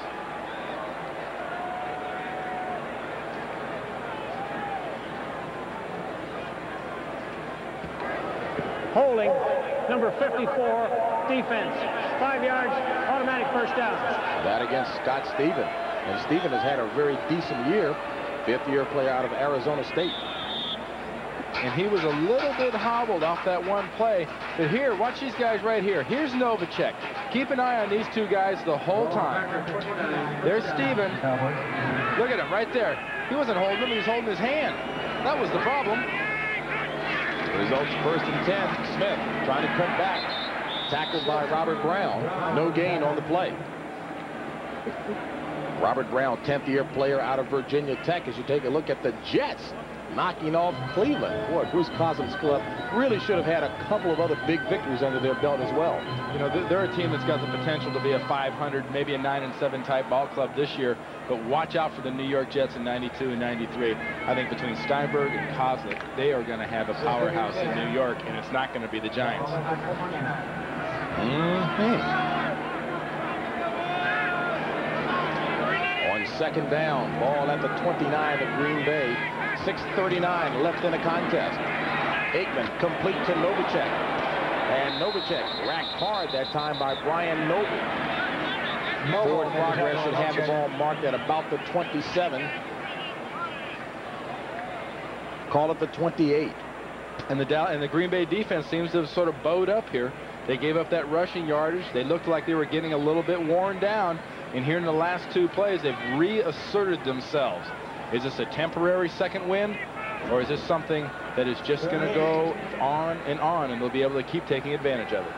Holding, number 54, defense. 5 yards, automatic first down. That against Scott Stephen. And Stephen has had a very decent year. 5th-year player out of Arizona State. And he was a little bit hobbled off that one play. But here, watch these guys right here. Here's Novacek. Keep an eye on these two guys the whole time. There's Stephen. Look at him right there. He wasn't holding him, he was holding his hand. That was the problem. Results 1st and 10. Smith trying to come back. Tackled by Robert Brown. No gain on the play. Robert Brown, 10th-year player out of Virginia Tech. As you take a look at the Jets knocking off Cleveland. Boy, Bruce Cosum's club really should have had a couple of other big victories under their belt as well. You know, they're a team that's got the potential to be a 500, maybe a 9-7 type ball club this year. But watch out for the New York Jets in 92 and 93. I think between Steinberg and Kozlik, they are going to have a powerhouse in New York, and it's not going to be the Giants. On 2nd down, ball at the 29 of Green Bay. 6:39 left in the contest. Aikman complete to Novacek. And Novacek racked hard that time by Brian Noble. Forward progress should have the ball marked at about the 27. Call it the 28. And the Green Bay defense seems to have sort of bowed up here. They gave up that rushing yardage. They looked like they were getting a little bit worn down. And here in the last 2 plays, they've reasserted themselves. Is this a temporary second wind, or is this something that is just going to go on, and they'll be able to keep taking advantage of it?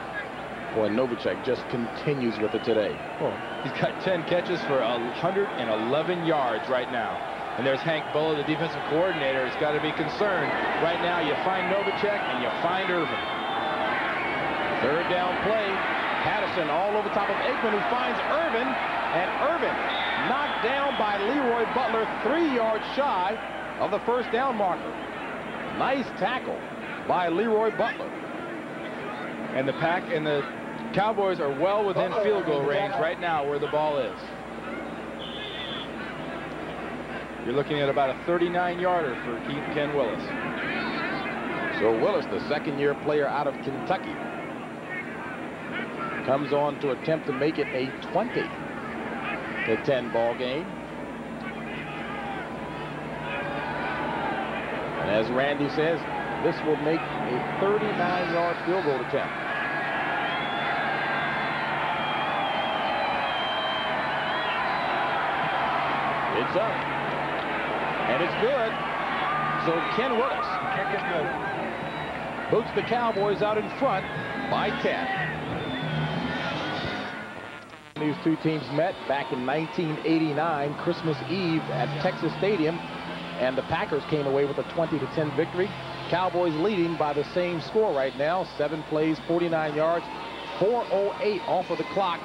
Boy, Novacek just continues with it today. Well, he's got 10 catches for 111 yards right now. And there's Hank Bulla, the defensive coordinator, has got to be concerned. Right now, you find Novacek and you find Irvin. Third down play. Patterson all over top of Aikman, who finds Irvin. And Irvin knocked down by Leroy Butler, 3 yards shy of the first down marker. Nice tackle by Leroy Butler. And the Cowboys are well within field goal range right now where the ball is. You're looking at about a 39-yarder for Ken Willis. So Willis, the second-year player out of Kentucky, comes on to attempt to make it a 20-10 ball game. And as Randy says, this will make a 39-yard field goal attempt. It's up. And it's good. So Ken Willis boots the Cowboys out in front by 10. These two teams met back in 1989, Christmas Eve at Texas Stadium, and the Packers came away with a 20-10 victory. Cowboys leading by the same score right now, 7 plays, 49 yards, 4:08 off of the clock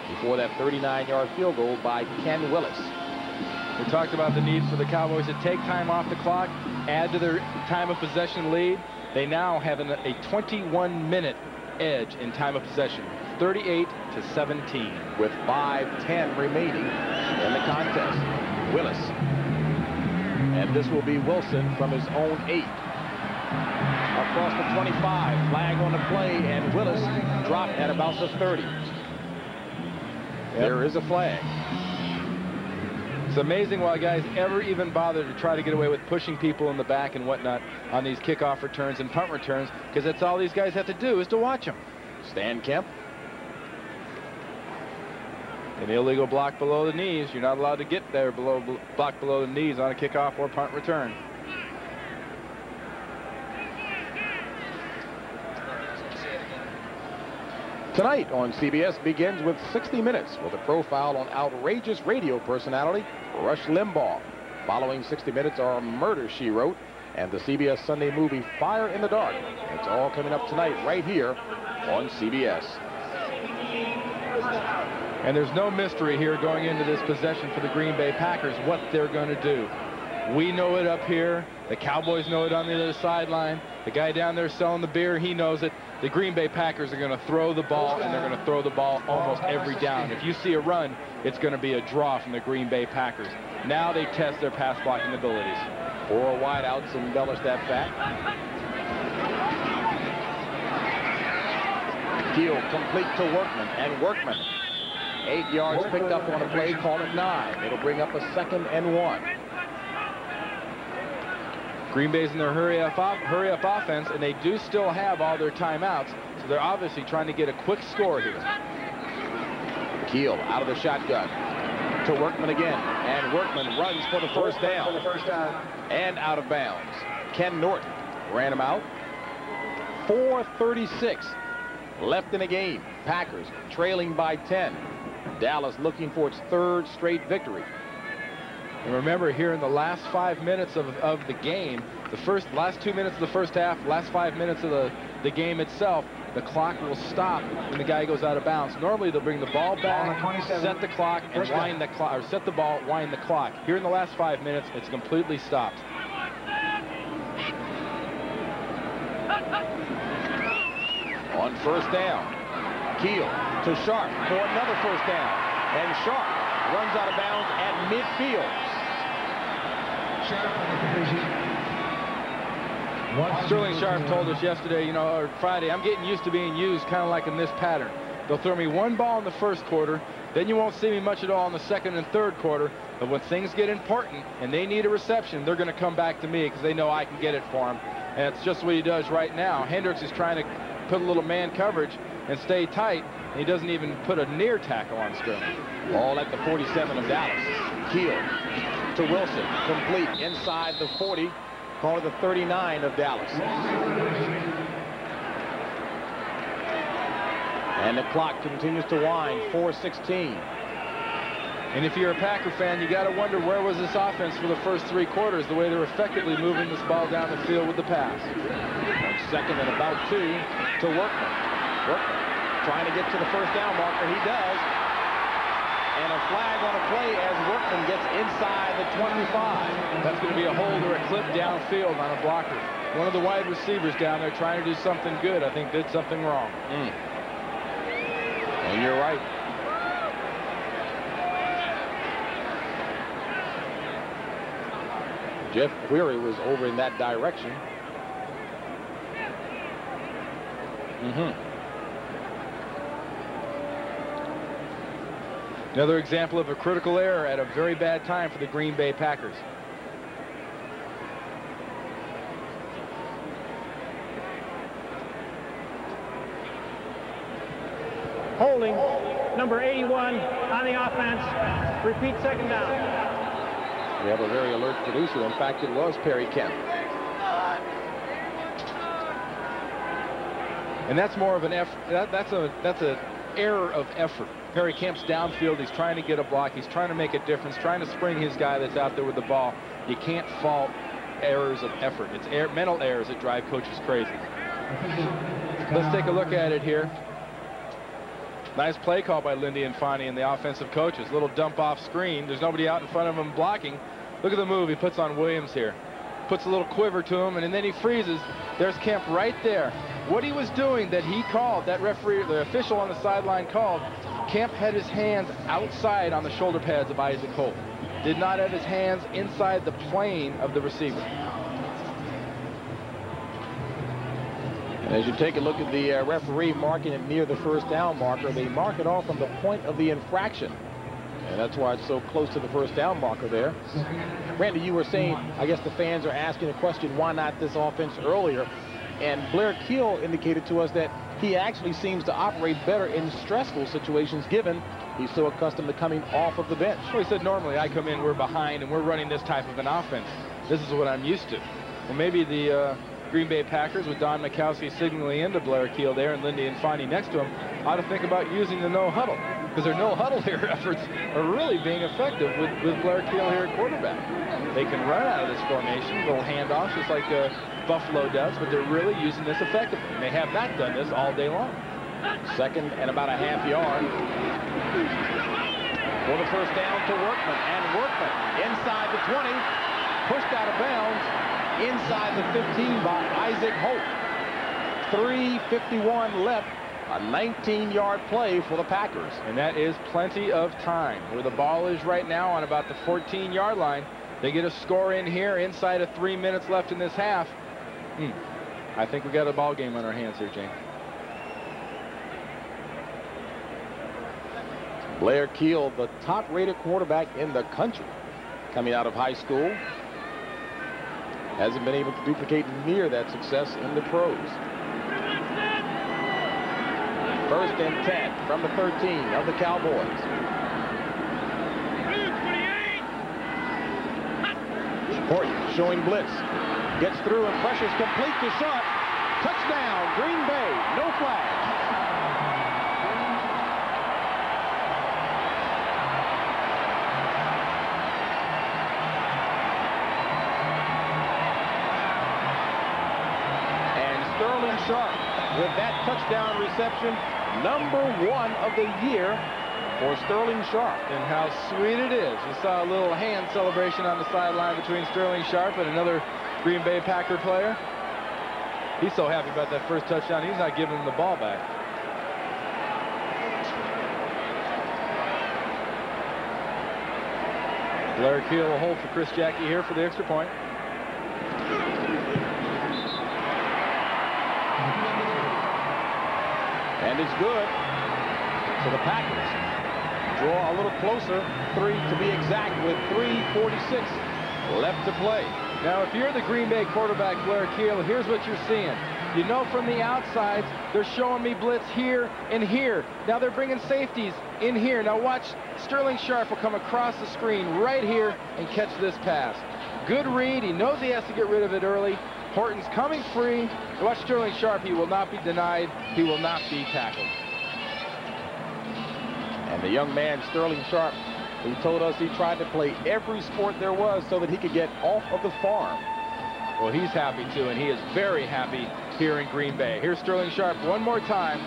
before that 39-yard field goal by Ken Willis. We talked about the need for the Cowboys to take time off the clock, add to their time of possession lead. They now have a 21-minute edge in time of possession, 38-17. With 5:10 remaining in the contest. Willis. And this will be Wilson from his own 8. Across the 25, flag on the play, and Willis dropped at about the 30. Yep. There is a flag. It's amazing why guys ever even bother to try to get away with pushing people in the back and whatnot on these kickoff returns and punt returns, because that's all these guys have to do is to watch them. Stan Kemp. An illegal block below the knees. You're not allowed to get there block below the knees on a kickoff or punt return. Tonight on CBS begins with 60 Minutes with a profile on outrageous radio personality Rush Limbaugh. Following 60 Minutes are Murder, She Wrote and the CBS Sunday movie Fire in the Dark. It's all coming up tonight right here on CBS. And there's no mystery here going into this possession for the Green Bay Packers what they're going to do. We know it up here. The Cowboys know it on the other sideline. The guy down there selling the beer, he knows it. The Green Bay Packers are going to throw the ball, and they're going to throw the ball almost every down. If you see a run, it's going to be a draw from the Green Bay Packers. Now they test their pass blocking abilities. 4 wideouts embellish that fact. Keel complete to Workman, and Workman 8 yards picked up on a play, call it 9. It'll bring up a 2nd and 1. Green Bay's in their hurry up offense, and they do still have all their timeouts, so they're obviously trying to get a quick score here. Keel out of the shotgun to Workman again, and Workman runs for the first down and out of bounds. Ken Norton ran him out. 4:36 left in the game. Packers trailing by 10. Dallas looking for its 3rd straight victory. And remember, here in the last 5 minutes of the game, last 2 minutes of the first half, last 5 minutes of the game itself, the clock will stop when the guy goes out of bounds. Normally, they'll bring the ball back, set the clock, and wind the clock, or set the ball, wind the clock. Here in the last 5 minutes, it's completely stopped. On first down, Keel to Sharp for another first down, and Sharp runs out of bounds at midfield. Sterling Sharp told us yesterday, or Friday, I'm getting used to being used kind of like in this pattern. They'll throw me one ball in the first quarter, Then you won't see me much at all in the second and third quarter. But when things get important and they need a reception, they're going to come back to me because they know I can get it for them. And it's just what he does right now. Hendricks is trying to put a little man coverage and stay tight. And he doesn't even put a near tackle on Sterling. Ball at the 47 of Dallas. Keel to Wilson. Complete inside the 40. Call it the 39 of Dallas. And the clock continues to wind. 4:16. And if you're a Packer fan, you got to wonder where was this offense for the first 3 quarters, the way they're effectively moving this ball down the field with the pass. On second and about 2 to Workman. Workman trying to get to the first down marker. He does. And a flag on a play as Workman gets inside the 25. That's going to be a hold or a clip downfield on a blocker. One of the wide receivers down there trying to do something good, I think did something wrong. And you're right. Jeff Query was over in that direction. Another example of a critical error at a very bad time for the Green Bay Packers. Holding, number 81 on the offense. Repeat second down. We have a very alert producer. In fact, it was Perry Kemp. And that's more of an effort. That's an error of effort. Perry Kemp's downfield. He's trying to get a block. He's trying to make a difference, trying to spring his guy that's out there with the ball. You can't fault errors of effort. It's mental errors that drive coaches crazy. Let's take a look at it here. Nice play call by Lindy and Fonnie and the offensive coaches. Little dump off screen. There's nobody out in front of him blocking. Look at the move he puts on Williams here. Puts a little quiver to him, and then he freezes. There's Kemp right there. What he was doing that he called, that referee, the official on the sideline called, Kemp had his hands outside on the shoulder pads of Isaac Holt. Did not have his hands inside the plane of the receiver. And as you take a look at the referee marking it near the first down marker, they mark it off from the point of the infraction. And that's why it's so close to the first down marker there. Randy, you were saying, I guess the fans are asking the question, why not this offense earlier? And Blair Keel indicated to us that he actually seems to operate better in stressful situations, given he's so accustomed to coming off of the bench. Well, he said normally I come in, we're behind, and we're running this type of an offense. This is what I'm used to. Well, maybe the Green Bay Packers, with Don Mikowski signaling into Blair Keel there and Lindy and Fonnie next to him, ought to think about using the no huddle, because their no huddle here efforts are really being effective with Blair Keel here at quarterback. They can run out of this formation, little handoffs just like Buffalo does, but they're really using this effectively. And they have not done this all day long. Second and about a half yard. For the first down to Workman, and Workman inside the 20, pushed out of bounds inside the 15 by Isaac Holt. 3:51 left. A 19-yard play for the Packers. And that is plenty of time. Where the ball is right now on about the 14-yard line. They get a score in here inside of 3 minutes left in this half. I think we got a ball game on our hands here, Jane. Blair Keel, the top-rated quarterback in the country, coming out of high school. Hasn't been able to duplicate near that success in the pros. First and 10 from the 13 of the Cowboys. Horton showing blitz. Gets through and pressures complete to Sharp. Touchdown, Green Bay. No flag. And Sterling Sharp with that touchdown reception, #1 of the year for Sterling Sharp. And how sweet it is. You saw a little hand celebration on the sideline between Sterling Sharp and another Green Bay Packer player. He's so happy about that first touchdown, he's not giving him the ball back. Blair Keel will hold for Chris Jackie here for the extra point. And it's good for the Packers. draw a little closer, 3 to be exact, with 3:46 left to play. Now, if you're the Green Bay quarterback, Blair Keel, here's what you're seeing. You know from the outsides, they're showing me blitz here and here. Now they're bringing safeties in here. Now watch, Sterling Sharp will come across the screen right here and catch this pass. Good read. He knows he has to get rid of it early. Horton's coming free. Watch Sterling Sharp. He will not be denied. He will not be tackled. And the young man, Sterling Sharp, he told us he tried to play every sport there was so that he could get off of the farm. Well, he's happy too, and he is very happy here in Green Bay. Here's Sterling Sharp one more time.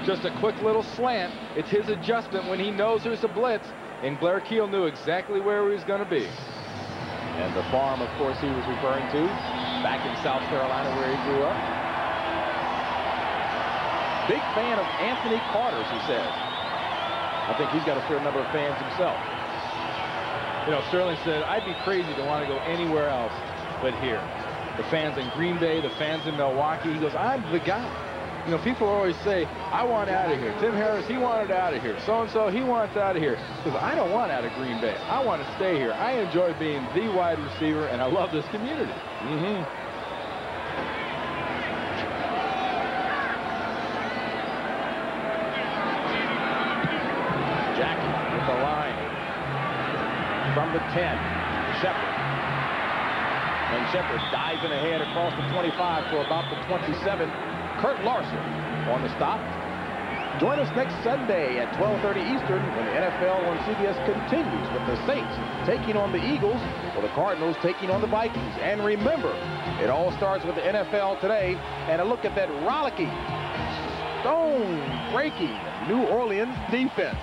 Just a quick little slant. It's his adjustment when he knows there's a blitz, and Blair Keel knew exactly where he was going to be. And the farm, of course, he was referring to, back in South Carolina where he grew up. Big fan of Anthony Carter's, he says. I think he's got a fair number of fans himself. You know, Sterling said, I'd be crazy to want to go anywhere else but here. The fans in Green Bay, the fans in Milwaukee. He goes, I'm the guy. You know, people always say, I want out of here. Tim Harris, he wanted out of here. So-and-so, he wants out of here. He goes, I don't want out of Green Bay. I want to stay here. I enjoy being the wide receiver, and I love this community. Jackie with the line. From the 10, Shepard. And Shepard diving ahead across the 25 for about the 27. Kurt Larson on the stop. Join us next Sunday at 12:30 Eastern when the NFL on CBS continues with the Saints taking on the Eagles or the Cardinals taking on the Vikings. And remember, it all starts with the NFL today and a look at that rollicking, stone-breaking New Orleans defense.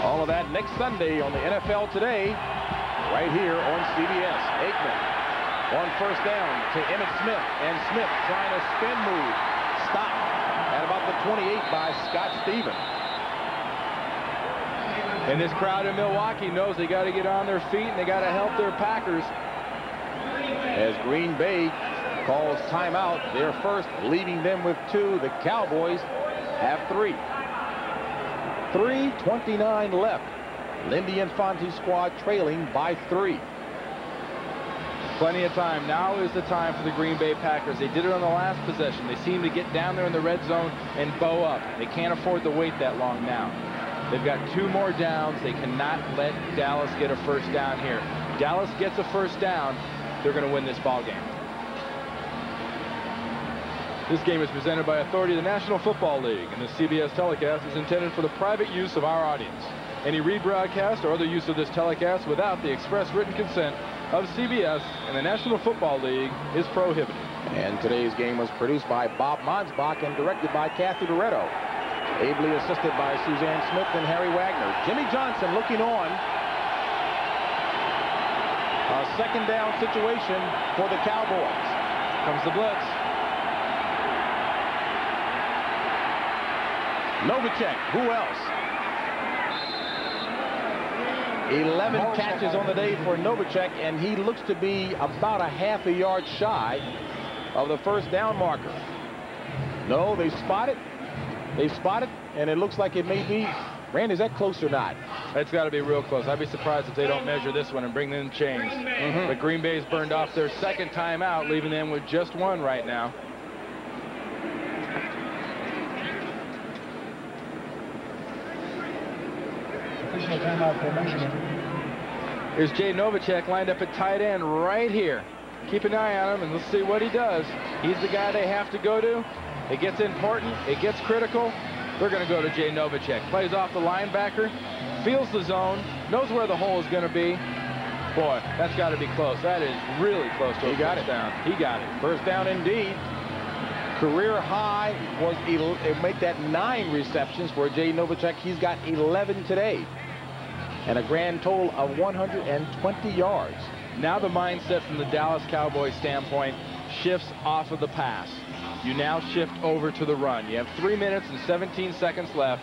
All of that next Sunday on the NFL Today, right here on CBS. Aikman on first down to Emmitt Smith, and Smith trying a spin move. Stopped at about the 28 by Scott Stevens. And this crowd in Milwaukee knows they got to get on their feet and they got to help their Packers. As Green Bay calls timeout, their first, leaving them with 2. The Cowboys have 3. 3:29 left. Lindy Infante's squad trailing by 3. Plenty of time. Now is the time for the Green Bay Packers. They did it on the last possession. They seem to get down there in the red zone and bow up. They can't afford to wait that long now. They've got 2 more downs. They cannot let Dallas get a first down here. If Dallas gets a first down, they're going to win this ball game. This game is presented by authority of the National Football League, and the CBS telecast is intended for the private use of our audience. Any rebroadcast or other use of this telecast without the express written consent of CBS and the National Football League is prohibited. And today's game was produced by Bob Monsbach and directed by Kathy Barretto. Ably assisted by Suzanne Smith and Harry Wagner. Jimmy Johnson looking on. A second down situation for the Cowboys. Comes the blitz. Novacek, who else? 11 catches on the day for Novacek, and he looks to be about a half a yard shy of the first down marker. No, they spot it. They spot it, and it looks like it may be. Randy, is that close or not? It's got to be real close. I'd be surprised if they don't measure this one and bring in chains. But Green Bay's burned off their second time out, leaving them with just 1 right now. Here's Jay Novacek lined up at tight end right here. Keep an eye on him, and let's see what he does. He's the guy they have to go to. It gets important. It gets critical. They're going to go to Jay Novacek. Plays off the linebacker. Feels the zone. Knows where the hole is going to be. Boy, that's got to be close. That is really close to a first down. He got it. First down indeed. Career high was, make that 9 receptions for Jay Novacek. He's got 11 today. And a grand total of 120 yards. Now the mindset from the Dallas Cowboys standpoint shifts off of the pass. You now shift over to the run. You have 3 minutes and 17 seconds left.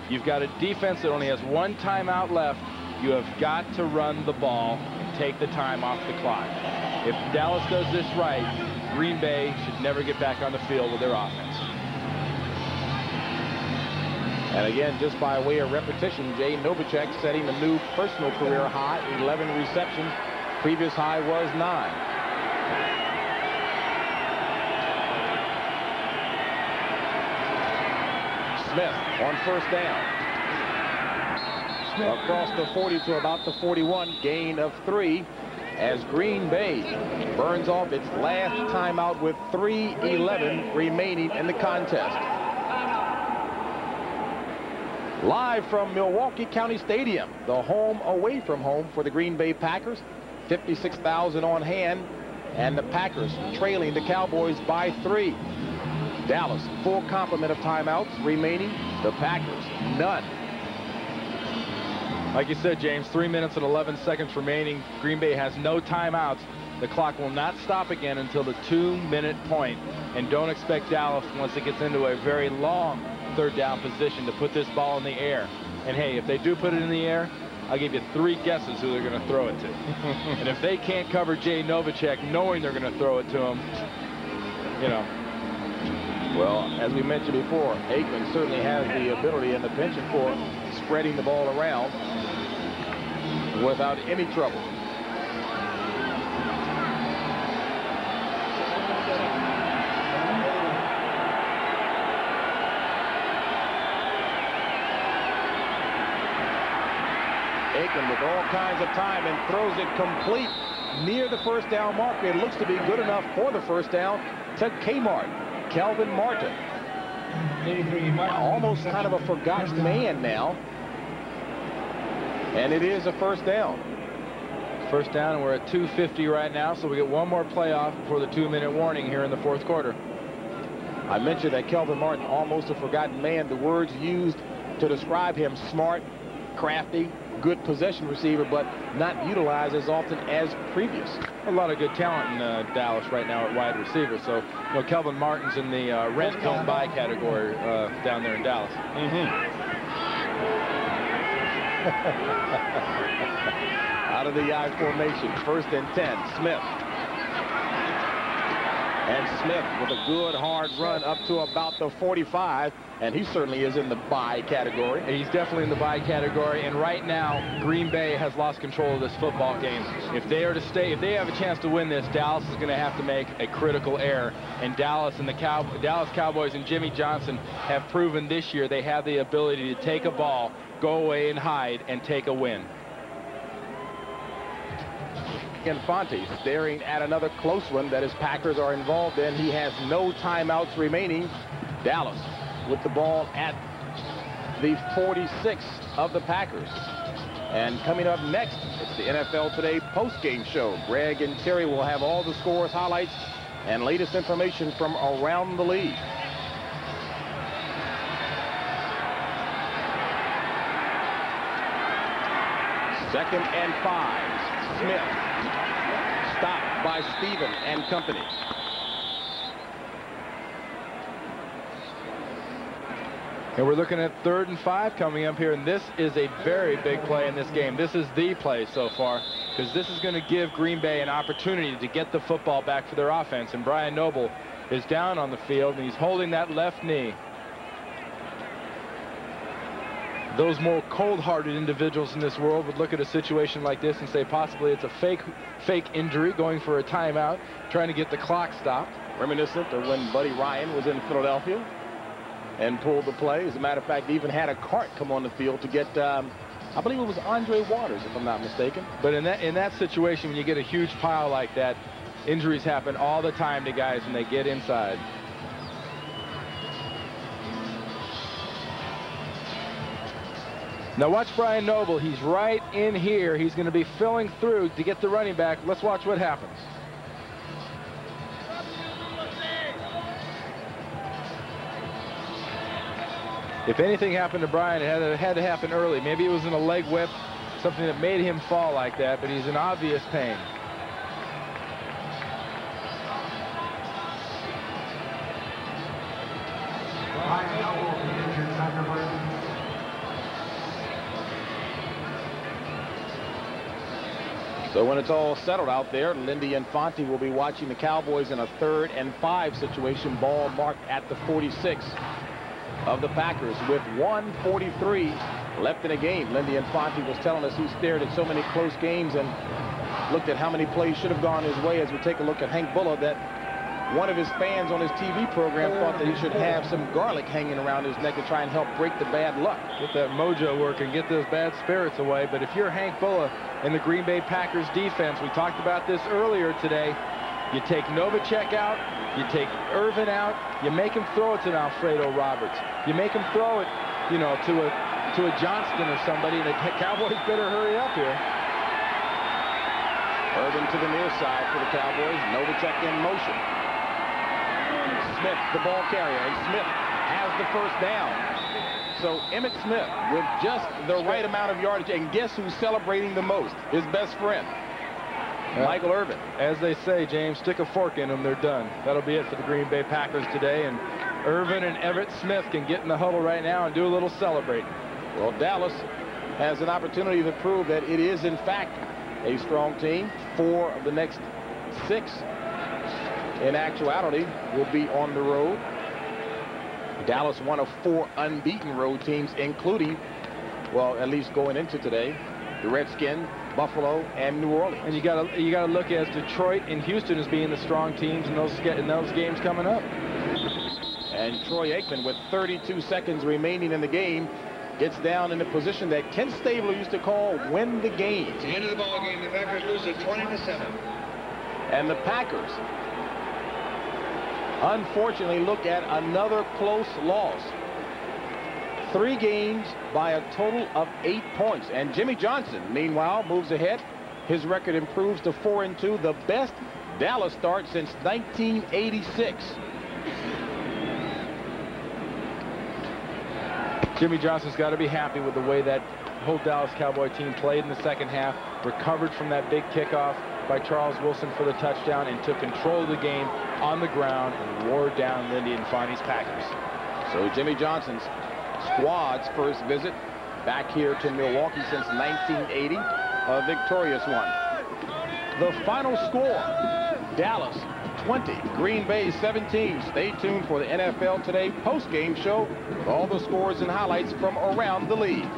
You've got a defense that only has 1 timeout left. You have got to run the ball and take the time off the clock. If Dallas does this right, Green Bay should never get back on the field with their offense. And again, just by way of repetition, Jay Novacek setting a new personal career high, 11 receptions. Previous high was 9. Smith on first down. Across the 40 to about the 41, gain of 3 as Green Bay burns off its last timeout with 3:11 remaining in the contest. Live from Milwaukee County Stadium, the home away from home for the Green Bay Packers. 56,000 on hand, and the Packers trailing the Cowboys by 3. Dallas, full complement of timeouts remaining. The Packers, none. Like you said, James, 3 minutes and 11 seconds remaining. Green Bay has no timeouts. The clock will not stop again until the 2-minute point. And don't expect Dallas, once it gets into a very long third down position, to put this ball in the air. And hey, if they do put it in the air, I'll give you 3 guesses who they're going to throw it to. And if they can't cover Jay Novacek knowing they're going to throw it to him, you know. Well, as we mentioned before, Aikman certainly has the ability and the penchant for spreading the ball around without any trouble. Aikman with all kinds of time and throws it complete near the first down marker. It looks to be good enough for the first down to Kmart. Kelvin Martin. Almost kind of a forgotten man now. And it is a first down. First down, and we're at 2:50 right now, so we get one more playoff before the 2-minute warning here in the fourth quarter. I mentioned that Kelvin Martin, almost a forgotten man. The words used to describe him: smart, crafty, good possession receiver, but not utilized as often as previous. A lot of good talent in Dallas right now at wide receiver. So, you know, Kelvin Martin's in the rent don't buy category down there in Dallas. Out of the I formation, 1st and 10. Smith. And Smith with a good hard run up to about the 45, and he certainly is in the buy category. And he's definitely in the buy category, and right now Green Bay has lost control of this football game. If they are to stay, if they have a chance to win this, Dallas is going to have to make a critical error, and Dallas and the Dallas Cowboys and Jimmy Johnson have proven this year they have the ability to take a ball, go away and hide, and take a win. Infante staring at another close one that his Packers are involved in. He has no timeouts remaining. Dallas with the ball at the 46 of the Packers. And coming up next, it's the NFL Today post-game show. Greg and Terry will have all the scores, highlights, and latest information from around the league. Second and 5. Smith. Stopped by Stephen and company. And we're looking at 3rd and 5 coming up here, and this is a very big play in this game. This is the play so far, because this is going to give Green Bay an opportunity to get the football back for their offense. And Brian Noble is down on the field, and he's holding that left knee. Those more cold-hearted individuals in this world would look at a situation like this and say possibly it's a fake injury, going for a timeout, trying to get the clock stopped. Reminiscent of when Buddy Ryan was in Philadelphia and pulled the play. As a matter of fact, he even had a cart come on the field to get, I believe it was Andre Waters, if I'm not mistaken. But in that situation, when you get a huge pile like that, injuries happen all the time to guys when they get inside. Now watch Brian Noble. He's right in here. He's going to be filling through to get the running back. Let's watch what happens. If anything happened to Brian, it had to happen early. Maybe it was in a leg whip, something that made him fall like that, but he's in obvious pain. So when it's all settled out there, Lindy Infante will be watching the Cowboys in a 3rd and 5 situation. Ball marked at the 46 of the Packers with 1:43 left in the game. Lindy Infante was telling us he stared at so many close games and looked at how many plays should have gone his way. As we take a look at Hank Bulla, that one of his fans on his TV program thought that he should have some garlic hanging around his neck to try and help break the bad luck. Get that mojo working, get those bad spirits away. But if you're Hank Bulla in the Green Bay Packers defense, we talked about this earlier today, you take Novacek out, you take Irvin out, you make him throw it to an Alfredo Roberts. You make him throw it, you know, to a Johnston or somebody, and the Cowboys better hurry up here. Irvin to the near side for the Cowboys. Novacek in motion. Smith, the ball carrier, and Smith has the first down. So Emmitt Smith with just the right amount of yardage, and guess who's celebrating the most? His best friend, Michael Irvin. As they say, James, stick a fork in them, they're done. That'll be it for the Green Bay Packers today, and Irvin and Emmitt Smith can get in the huddle right now and do a little celebrating. Well, Dallas has an opportunity to prove that it is, in fact, a strong team. 4 of the next 6 in actuality will be on the road. Dallas, one of 4 unbeaten road teams, including, well, at least going into today, the Redskins, Buffalo, and New Orleans. And you gotta look at Detroit and Houston as being the strong teams in those games coming up. And Troy Aikman, with 32 seconds remaining in the game, gets down in a position that Ken Stabler used to call win the game. At the end of the ball game, the Packers lose at 20-7. And the Packers, unfortunately, look at another close loss. 3 games by a total of 8 points. And Jimmy Johnson, meanwhile, moves ahead. His record improves to 4-2, the best Dallas start since 1986. Jimmy Johnson's got to be happy with the way that whole Dallas Cowboy team played in the second half, recovered from that big kickoff by Charles Wilson for the touchdown, and took control of the game on the ground and wore down Lindy Infante's Packers. So Jimmy Johnson's squad's first visit back here to Milwaukee since 1980, a victorious one. The final score, Dallas 20, Green Bay 17. Stay tuned for the NFL Today post-game show with all the scores and highlights from around the league.